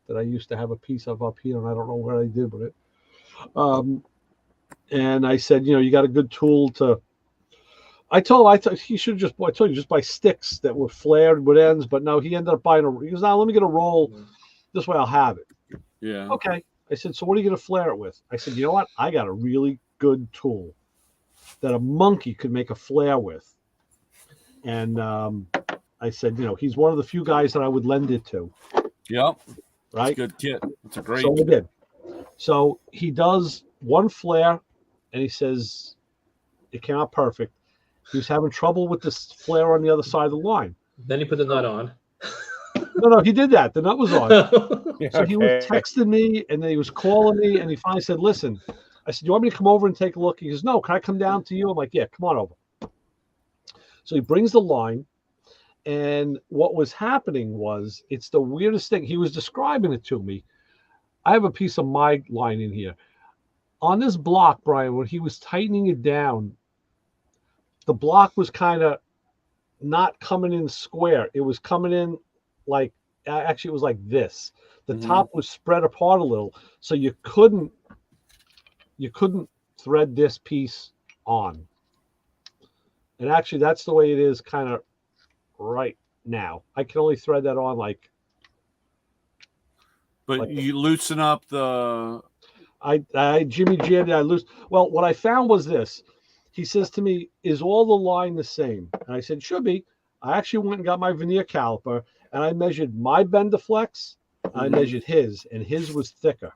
that I used to have a piece of up here, and I don't know what I did with it. And I said, you got a good tool to. I told he should just. I told you just buy sticks that were flared with ends, but no, he ended up buying a. He goes, now let me get a roll. This way I'll have it. Yeah. Okay. I said, so what are you going to flare it with? I said, you know what? I got a really good tool that a monkey could make a flare with. And I said, he's one of the few guys that I would lend it to. Yep. Right. That's a good kit. It's a great. So I did. So he does one flare, and he says it came out perfect. He was having trouble with this flare on the other side of the line. Then he put the nut on. No, he did that. The nut was on. So he was texting me, and then he was calling me, and he finally said, listen, I said, you want me to come over and take a look? He goes, no, can I come down to you? I'm like, yeah, come on over. So he brings the line, and what was happening was, it's the weirdest thing. He was describing it to me. I have a piece of my line in here. On this block, Brian, when he was tightening it down, the block was kind of not coming in square. It was coming in like, actually it was like this. The top was spread apart a little, so you couldn't thread this piece on. And actually that's the way it is kind of right now. I can only thread that on But you loosen up the. I Jimmy jammed it. I loose. Well, what I found was this. He says to me, "Is all the line the same?" And I said, "Should be." I actually went and got my vernier caliper, and I measured my Bendaflex. I measured his, and his was thicker.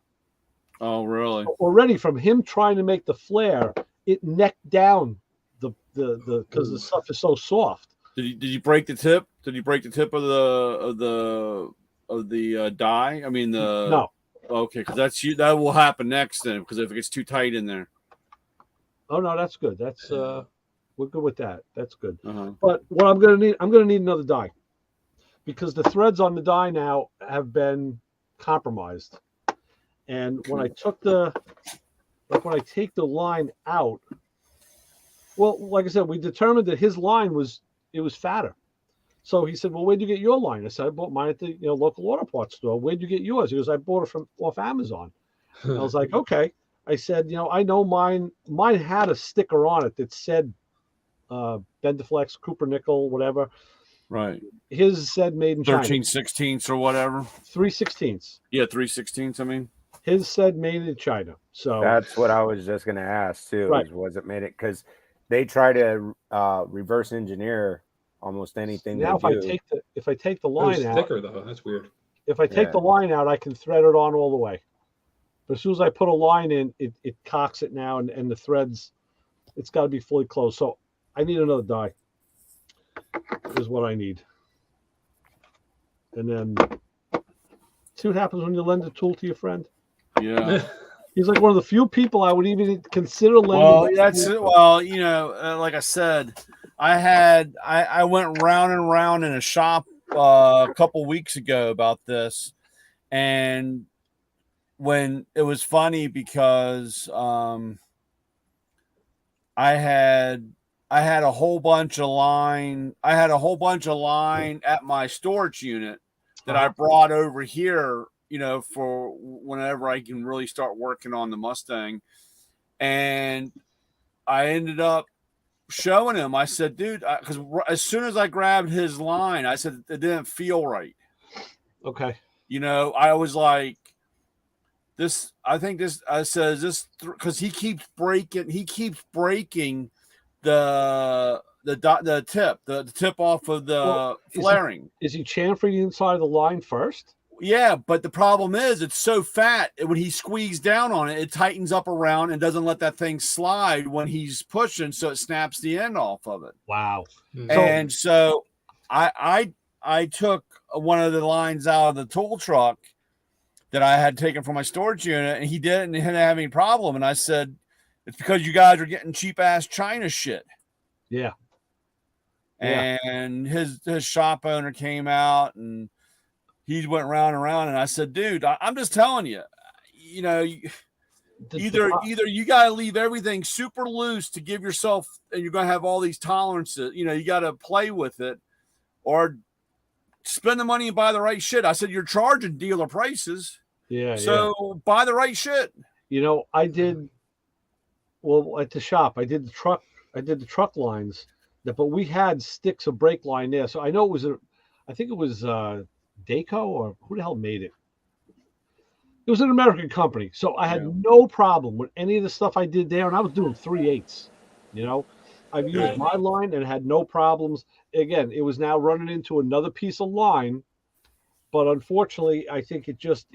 Oh, really? Already from him trying to make the flare, it necked down the because the stuff is so soft. Did you break the tip? Did you break the tip of the die? I mean the. No. Okay, because that will happen next then. Because if it gets too tight in there. Oh no, that's good. That's we're good with that. That's good. Uh-huh. But what I'm gonna need another die, because the threads on the die now have been compromised. And when I took when I take the line out, well, like I said, we determined that his line was fatter. So he said, "Well, where'd you get your line?" I said, "I bought mine at the local auto parts store." "Where'd you get yours?" He goes, "I bought it off Amazon." I was like, "Okay." I said, I know mine had a sticker on it that said Bendaflex, Cooper Nickel, whatever. Right. His said made in China. 13/16 or whatever. 3/16. Yeah, 3/16. I mean. His said made in China. So that's what I was just going to ask too. Right. Was it made it? Because they try to reverse engineer almost anything. Now, they if I take the line out, thicker though. That's weird. If I take the line out, I can thread it on all the way. But as soon as I put a line in, it cocks it now, and the threads, it's got to be fully closed. So I need another die. Is what I need. And then see what happens when you lend a tool to your friend. Yeah. He's like one of the few people I would even consider lending. Well, that's it. Well, like I said, I went round and round in a shop a couple weeks ago about this, and when it was funny because I had a whole bunch of line. I had a whole bunch of line at my storage unit that I brought over here, for whenever I can really start working on the Mustang. And I ended up showing him. I said, dude, because as soon as I grabbed his line, I said it didn't feel right. Okay. I was like, this. I think this. I says this because he keeps breaking. He keeps breaking the tip off of the Well, flaring. Is he chamfering inside of the line first? Yeah, but the problem is it's so fat when he squeezes down on it, it tightens up around and doesn't let that thing slide when he's pushing, so it snaps the end off of it. Wow. And so I took one of the lines out of the tool truck that I had taken from my storage unit, and he didn't have any problem. And I said, it's because you guys are getting cheap ass China shit. Yeah. And his shop owner came out and he went round and round, and I said, dude, I'm just telling you, either you got to leave everything super loose to give yourself, and you're going to have all these tolerances, you got to play with it, or spend the money and buy the right shit. I said, you're charging dealer prices. Yeah. So buy the right shit. I did, well, at the shop, I did the truck lines, but we had sticks of brake line there. So I know I think it was Dayco, or who the hell made it? It was an American company. So I had no problem with any of the stuff I did there. And I was doing 3/8, I've used my line and had no problems. Again, it was now running into another piece of line, but unfortunately, I think it just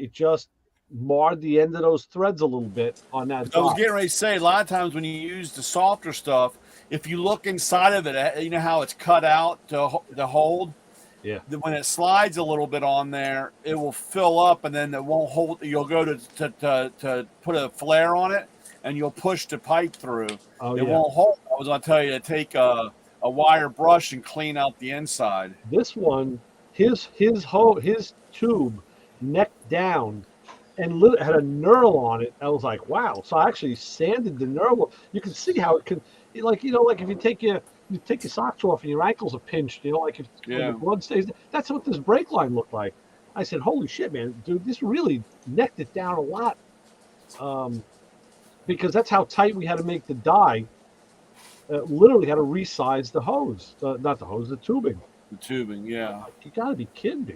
marred the end of those threads a little bit on that. I was getting ready to say, a lot of times when you use the softer stuff, if you look inside of it, you know how it's cut out to hold. Yeah. When it slides a little bit on there, it will fill up, and then it won't hold. You'll go to put a flare on it, and you'll push the pipe through. It won't hold. I was going to tell you to take a wire brush and clean out the inside. This one, his tube necked down and had a knurl on it. I was like, wow. So I actually sanded the knurl. You can see how it can, like if you take your socks off and your ankles are pinched, like if the blood stays, that's what this brake line looked like. I said, holy shit, man, dude, this really necked it down a lot. Because that's how tight we had to make the die. Literally had to resize the hose, not the hose, the tubing. The tubing, yeah. You got to be kidding me.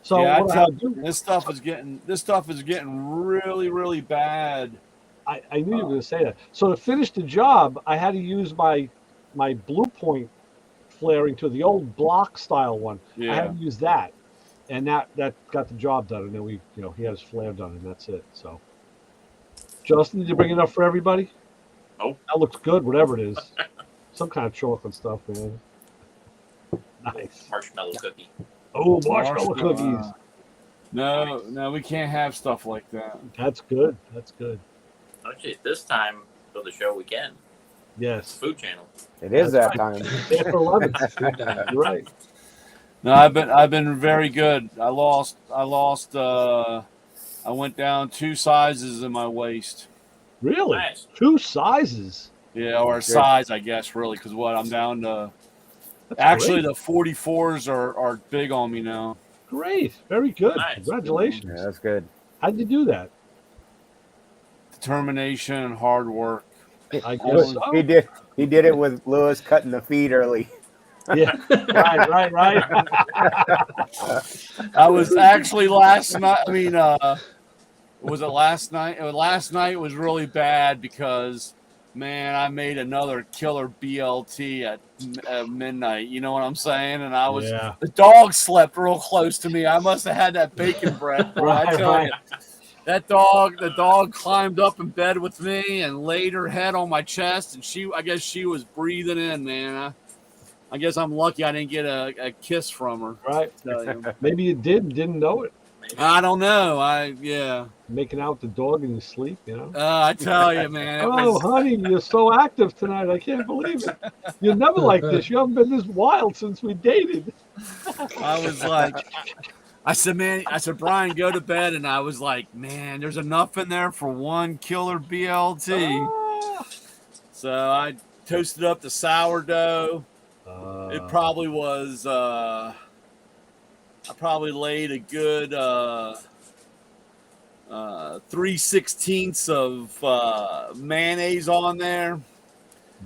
So yeah, what I had to do, this stuff is getting really, really bad. I knew you were going to say that. So to finish the job, I had to use my Blue Point flaring to the old block style one. Yeah. I had to use that, and that got the job done. And then he had his flare done, and that's it. So, Justin, did you bring enough for everybody? Nope. That looks good, whatever it is. Some kind of chocolate stuff, man. Nice. Marshmallow cookie. Oh, marshmallow cookies. No, we can't have stuff like that. That's good. That's good. Actually, this time for the show we can. Yes. Food Channel. It is that time. After 11. You're right. No, I've been very good. I went down 2 sizes in my waist. Really? Nice. 2 sizes. Yeah, or a size, I guess, really, because I'm down to. That's Actually, great. the 44s are big on me now. Great. Very good. Nice. Congratulations. Yeah, that's good. How'd you do that? Determination and hard work. I guess so. He did it with Lewis cutting the feed early. Yeah. Right. I was actually last night. I mean, was it last night? Last night was really bad because, man, I made another killer BLT at midnight. You know what I'm saying? And I was the dog slept real close to me. I must have had that bacon breath. Bro. I tell you, the dog climbed up in bed with me and laid her head on my chest, and I guess she was breathing in, man. I guess I'm lucky I didn't get a kiss from her. Right. Maybe you didn't know it. I don't know. Making out with the dog in your sleep, I tell you, man. Honey, you're so active tonight. I can't believe it. You're never like this. You haven't been this wild since we dated. I was like, I said, Brian, go to bed. And I was like, man, there's enough in there for one killer BLT. So I toasted up the sourdough. It probably was, I probably laid a good 3/16 of mayonnaise on there.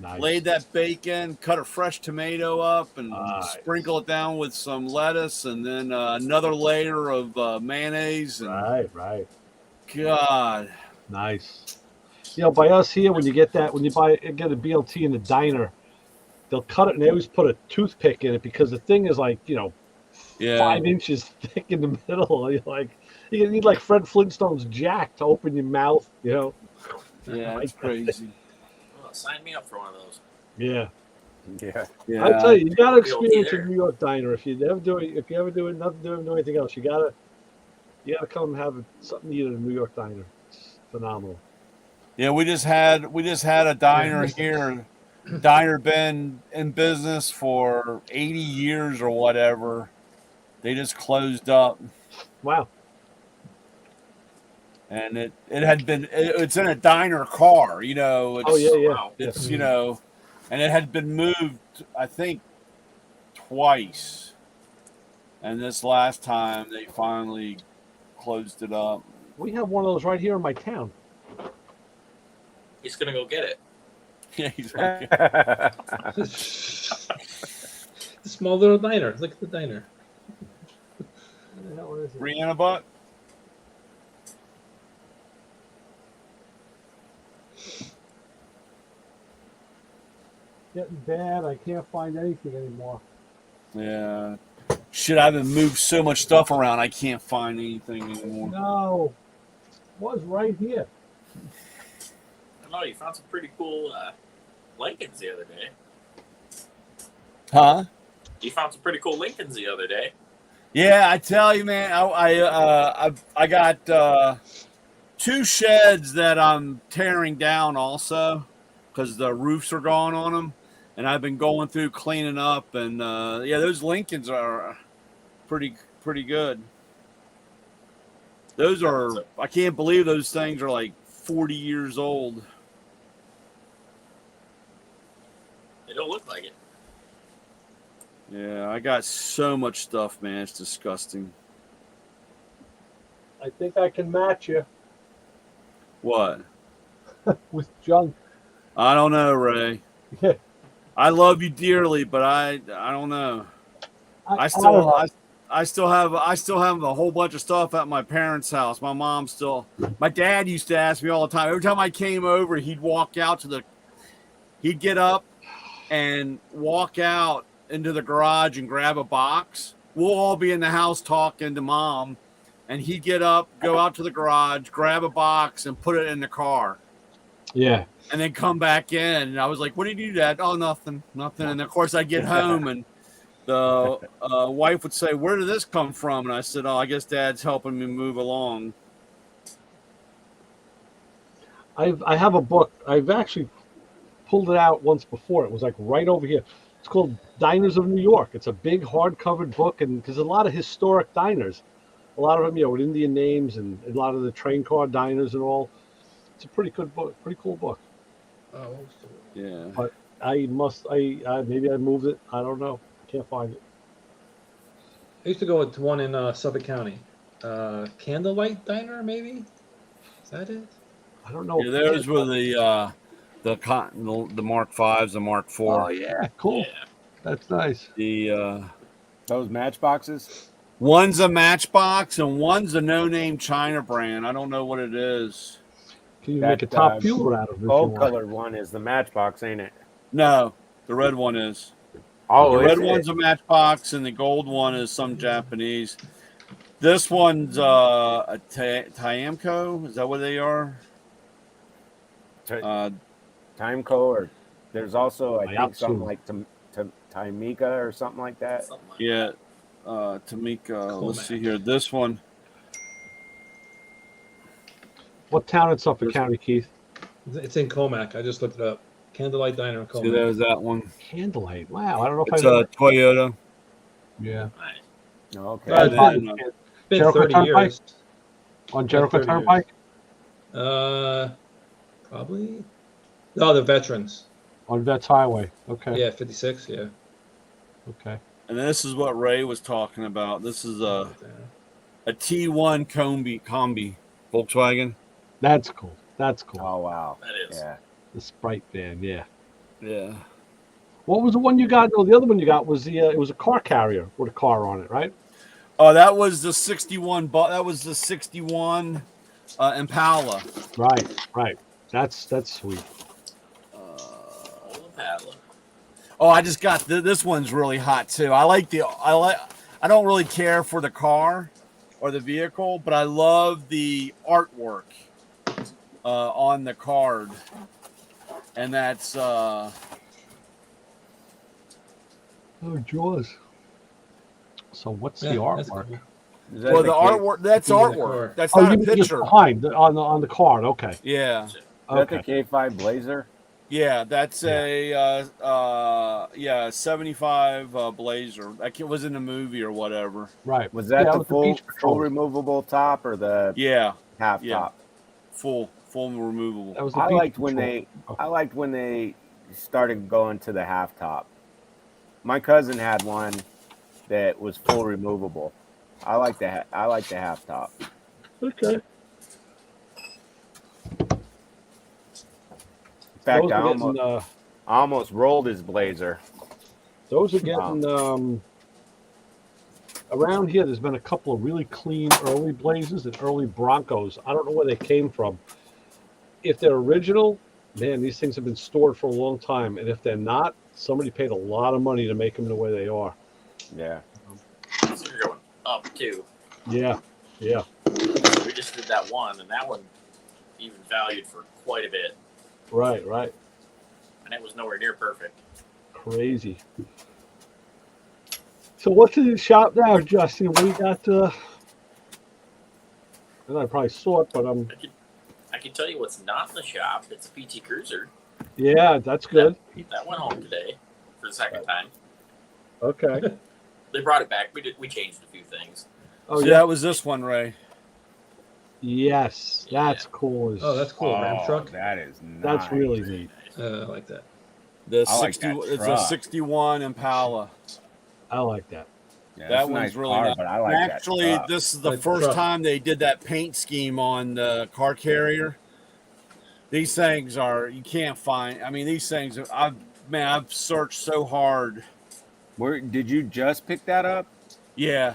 Nice. laid that bacon, cut a fresh tomato up, and Nice. sprinkle it down with some lettuce, and then another layer of mayonnaise. And Right. God, Nice. You know, by us here, when you get a BLT in the diner, they'll cut it and they always put a toothpick in it because the thing is like, yeah, 5 inches thick in the middle. You need like Fred Flintstone's jack to open your mouth, yeah, it's crazy. Well, sign me up for one of those. Yeah. Yeah. Yeah, I tell you gotta You'll be experience a there. New York diner. If you ever do nothing doing anything else, you gotta come and have something to eat at a New York diner. It's phenomenal. yeah. We just had a diner here. Diner been in business for 80 years or whatever. They just closed up. Wow. And it's in a diner car, It's, Oh yeah. Wow. It's and it had been moved, I think, twice. And this last time they finally closed it up. We have one of those right here in my town. He's gonna go get it. Yeah, he's right. It's a small little diner. Look at the diner. What the hell is it? Brianna Buck. Getting bad. I can't find anything anymore. Yeah. Shit, I've been moved so much stuff around I can't find anything anymore. No. It was right here. I don't know. You found some pretty cool Lincolns the other day. Huh? You found some pretty cool Lincolns the other day. Yeah, I tell you, man, I got 2 sheds that I'm tearing down also because the roofs are gone on them, and I've been going through cleaning up, and yeah, those Lincolns are pretty good. Those are, I can't believe those things are like 40 years old. They don't look like it. Yeah, I got so much stuff, man. It's disgusting. I think I can match you What? with junk. I don't know, Ray. Yeah. I love you dearly, but I don't know. I don't know. still have a whole bunch of stuff at my parents' house. My dad used to ask me all the time. Every time I came over, he'd get up and walk out into the garage and grab a box. We'll all be in the house talking to Mom, and he'd get up, go out to the garage, grab a box, and put it in the car, Yeah. and then come back in. And I was like, "What did you do, Dad?" "Oh, nothing." And of course, I get home, and the wife would say, "Where did this come from?" And I said, "Oh, I guess Dad's helping me move along." I have a book. I've actually pulled it out once before. It was like right over here. It's called Diners of New York. It's a big hardcover book, and there's a lot of historic diners. A lot of them, with Indian names, and a lot of the train car diners and all. It's a pretty good book, pretty cool book. Oh, Yeah. But maybe I moved it. I don't know. Can't find it. I used to go to one in Suffolk County. Candlelight Diner, maybe? Is that it? I don't know. Yeah, those were the Mark V's, the Mark IV. Oh yeah, cool. Yeah. That's nice. The Those matchboxes. one's a Matchbox and one's a no-name China brand. I don't know what it is. Can you That, make a top fueler out of it? if you Gold want? colored one is the matchbox, ain't it? No, the red one is. Oh, The red is it? one's a Matchbox, and the gold one is some Japanese. This one's a Tiamco. Is that what they are? Timeco, or there's also I think something Daihatsu. like Timeka or something like that. Something like Yeah, Tamika. Let's see here. This one. What town in Suffolk There's- County, Keith? It's in Comac. I just looked it up. Candlelight Diner in See, Comac. there's that one. Candlelight. Wow, I don't know if It's I know. a Toyota. Yeah. that. Nice. Okay. Uh, And then, It's been Jericho 30 Turnpike? years. On Jericho 30 years. Turnpike? Probably. No, the veterans. On Vets Highway. Okay. Yeah, 56. Yeah. Okay. and this is what Ray was talking about. This is a T1 combi Volkswagen. That's cool. That's cool. Oh wow. That is. Yeah. The Sprite van, yeah. Yeah. What was the one you got? No, the other one you got was it was a car carrier with a car on it, right? Oh, that was the 61. That was the 61 Impala. Right. That's sweet. Old paddler. Oh, I just got this one's really hot too. I don't really care for the car or the vehicle, but I love the artwork on the card, and that's Oh, Jaws. So what's the Yeah, that's artwork? cool. Is that well, the the artwork. That's Key in the artwork. car. That's Oh, not you a mean just picture. behind on the card? Okay. Yeah, Is that the Okay. K5 Blazer? yeah. That's Yeah. a 75 Blazer. Like it was in a movie or whatever. Right. Was that Yeah, it the was full beach patrol. removable top or the Yeah, half yeah. top? full removable. That was the I beach liked when patrol. they started going to the half top. My cousin had one that was full removable. I like the half top. Okay. In fact, Those I are getting, almost rolled his Blazer. those are getting around here. There's been a couple of really clean early Blazers and early Broncos. I don't know where they came from. If they're original, man, these things have been stored for a long time. And if they're not, somebody paid a lot of money to make them the way they are. Yeah. So you're going up too. Yeah. We just did that one, and that one even valued for quite a bit, Right. and it was nowhere near perfect. Crazy. So what's in the shop now, Justin? What do you got? And I probably saw it, but I can tell you what's not in the shop. It's a PT Cruiser. yeah, that's good. That went home today for the second time. Okay. They brought it back. We changed a few things. Oh So yeah. that was this one, Ray. Yes, that's cool. Oh, that's cool. Ram truck. That is nice. That's really neat. I like that. The I like 60. that It's a truck. 61 Impala. I like that. Yeah, That that's a one's nice really car, nice. but I like Actually, that truck. this is the Like first truck. time they did that paint scheme on the car carrier. These things are you can't find. I mean, these things. I've searched so hard. Where did you just pick that up? Yeah,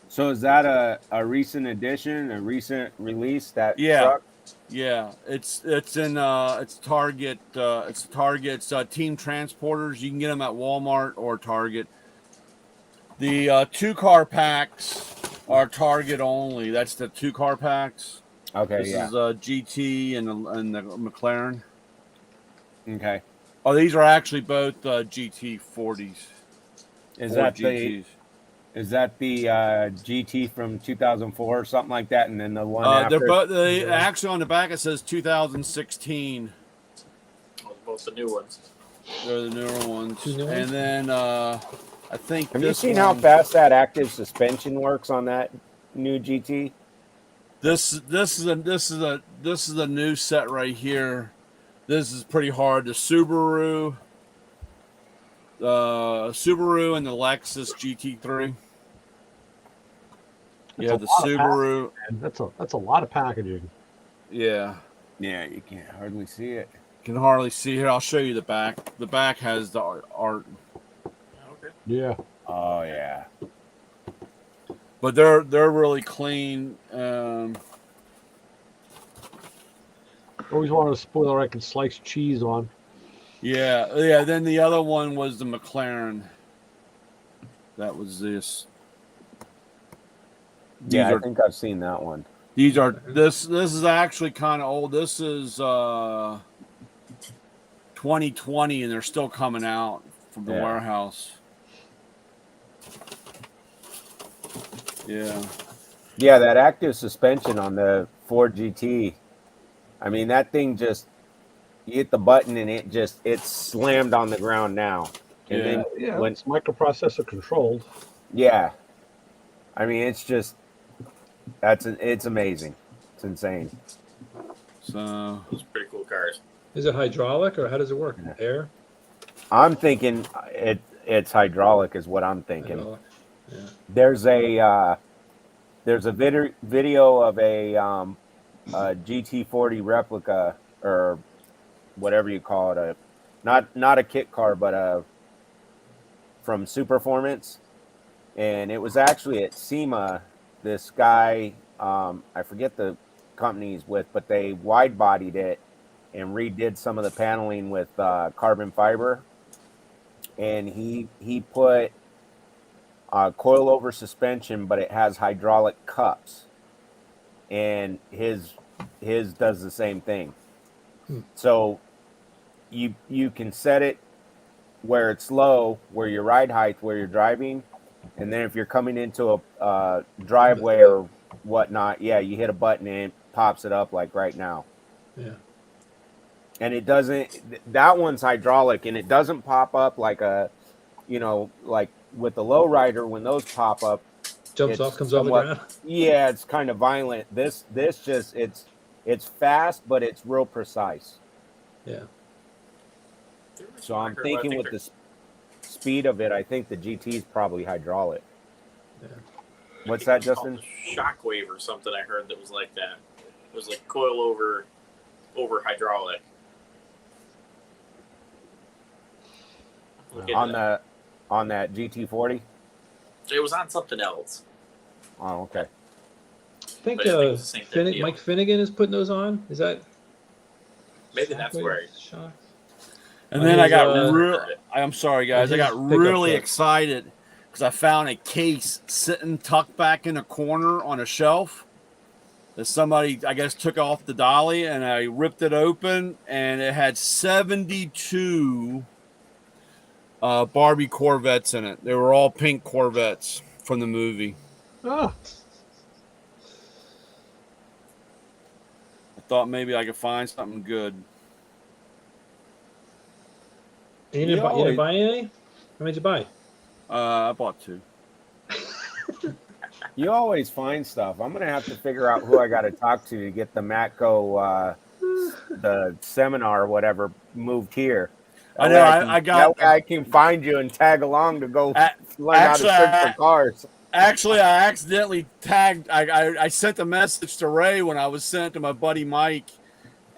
So is that a recent addition, a recent release? That Yeah. truck? yeah. It's in it's Target. It's Target's Team Transporters. You can get them at Walmart or Target. The 2-car packs are Target only. That's the 2-car packs. Okay, This yeah. is a GT and the McLaren. Okay. Oh, these are actually both GT40s. Is Ford that the GT from 2004 or something like that, and then the one They're after? both. They actually on the back it says 2016. Both the new ones. They're the newer ones. Two new And ones? then I think Have you this seen how one- fast that active suspension works on that new GT? This is a new set right here. This is pretty hard. The Subaru and the Lexus GT3. Yeah, the a lot of Subaru. And that's a lot of packaging. Yeah, Yeah, you can't hardly see it. can hardly see here. I'll show you the back. The back has the art, Okay. Yeah. Oh yeah. but they're really clean. Always wanted a spoiler I could slice cheese on. Yeah. Then the other one was the McLaren. That was this. Yeah, These I think I've seen that one. These are this is actually kind of old. This is 2020 and they're still coming out from the Yeah. warehouse. Yeah. Yeah, that active suspension on the Ford GT. I mean, that thing just you hit the button and it's slammed on the ground now. And Yeah. then Yeah, when it's microprocessor controlled. yeah, I mean, it's just it's amazing. It's insane. So Those are pretty cool cars. Is it hydraulic or how does it work? Air? I'm thinking it's hydraulic is what I'm thinking. Hydraulic. Yeah. There's a video of a GT40 replica or whatever you call it, not a kit car, but from Superformance, and it was actually at SEMA. This guy, I forget the company he's with, but they wide bodied it and redid some of the paneling with carbon fiber, and he put coilover suspension, but it has hydraulic cups, and his does the same thing. So you can set it where it's low, where your ride height, where you're driving, and then if you're coming into a driveway or whatnot, yeah, you hit a button and it pops it up like right now. Yeah. And it doesn't. That one's hydraulic, and it doesn't pop up like like with the lowrider when those pop up. Jumps off, comes off the ground. Yeah, it's kind of violent. This just it's fast, but it's real precise. Yeah. So I'm thinking with the speed of it, I think the GT is probably hydraulic. Yeah. What's that, Justin? Shockwave or something I heard that was like that. It was like coil over hydraulic. On that GT40? It was on something else. Oh, okay. I think But I think it's the same thing, Mike Finnegan is putting those on. Is that Maybe that's where. Shock? And then I got uh, I'm sorry, guys. I his got pickup really truck. excited because I found a case sitting tucked back in a corner on a shelf that somebody, I guess, took off the dolly, and I ripped it open, and it had 72 Barbie Corvettes in it. They were all pink Corvettes from the movie. Ah, I thought maybe I could find something good. You didn't buy any? How many did you buy? I bought 2. You always find stuff. I'm gonna have to figure out who I got to talk to get the Matco, the seminar or whatever moved here. I know. That way I can find you and tag along to go learn how to search for cars. Actually, I accidentally tagged. I sent a message to Ray when I was sent to my buddy Mike,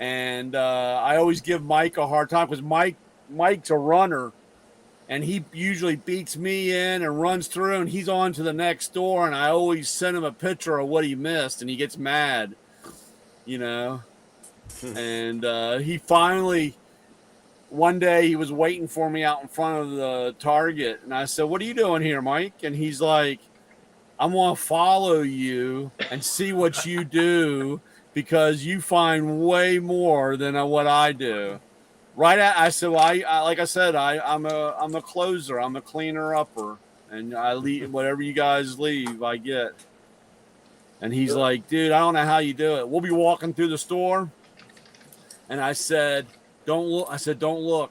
and I always give Mike a hard time because Mike's a runner, and he usually beats me in and runs through, and he's on to the next door, and I always send him a picture of what he missed, and he gets mad, And he finally, one day, he was waiting for me out in front of the Target, and I said, "What are you doing here, Mike?" And he's like, "I'm going to follow you and see what you do because you find way more than what I do." I said, "Well, like I said, I'm a closer, I'm a cleaner upper, and I leave whatever you guys leave, I get." And he's like, "Dude, I don't know how you do it." We'll be walking through the store, and I said, "Don't look." I said, "Don't look,"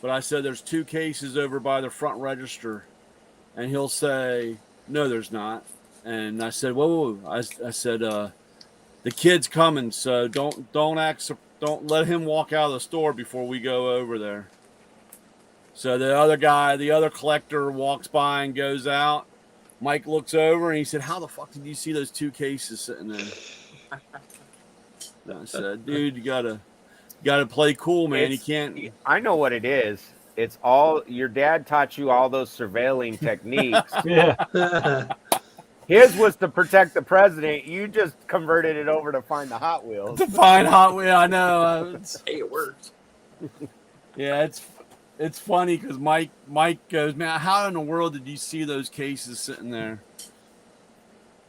but I said, "There's 2 cases over by the front register," and he'll say, "No, there's not." And I said, "Whoa." I said, "The kid's coming, so don't let him walk out of the store before we go over there." So the other collector walks by and goes out. Mike looks over and he said, "How the fuck did you see those 2 cases sitting there?" And I said, "Dude, you gotta play cool, man. You can't." I know what it is. It's all your dad taught you all those surveilling techniques. yeah. His was to protect the president. You just converted it over to find the Hot Wheels. To find Hot Wheels, I know. Hey, it worked. Yeah, it's funny because Mike goes, "Man, how in the world did you see those cases sitting there?"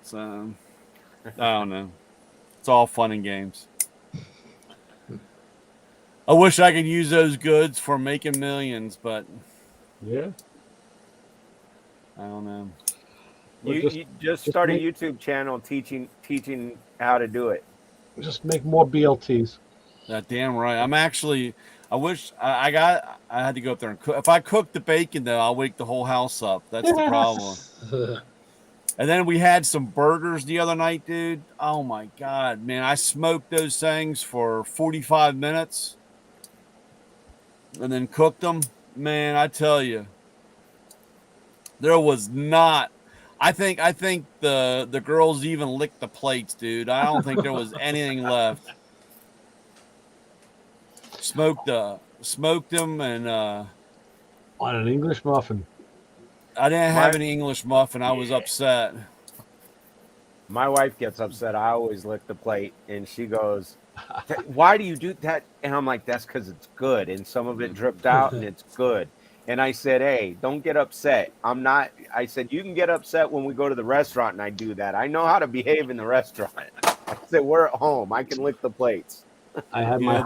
So I don't know. It's all fun and games. I wish I could use those goods for making millions, but Yeah. I don't know. You just start a YouTube channel teaching how to do it. Just make more BLTs. That damn right. I wish I had to go up there and cook. If I cook the bacon, though, I'll wake the whole house up. That's the problem. And then we had some burgers the other night, dude. Oh my God, man. I smoked those things for 45 minutes and then cooked them. Man, I tell you, there was not. I think the girls even licked the plates, dude. I don't think there was anything left. Smoked smoked them, and On an English muffin. I didn't have My- any English muffin. I was upset. My wife gets upset. I always lick the plate, and she goes, "Why do you do that?" And I'm like, "That's because it's good." And some of it dripped out, and it's good. And I said, "Hey, don't get upset. I'm not." I said, "You can get upset when we go to the restaurant and I do that. I know how to behave in the restaurant." I said, "We're at home. I can lick the plates." I had Yeah, my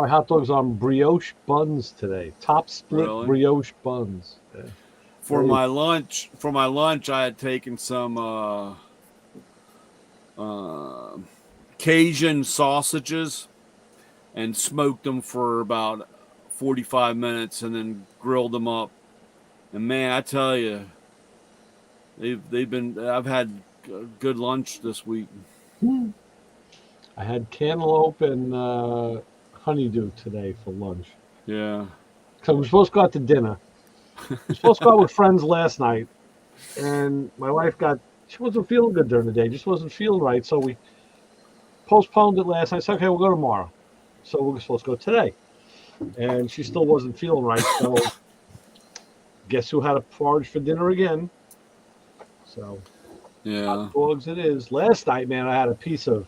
hot dogs on brioche buns today. Top split Really? brioche buns. Yeah. For Hey. my lunch, I had taken some Cajun sausages and smoked them for about 45 minutes, and then grilled them up. And man, I tell you, I've had a good lunch this week. I had cantaloupe and honeydew today for lunch. Yeah. So we're supposed to go out to dinner. We're supposed to go out with friends last night, and my wife she wasn't feeling good during the day, just wasn't feeling right, so we postponed it last night. I said, okay, we'll go tomorrow. So we're supposed to go today. And she still wasn't feeling right, so guess who had a porridge for dinner again? So Yeah. hot dogs it is. Last night, man, I had a piece of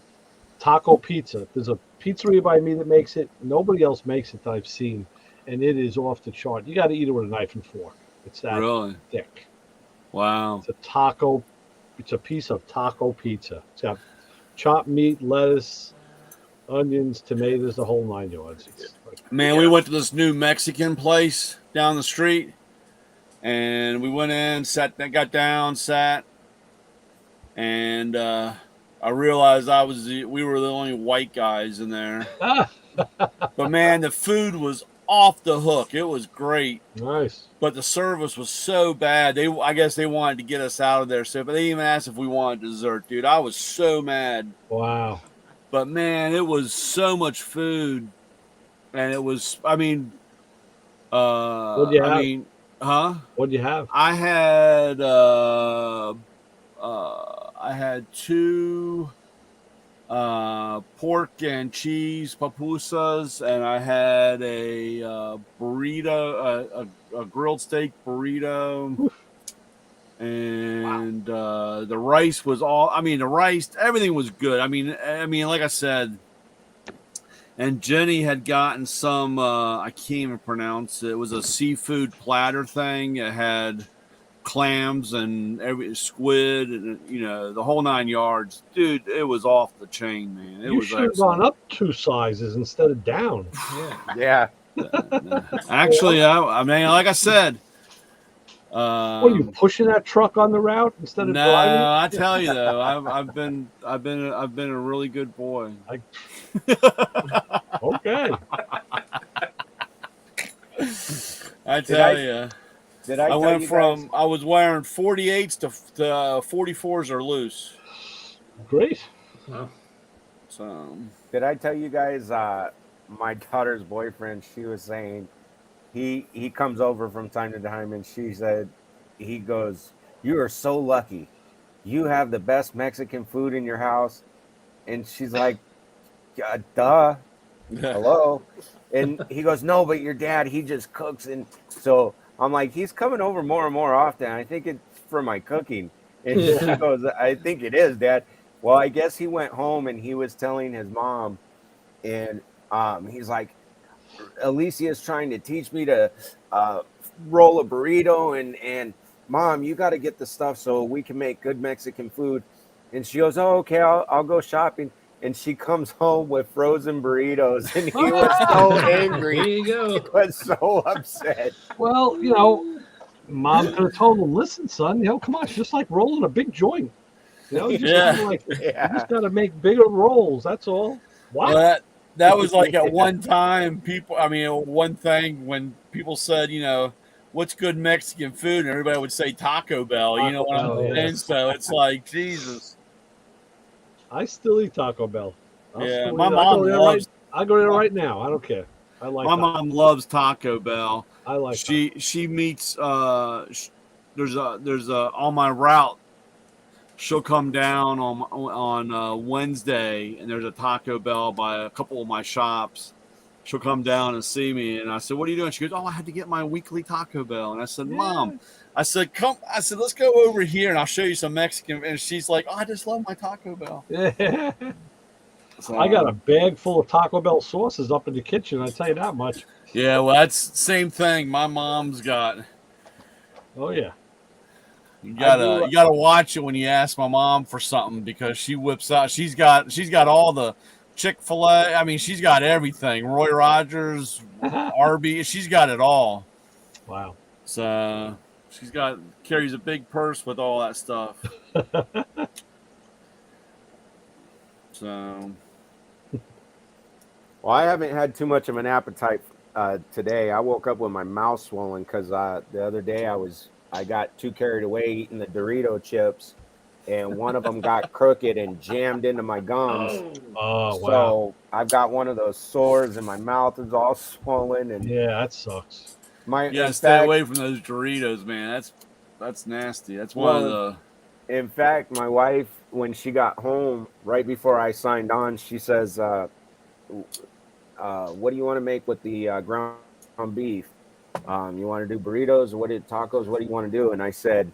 taco pizza. There's a pizzeria by me that makes it. Nobody else makes it that I've seen, and it is off the chart. You got to eat it with a knife and fork. It's that Really? thick. Wow. It's a piece of taco pizza. It's got chopped meat, lettuce, onions, tomatoes, the whole 9 yards. It's like, Man, we went to this new Mexican place down the street, and we went in, got down, sat, and I realized we were the only white guys in there. But man, the food was off the hook. It was great. Nice. But the service was so bad. I guess they wanted to get us out of there. But they even asked if we wanted dessert, dude. I was so mad. Wow. But man, it was so much food. And it was, What'd you have? huh? What'd you have? I had two pork and cheese pupusas, and I had a burrito, a grilled steak burrito, and the rice was everything was good. I mean, like I said, and Jenny had gotten some, I can't even pronounce it. It was a seafood platter thing. It had clams and squid and the whole 9 yards. Dude, it was off the chain, man. It You was should have excellent. gone up 2 sizes instead of down. Yeah. Actually, I mean, like I said, What are you pushing that truck on the route instead of no, driving it? I tell you though, I've been a really good boy. Okay. I tell you. Did I I tell went you from guys- I was wearing 48s to 44s are loose. Great. So Did I tell you guys my daughter's boyfriend, she was saying he comes over from time to time, and she said, he goes, "You are so lucky. You have the best Mexican food in your house." And she's like, duh. Hello. And he goes, "No, but your dad, he just cooks." And so I'm like, he's coming over more and more often. I think it's for my cooking. And she goes, "I think it is, Dad." Well, I guess he went home and he was telling his mom, and he's like, "Alicia's trying to teach me to roll a burrito, and Mom, you got to get the stuff so we can make good Mexican food." And she goes, "Oh, okay, I'll go shopping." And she comes home with frozen burritos, and he was so angry. There you go. He was so upset. Well, Mom could have told him, "Listen, son, come on, it's just like rolling a big joint. You just Yeah. you just got to make bigger rolls. That's all." What? Well, that was like at one time one thing when people said, what's good Mexican food, and everybody would say Taco Bell. You know what Taco I'm Bell, saying? yeah. So it's like, Jesus. I still eat Taco Bell. Yeah, still my eat it. mom loves. I go there right now. I don't care. I like. My that. mom loves Taco Bell. I like. She meets. There's a on my route. She'll come down on Wednesday, and there's a Taco Bell by a couple of my shops, she'll come down and see me, and I said, "What are you doing?" She goes, "Oh, I had to get my weekly Taco Bell." And I said, "Mom," I said, let's go over here and I'll show you some Mexican." And she's like, "Oh, I just love my Taco Bell." Yeah. So, I got a bag full of Taco Bell sauces up in the kitchen. I tell you that much. yeah, well, that's the same thing. My mom's got. Oh yeah. You gotta watch it when you ask my mom for something because she whips out. She's got all the Chick-fil-A. I mean, she's got everything. Roy Rogers, Arby's. She's got it all. Wow. So carries a big purse with all that stuff. So. Well, I haven't had too much of an appetite today. I woke up with my mouth swollen because the other day I got too carried away eating the Dorito chips, and one of them got crooked and jammed into my gums. Oh wow. So I've got one of those sores, and my mouth is all swollen. And yeah, that sucks. Stay away from those Doritos, man. That's nasty. That's one of the. In fact, my wife, when she got home right before I signed on, she says, "What do you want to make with the ground beef? You want to do burritos or tacos? What do you want to do?" And I said,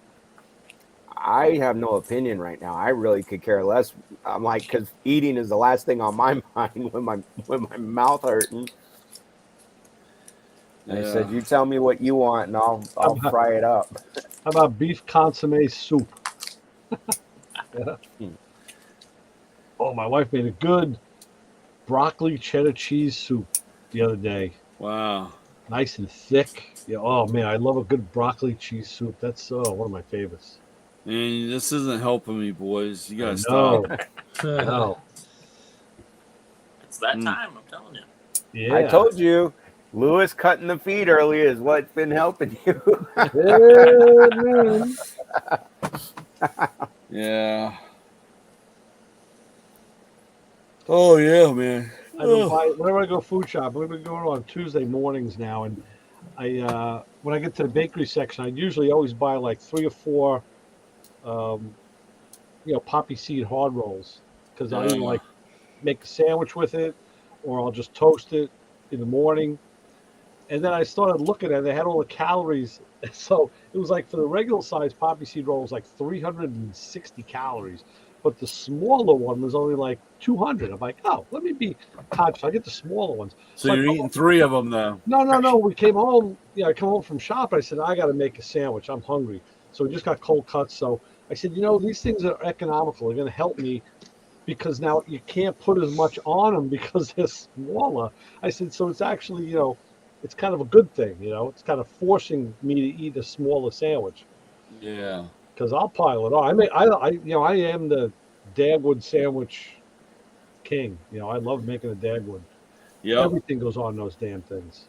"I have no opinion right now. I really could care less." I'm like, because eating is the last thing on my mind when my mouth hurting. And I said, "You tell me what you want, and I'll fry it up." How about beef consomme soup? Oh, my wife made a good broccoli cheddar cheese soup the other day. Wow. Nice and thick. Yeah. Oh man, I love a good broccoli cheese soup. That's one of my favorites. And this isn't helping me, boys. You gotta stop. No. It's that time, I'm telling you. Yeah. I told you, Lewis cutting the feed early is what's been helping you. Yeah. Oh yeah, man. Whenever I go food shop, we've been going on Tuesday mornings now, and I when I get to the bakery section, I usually always buy like 3 or 4, poppy seed hard rolls because I either like make a sandwich with it, or I'll just toast it in the morning. And then I started looking at it, they had all the calories. So it was like for the regular size poppy seed roll, it was like 360 calories. But the smaller one was only like 200. I'm like, oh, let me be conscious. I get the smaller ones. So you're eating 3 of them, though. No. We came home. I come home from shop. I said, I got to make a sandwich. I'm hungry. So we just got cold cuts. So I said, these things are economical. They're going to help me because now you can't put as much on them because they're smaller. I said, so it's actually, it's kind of a good thing. It's kind of forcing me to eat a smaller sandwich. Yeah. Because I'll pile it on. I am the Dagwood sandwich king. I love making a Dagwood. Yeah. Everything goes on those damn things.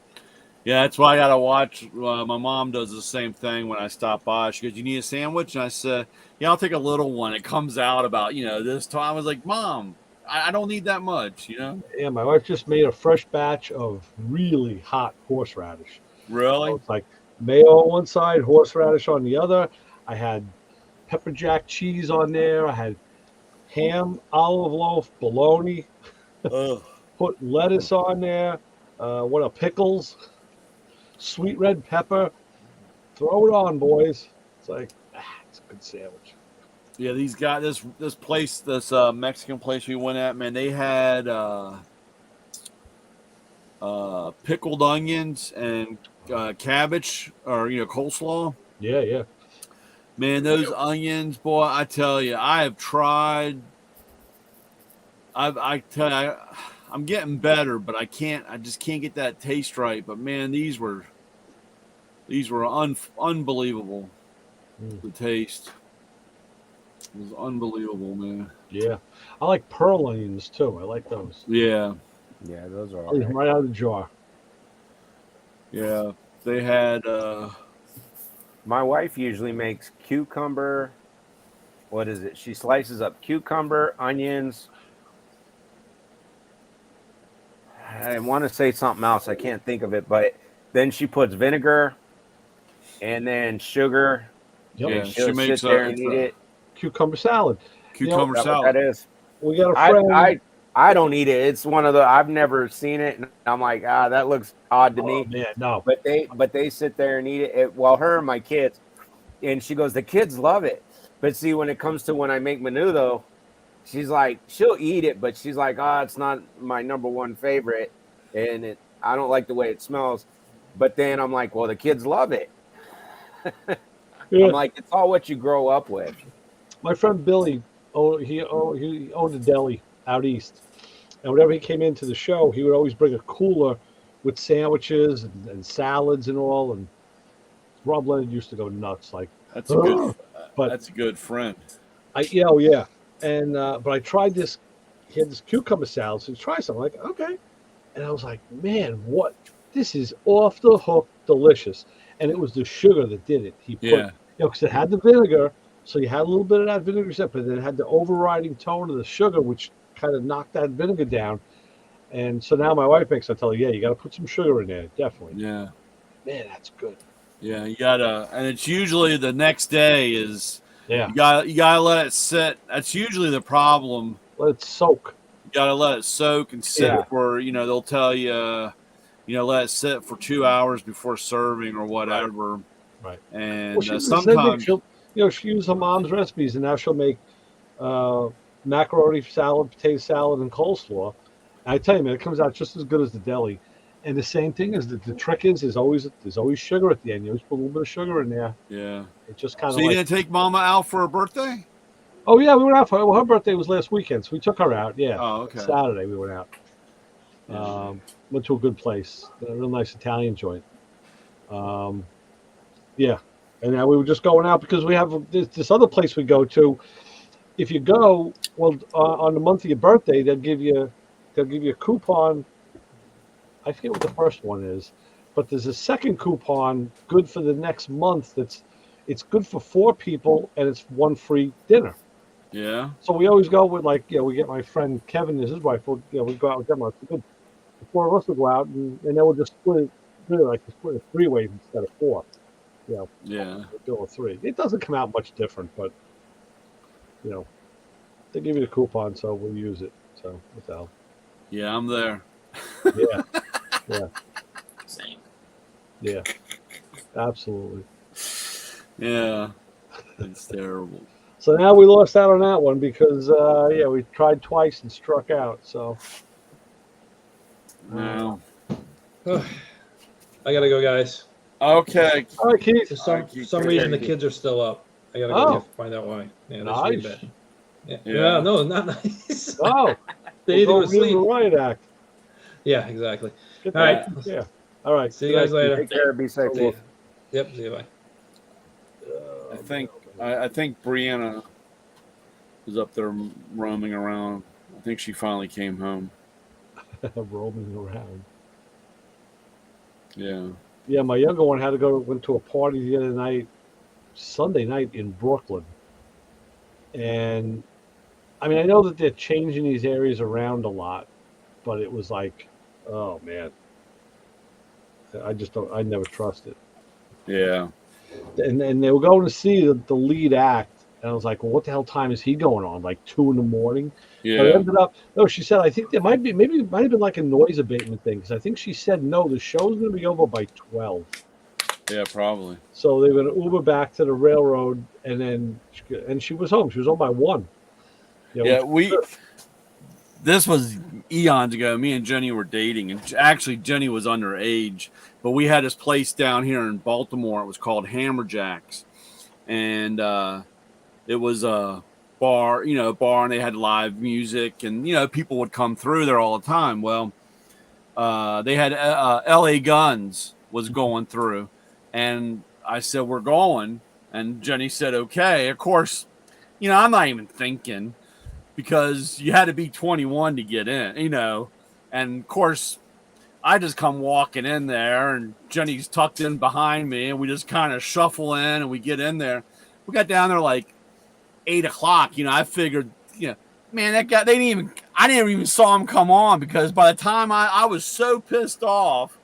Yeah, that's why I gotta watch. My mom does the same thing when I stop by. She goes, "You need a sandwich?" And I said, "Yeah, I'll take a little one." It comes out about this time. I was like, "Mom, I don't need that much." Yeah, my wife just made a fresh batch of really hot horseradish. Really? So it's like mayo on one side, horseradish on the other. I had pepper jack cheese on there. I had ham, olive loaf, bologna. Put lettuce on there. Pickles, sweet red pepper. Throw it on, boys. It's like it's a good sandwich. Yeah, these guys, this place, this Mexican place we went at, man, they had pickled onions and cabbage or coleslaw. Yeah. Man, those onions, boy, I tell you, I have tried. I tell you, I'm getting better, but I just can't get that taste right. But man, these were unbelievable. The taste was unbelievable, man. Yeah, I like pearl onions too. I like those. Yeah, those are I'll eat them right out of the jar. Yeah, they had. My wife usually makes cucumber. What is it? She slices up cucumber, onions. I want to say something else. I can't think of it, but then she puts vinegar and then sugar. Yep. And Yeah, she'll she makes sit there and eat it. Cucumber salad. Cucumber Is that salad. what that is. We got a friend. I don't eat it. It's one of the I've never seen it, and I'm like, that looks odd to me. Oh, man, no. But they sit there and eat it. Well, her and my kids, and she goes, the kids love it. But see, when it comes to when I make menudo, she's like, she'll eat it, but she's like, it's not my number one favorite, and I don't like the way it smells. But then I'm like, well, the kids love it. Yeah. I'm like, it's all what you grow up with. My friend Billy, he owned a deli out east, and whenever he came into the show, he would always bring a cooler with sandwiches and salads and all. And Rob Leonard used to go nuts, like, That's a good. But- That's a good friend. yeah. And but I tried this. He had this cucumber salad, so try something. Like, okay, and I was like, man, what? This is off the hook delicious. And it was the sugar that did it. He put, because it had the vinegar, so you had a little bit of that vinegar stuff, but then it had the overriding tone of the sugar, which kind of knocked that vinegar down. And so now my wife makes, I tell her, yeah, you got to put some sugar in there, definitely. Yeah. Man, that's good. Yeah, you gotta, and it's usually the next day is. Yeah. You gotta let it sit. That's usually the problem. Let it soak. You gotta let it soak and sit Yeah. for, they'll tell you, let it sit for 2 hours before serving or whatever. Right. And Well, she was sometimes she'll, she used her mom's recipes, and now she'll make macaroni salad, potato salad, and coleslaw. And I tell you, man, it comes out just as good as the deli. And the same thing is the trick is there's always sugar at the end. You always put a little bit of sugar in there. Yeah. It just kind of. So you didn't take Mama out for her birthday? Oh yeah, we went out for her birthday was last weekend, so we took her out. Yeah. Oh, okay. Saturday we went out. Went to a good place, a real nice Italian joint. Yeah, and now we were just going out because we have this other place we go to. If you go, well, on the month of your birthday, they'll give you a coupon. I forget what the first one is, but there's a second coupon good for the next month. It's good for 4 people and it's 1 free dinner. Yeah. So we always go with we get my friend Kevin and his wife. We go out with them. It's good. The 4 of us will go out and then we'll just split it 3 ways instead of 4. Yeah. We'll do a 3. It doesn't come out much different, but they give you the coupon, so we'll use it. So what the hell? Yeah, I'm there. Yeah. Yeah. Same. Yeah. Absolutely. Yeah. It's terrible. So now we lost out on that one because we tried twice and struck out. So No. I gotta go, guys. Okay. all right, Keith. For some reason, the kids are still up. I gotta go find out why. Yeah, they sleep Nice. in. Yeah. Yeah. No, not nice. Oh, They we'll either go read the asleep. riot act. Yeah, exactly. Get All right. that. Yeah. All right. See you guys later. Take care. Be safe. See you. Yep. See you. Bye. I think Brianna was up there roaming around. I think she finally came home. Roaming around. Yeah. Yeah, my younger one went to a party the other night, Sunday night in Brooklyn. And I mean, I know that they're changing these areas around a lot, but it was like, oh man, I never trust it. Yeah. And they were going to see the lead act, and I was like, well, what the hell time is he going on? Like 2 a.m. But it Yeah. ended up, no, she said, I think there might have been like a noise abatement thing, because I think she said, no, the show's going to be over by 12. Yeah, probably. So they were going to Uber back to the railroad, and she was home. She was home by 1. Yeah, this was eons ago. Me and Jenny were dating, and actually Jenny was underage, but we had this place down here in Baltimore. It was called Hammerjacks, and it was a bar, and they had live music, and people would come through there all the time. Well, they had L.A. Guns was going through, and I said, we're going, and Jenny said, okay. Of course, I'm not even thinking, because you had to be 21 to get in, and of course I just come walking in there, and Jenny's tucked in behind me, and we just kind of shuffle in, and we get in there. We got down there like 8 o'clock. I figured, man, that guy, I didn't even saw him come on, because by the time I was so pissed off,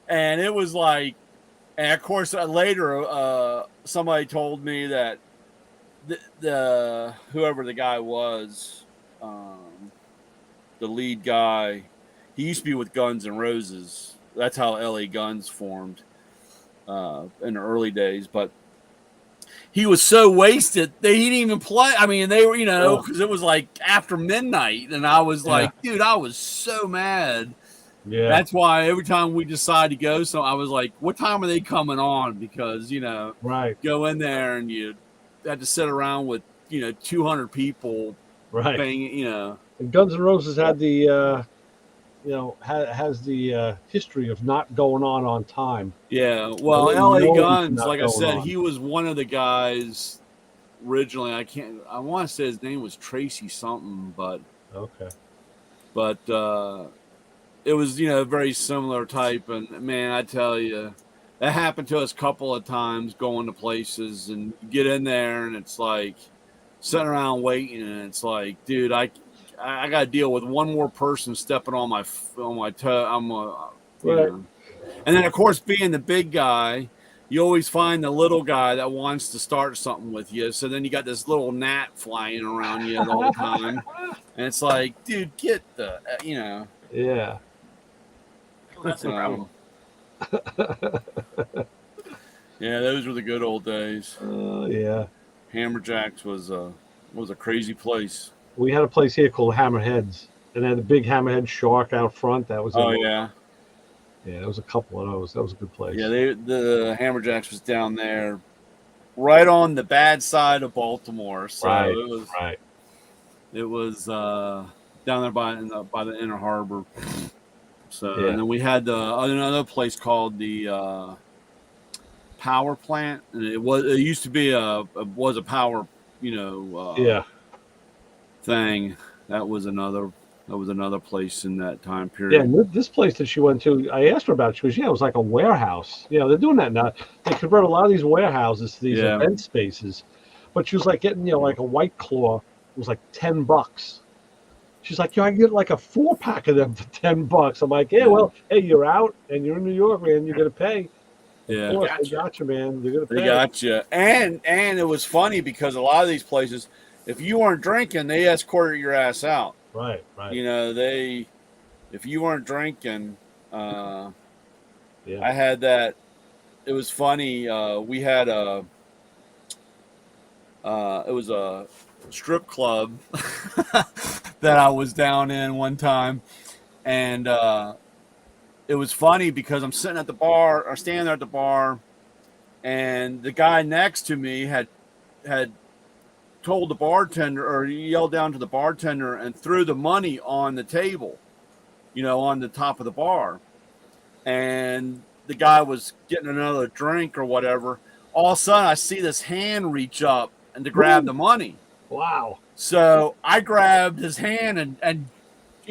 and it was like, and of course later somebody told me that the whoever the guy was, the lead guy. He used to be with Guns N' Roses. That's how LA Guns formed in the early days. But he was so wasted that he didn't even play. I mean, they were, because it was like after midnight, and I was like, dude, I was so mad. Yeah. That's why every time we decide to go, so I was like, what time are they coming on? Because, right. Go in there and you had to sit around with, 200 people. Right. Banging, And Guns N' Roses had the, has the history of not going on time. Yeah. Well, I LA know Guns, it's not like I going said, on. he was one of the guys originally. I want to say his name was Tracy something, but Okay. it was, very similar type. And man, I tell you, that happened to us a couple of times going to places and you get in there and it's like sitting around waiting. And it's like, dude, I got to deal with one more person stepping on my toe. Right. And then of course, being the big guy, you always find the little guy that wants to start something with you. So then you got this little gnat flying around you the whole time. And it's like, dude, get the, Yeah. That's the problem. Yeah, those were the good old days. Yeah. Hammerjacks was a crazy place. We had a place here called Hammerheads, and they had a big hammerhead shark out front. That was Yeah. Yeah, there was a couple of those. That was a good place. Yeah, the Hammerjacks was down there right on the bad side of Baltimore. So Right, it was down there by the Inner Harbor. So Yeah. and then we had another place called the Power Plant, and it used to be a power Yeah. thing. That was another place in that time Yeah, period. and this place that she went to, I asked her about. She goes, "Yeah, it was like a warehouse. They're doing that now. They convert a lot of these warehouses to these Yeah. event spaces." But she was like getting, like a White Claw. It was like $10. She's like, "I can get like a 4-pack of them for $10." I'm like, "Yeah, well, hey, you're out and you're in New York, man. You're gonna pay." Yeah. Of course, they got you, man. You're gonna pay. They got you, and it was funny because a lot of these places, if you weren't drinking, they escorted your ass out. Right. If you weren't drinking, Yeah. I had that. It was funny. We had it was a strip club that I was down in one time, and it was funny because I'm sitting at the bar or standing there at the bar, and the guy next to me had told the bartender or yelled down to the bartender and threw the money on the table, on the top of the bar. And the guy was getting another drink or whatever. All of a sudden I see this hand reach up and to grab the money. Wow. So I grabbed his hand and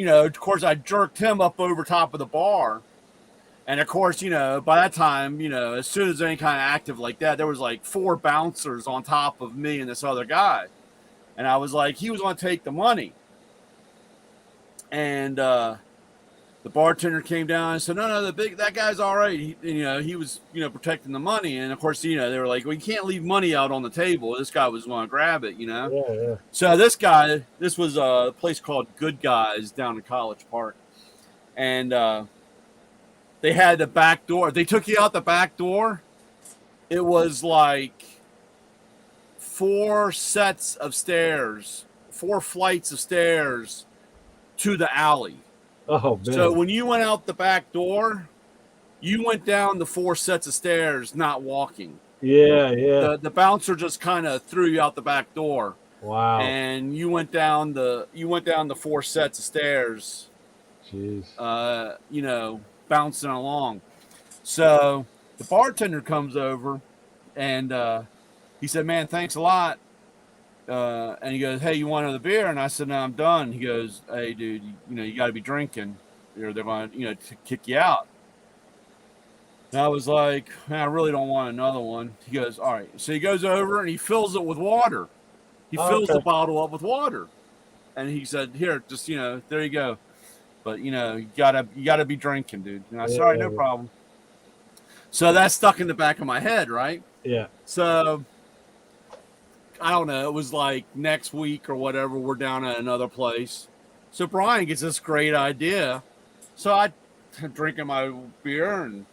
of course I jerked him up over top of the bar. And of course, by that time, as soon as any kind of active like that, there was like 4 bouncers on top of me and this other guy. And I was like, he was going to take the money. And the bartender came down and said, no, that guy's all right. He was, protecting the money. And of course, they were like, well, you can't leave money out on the table. This guy was going to grab it, Yeah. So this was a place called Good Guys down in College Park. And, they had the back door. They took you out the back door. It was like 4 sets of stairs, 4 flights of stairs to the alley. Oh, man. So when you went out the back door, you went down the 4 sets of stairs, not walking. Yeah. The bouncer just kind of threw you out the back door. Wow. And you went down the 4 sets of stairs. Jeez. Bouncing along. So the bartender comes over and he said, man, thanks a lot. And he goes, hey, you want another beer? And I said, no, I'm done. He goes, hey, dude, you got to be drinking or they're going to, to kick you out. And I was like, man, I really don't want another one. He goes, all right. So he goes over and he fills it with water. He fills the bottle up with water. And he said, here, just, there you go. But you gotta be drinking, dude. And I said, all right, no problem. So that stuck in the back of my head, right? Yeah. So I don't know. It was like next week or whatever. We're down at another place, So Brian gets this great idea. So I drinking my beer and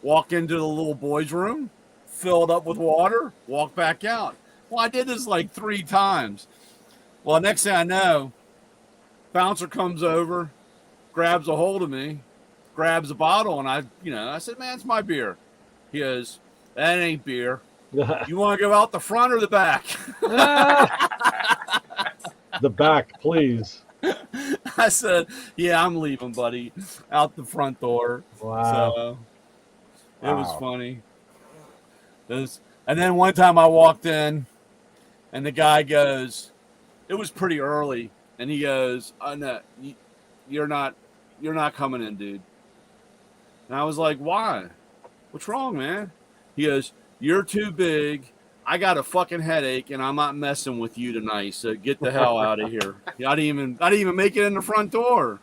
walk into the little boys' room, fill it up with water, walk back out. Well, I did this like 3 times. Well, next thing I know, bouncer comes over, grabs a hold of me, grabs a bottle, and I said, man, it's my beer. He goes, that ain't beer. You want to go out the front or the back? The back, please. I said, yeah, I'm leaving, buddy. Out the front door. Wow. So it was funny. And then one time I walked in and the guy goes, it was pretty early. And he goes, no, you're not coming in, dude. And I was like, why? What's wrong, man? He goes, you're too big. I got a fucking headache, and I'm not messing with you tonight. So get the hell out of here. I didn't even make it in the front door.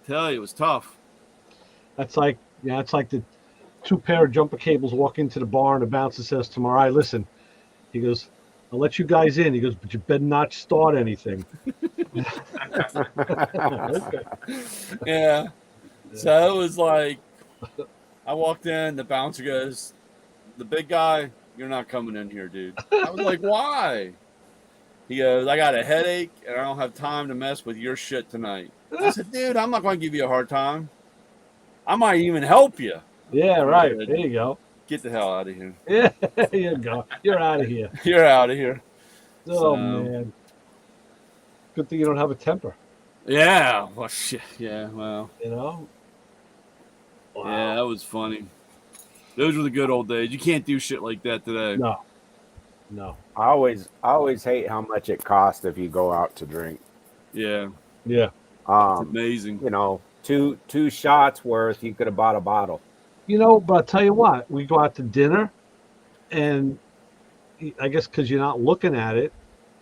Tell you, it was tough. It's like the 2 pair of jumper cables walk into the bar, and the bouncer says to him, all right, listen. He goes, I'll let you guys in. He goes, but you better not start anything. Okay. Yeah. So it was like, I walked in, the bouncer goes, the big guy, you're not coming in here, dude. I was like, why? He goes, I got a headache and I don't have time to mess with your shit tonight. I said, dude, I'm not going to give you a hard time. I might even help you. Yeah, right. There you go. Get the hell out of here. Yeah, there you go. You're out of here. You're out of here. Oh, man. Good thing you don't have a temper. Yeah. Well, shit. Yeah, well. You know? Wow. Yeah, that was funny. Those were the good old days. You can't do shit like that today. No. I always hate how much it costs if you go out to drink. Yeah. Yeah. It's amazing. You know, two shots worth, you could have bought a bottle. You know, but I'll tell you what, we go out to dinner, and I guess because you're not looking at it,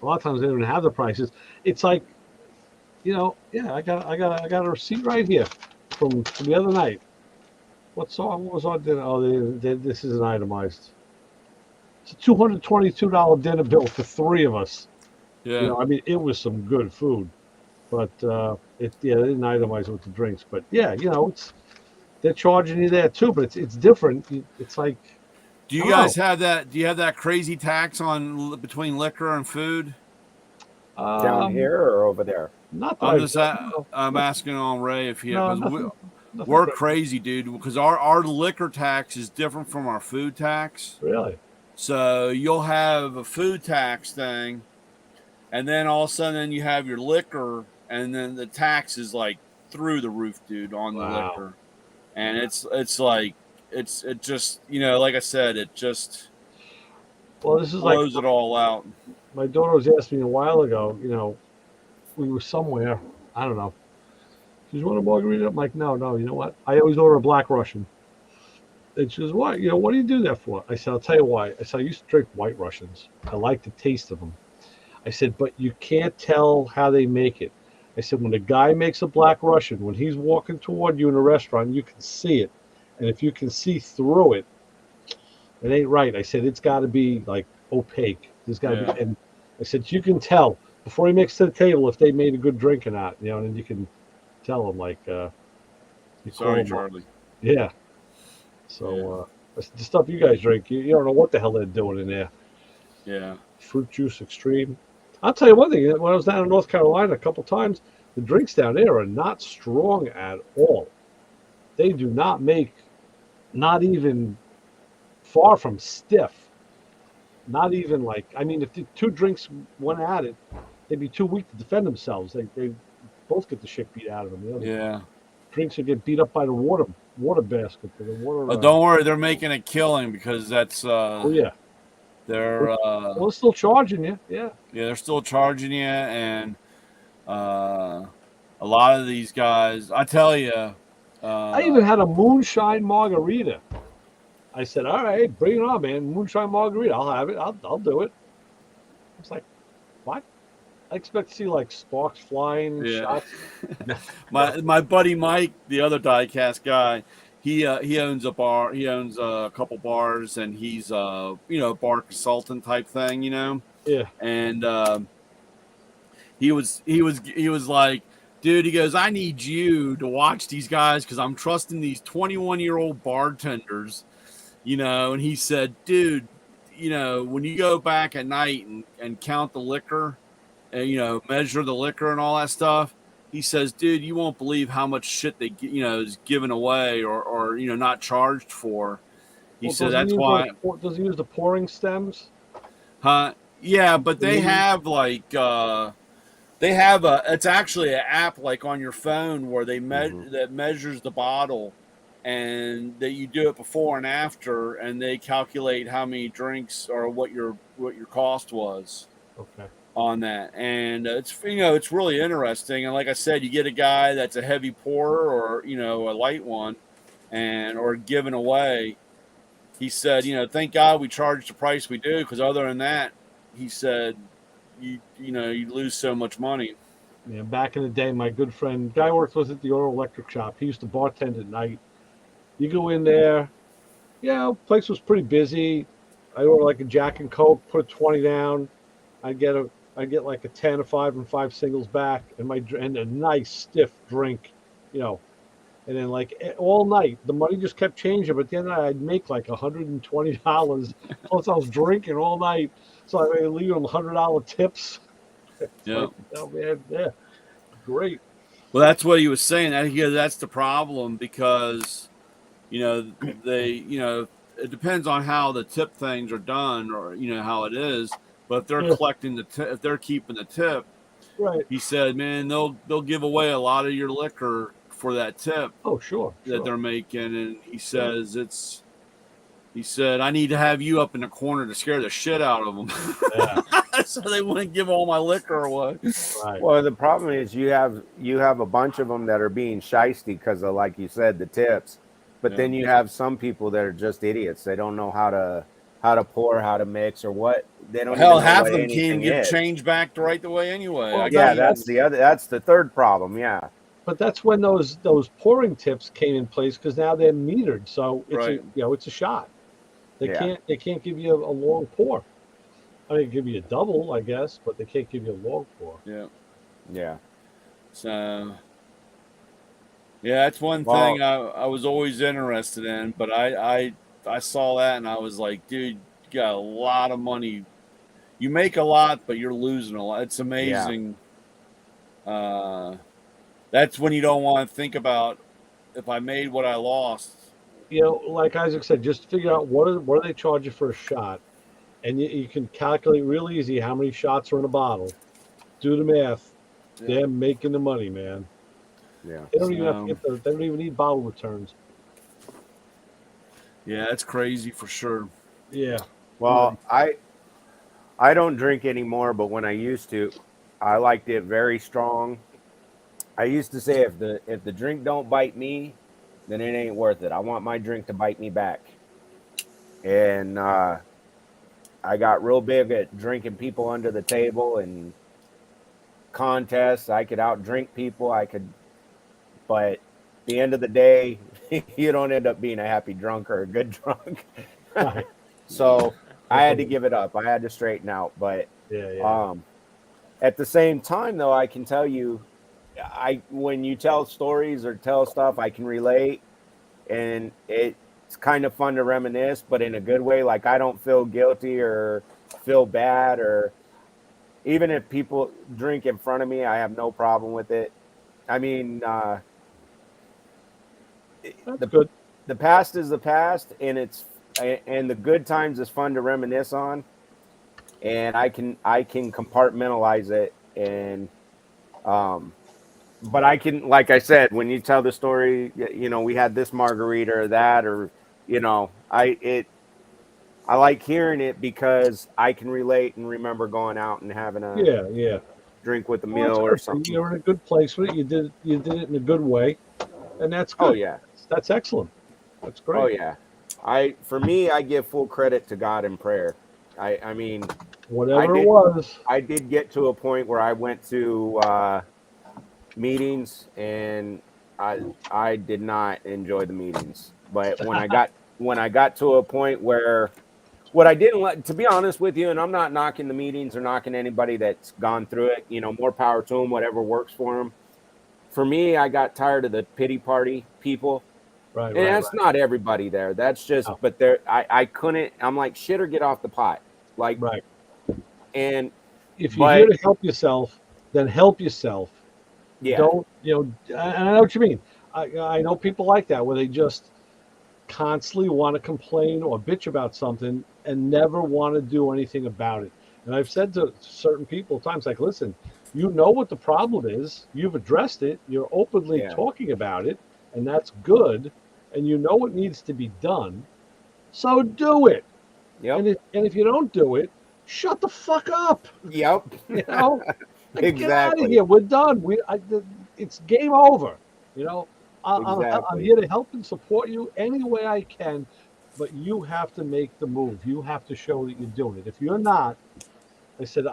a lot of times they don't have the prices. It's like, you know, yeah, I got a receipt right here from the other night. What was our dinner? Oh, this isn't itemized. It's a $222 dinner bill for 3 of us. Yeah. You know, I mean, it was some good food, but they didn't itemize it with the drinks. But yeah, you know, they're charging you there too, but it's different. It's like. Do you guys have that? Do you have that crazy tax on between liquor and food? Down here or over there? Not. I'm asking on Ray if he has. We're crazy, dude, because our liquor tax is different from our food tax. Really? So you'll have a food tax thing, and then all of a sudden you have your liquor, and then the tax is like through the roof, dude, on the liquor. And it's like it just, you know, like I said, it just this is blows it all out. My daughter was asking me a while ago, you know, we were somewhere, I don't know. She goes, want a margarita? I'm like, no, you know what? I always order a Black Russian. And she goes, what? You know, what do you do that for? I said, I'll tell you why. I said, I used to drink White Russians. I like the taste of them. I said, but you can't tell how they make it. I said, when a guy makes a Black Russian, when he's walking toward you in a restaurant, you can see it. And if you can see through it, it ain't right. I said, it's got to be like opaque. There's got to be. And I said, you can tell before he makes to the table if they made a good drink or not. You know, and then you can tell them like. Sorry, Charlie. Yeah. So the stuff you guys drink, you don't know what the hell they're doing in there. Yeah. Fruit juice extreme. I'll tell you one thing. When I was down in North Carolina a couple times, the drinks down there are not strong at all. They do not make, not even far from stiff. Not even like, I mean, if the 2 drinks went at it, they'd be too weak to defend themselves. They both get the shit beat out of them. You know? Yeah. Drinks would get beat up by the water basket. The water, don't worry, they're making a killing because that's. Oh yeah. They're they're still charging you. Yeah. Yeah, they're still charging you, and a lot of these guys, I tell you. I even had a moonshine margarita. I said, "All right, bring it on, man. Moonshine margarita. I'll have it. I'll do it." I was like, "What?" I expect to see like sparks flying, shots. my buddy Mike, the other diecast guy, he owns a bar. He owns a couple bars, and he's a bar consultant type thing, you know. Yeah. And he was like, dude, he goes, I need you to watch these guys because I'm trusting these 21-year-old bartenders, and he said, dude, when you go back at night and count the liquor and, measure the liquor and all that stuff, he says, dude, you won't believe how much shit they, is given away or not charged for. He said, that's why. Does he use the pouring stems? Yeah, but they have it's actually an app like on your phone where they that measures the bottle, and that you do it before and after, and they calculate how many drinks or what your cost was. Okay. On that, and it's really interesting. And like I said, you get a guy that's a heavy pourer or a light one, or giving away. He said, thank God we charge the price we do, because other than that, he said, you lose so much money. Yeah, back in the day, my good friend, guy worked with at the Oro Electric Shop. He used to bartend at night. You go in there, place was pretty busy. I order like a Jack and Coke, put 20 down. I get like a 10, a 5, and 5 singles back, and a nice stiff drink, And then like all night, the money just kept changing. But then I'd make like $120. Plus I was drinking all night, so I would leave them $100 tips. Yeah. Like, oh man, yeah, great. Well, that's what he was saying. That's the problem, because it depends on how the tip things are done, or how it is. But if they're collecting if they're keeping the tip, right? He said, man, they'll give away a lot of your liquor for that tip. Oh, sure. That they're making, and he says He said, I need to have you up in the corner to scare the shit out of them. Yeah. So they wouldn't give all my liquor away. Right. Well, the problem is you have a bunch of them that are being shysty because of, like you said, the tips. But then you have some people that are just idiots. They don't know how to pour, how to mix, or what. They don't. Hell, half of them can't get change back the right way anyway. Well, that's the third problem. Yeah. But that's when those pouring tips came in place, because now they're metered, so it's it's a shot. They can't give you a long pour. I mean, give you a double, I guess, but they can't give you a long pour. Yeah. Yeah. So that's one thing I was always interested in, but I saw that and I was like, dude, you got a lot of money. You make a lot, but you're losing a lot. It's amazing. Yeah. That's when you don't want to think about, if I made what I lost. Like Isaac said, just figure out what do they charge you for a shot, and you can calculate real easy how many shots are in a bottle. Do the math. Yeah. They're making the money, man. Yeah. They don't even have to they don't even need bottle returns. Yeah, that's crazy for sure. Yeah. Well, I don't drink anymore, but when I used to, I liked it very strong. I used to say, if the drink don't bite me, then it ain't worth it. I want my drink to bite me back. And I got real big at drinking people under the table and contests. I could outdrink people. But at the end of the day, you don't end up being a happy drunk or a good drunk. So I had to give it up. I had to straighten out. But at the same time, though, I can tell you, when you tell stories or tell stuff, I can relate, and it's kind of fun to reminisce, but in a good way. Like, I don't feel guilty or feel bad, or even if people drink in front of me, I have no problem with it. I mean, the past is the past, and and the good times is fun to reminisce on, and I can compartmentalize it, and but I can, like I said, when you tell the story, we had this margarita or that, or, I like hearing it because I can relate and remember going out and having a drink with a meal or something. You're in a good place with it. You did it in a good way, and that's good. Oh yeah, that's excellent. That's great. Oh yeah, for me, I give full credit to God in prayer. I mean, whatever it was, I did get to a point where I went to meetings, and I did not enjoy the meetings. But when I got to a point where what I didn't like, to be honest with you, and I'm not knocking the meetings or knocking anybody that's gone through it, more power to them, whatever works for them. For me, I got tired of the pity party people. Right. And that's not everybody there. That's just, No. but there, I couldn't, I'm like, shit or get off the pot. Like, Right. and If you're here to help yourself, then help yourself. yeah, Don't, and I know what you mean. I know people like that where they just constantly want to complain or bitch about something and never want to do anything about it. And I've said to certain people times, like, listen, you know what the problem is. You've addressed it. You're openly talking about it, and that's good. And you know what needs to be done. So do it. Yep. And if you don't do it, shut the fuck up. Yep. Like, get out of Exactly. here. We're done. It's game over. I'm Exactly. here to help and support you any way I can, but you have to make the move. You have to show that you're doing it. If you're not, I said,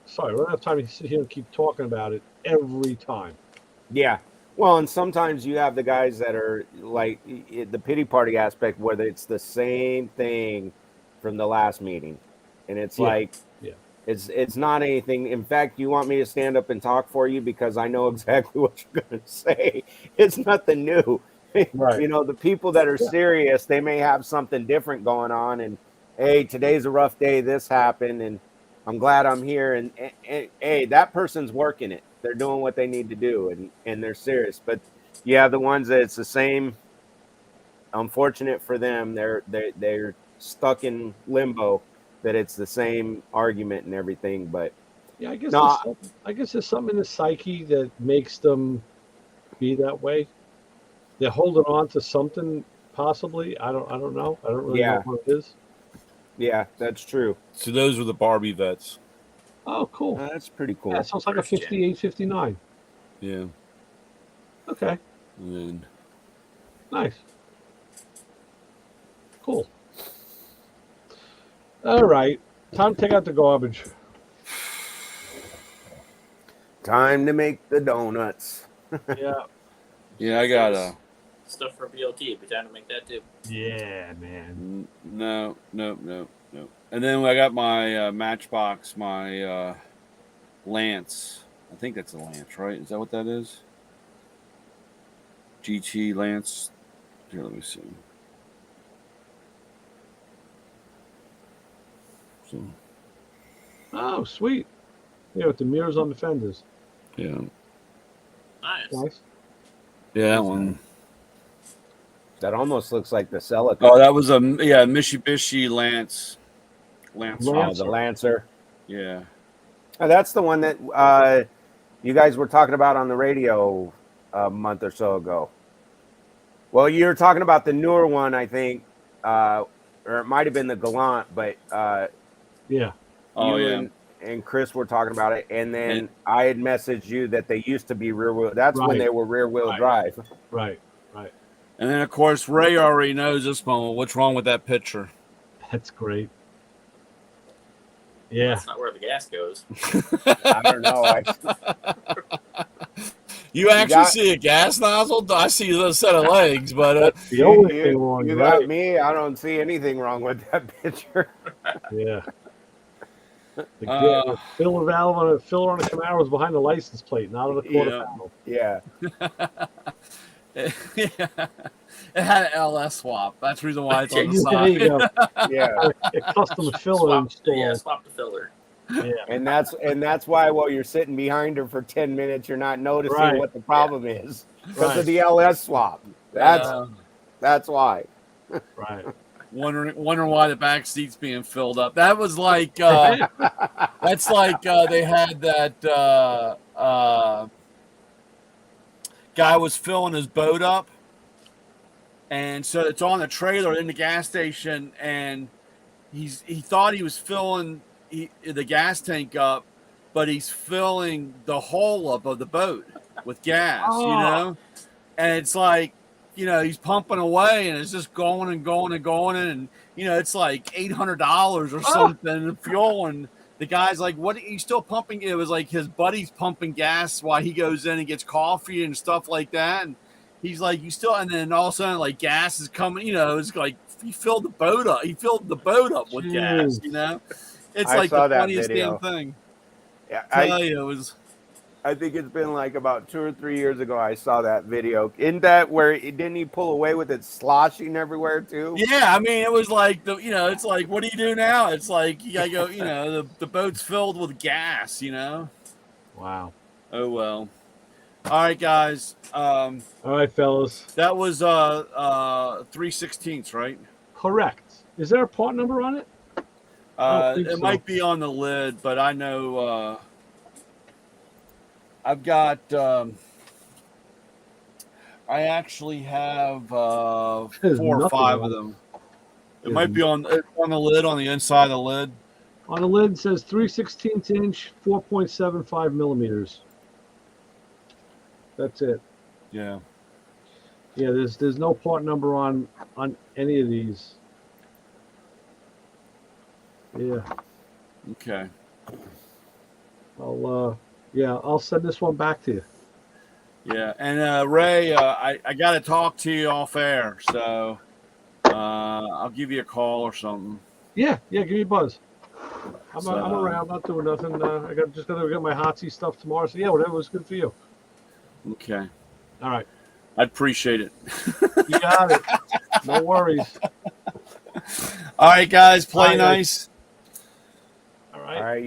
sorry, I don't have time to sit here and keep talking about it every time. Yeah. Well, and sometimes you have the guys that are like the pity party aspect, where it's the same thing from the last meeting, and it's it's not anything. In fact, you want me to stand up and talk for you because I know exactly what you're going to say. It's nothing new. Right. The people that are serious, they may have something different going on, and hey, today's a rough day. This happened, and I'm glad I'm here. And hey, that person's working it. They're doing what they need to do, and they're serious. But you have the ones that it's the same. Unfortunate for them, they're stuck in limbo. That it's the same argument and everything. But yeah, I guess there's something in the psyche that makes them be that way. They're holding on to something, possibly. I don't know. I don't really know what it is. Yeah, that's true. So those were the Barbie vets. Oh, cool. That's pretty cool. Yeah, sounds like a 58, 59. Yeah. Okay. And Nice. Cool. All right. Time to take out the garbage. Time to make the donuts. Yeah. yeah, I got Stuff for BLT. Be time to make that too. Yeah, man. no. And then I got my Matchbox, my Lance. I think that's a Lance, right? Is that what that is? GT Lance. Here, let me see. So, Oh, sweet. Yeah, with the mirrors on the fenders. yeah. Nice. Yeah, that one. That almost looks like the Celica. Oh, that was a Mitsubishi Lance. Oh, the Lancer. Yeah. Oh, that's the one that you guys were talking about on the radio a month or so ago. Well, you were talking about the newer one, I think, or it might have been the Galant, but yeah. Oh, you and Chris were talking about it, and then I had messaged you that they used to be rear wheel. That's when they were rear wheel drive. Right. And then, of course, Ray already knows this moment. What's wrong with that picture? That's great. Yeah. That's not where the gas goes. I don't know. You actually see a gas nozzle? I see a set of legs, but the only thing wrong. You got me. I don't see anything wrong with that picture. Yeah. The filler valve on a filler on a Camaro is behind the license plate, not on the quarter panel. Yeah. Yeah. It had an LS swap. That's the reason why it's on the There side. you go. Yeah. A custom filler installed. Swap the filler. Yeah. And that's why while you're sitting behind her for 10 minutes, you're not noticing what the problem is because of the LS swap. That's why. Right. Wondering why the back seat's being filled up. That was like that's like they had that guy was filling his boat up, and so it's on the trailer in the gas station, and he thought he was filling the gas tank up, but he's filling the hole up of the boat with gas, and it's like, he's pumping away and it's just going and going and going. And, it's like $800 or something in fuel. And the guy's like, what are you still pumping? It was like his buddy's pumping gas while he goes in and gets coffee and stuff like that. And he's like, you still, and then all of a sudden, like gas is coming. You know, it's like he filled the boat up. He filled the boat up with gas. Jeez. You know, it's I like saw the that funniest video. damn thing. Yeah, Tell you, it was. I think it's been like about 2 or 3 years ago I saw that video. Isn't that where didn't he pull away with it sloshing everywhere too? Yeah, I mean, it was like it's like, what do you do now? It's like you gotta go. You know, the boat's filled with gas. You know. Wow. Oh well. All right, guys. All right, fellas. That was 3/16, right? Correct. Is there a part number on it? don't think It so. might be on the lid, but I know I've got. I actually have 4 There's or nothing 5 on of it. them. It There's might be on the lid, on the inside of the lid. On the lid it says 3/16 inch, 4.75 millimeters. That's it. Yeah. Yeah, there's no part number on any of these. Yeah, Okay. I'll send this one back to you. Yeah, and Ray, I got to talk to you off air, so I'll give you a call or something. Yeah, give me a buzz. I'm So- around, not doing nothing. Just gotta get my Hotsy stuff tomorrow. So yeah, whatever was good for you. Okay. All right, I'd appreciate it. you got it. No worries. All right, guys, play All right, guys. nice. All right. All right.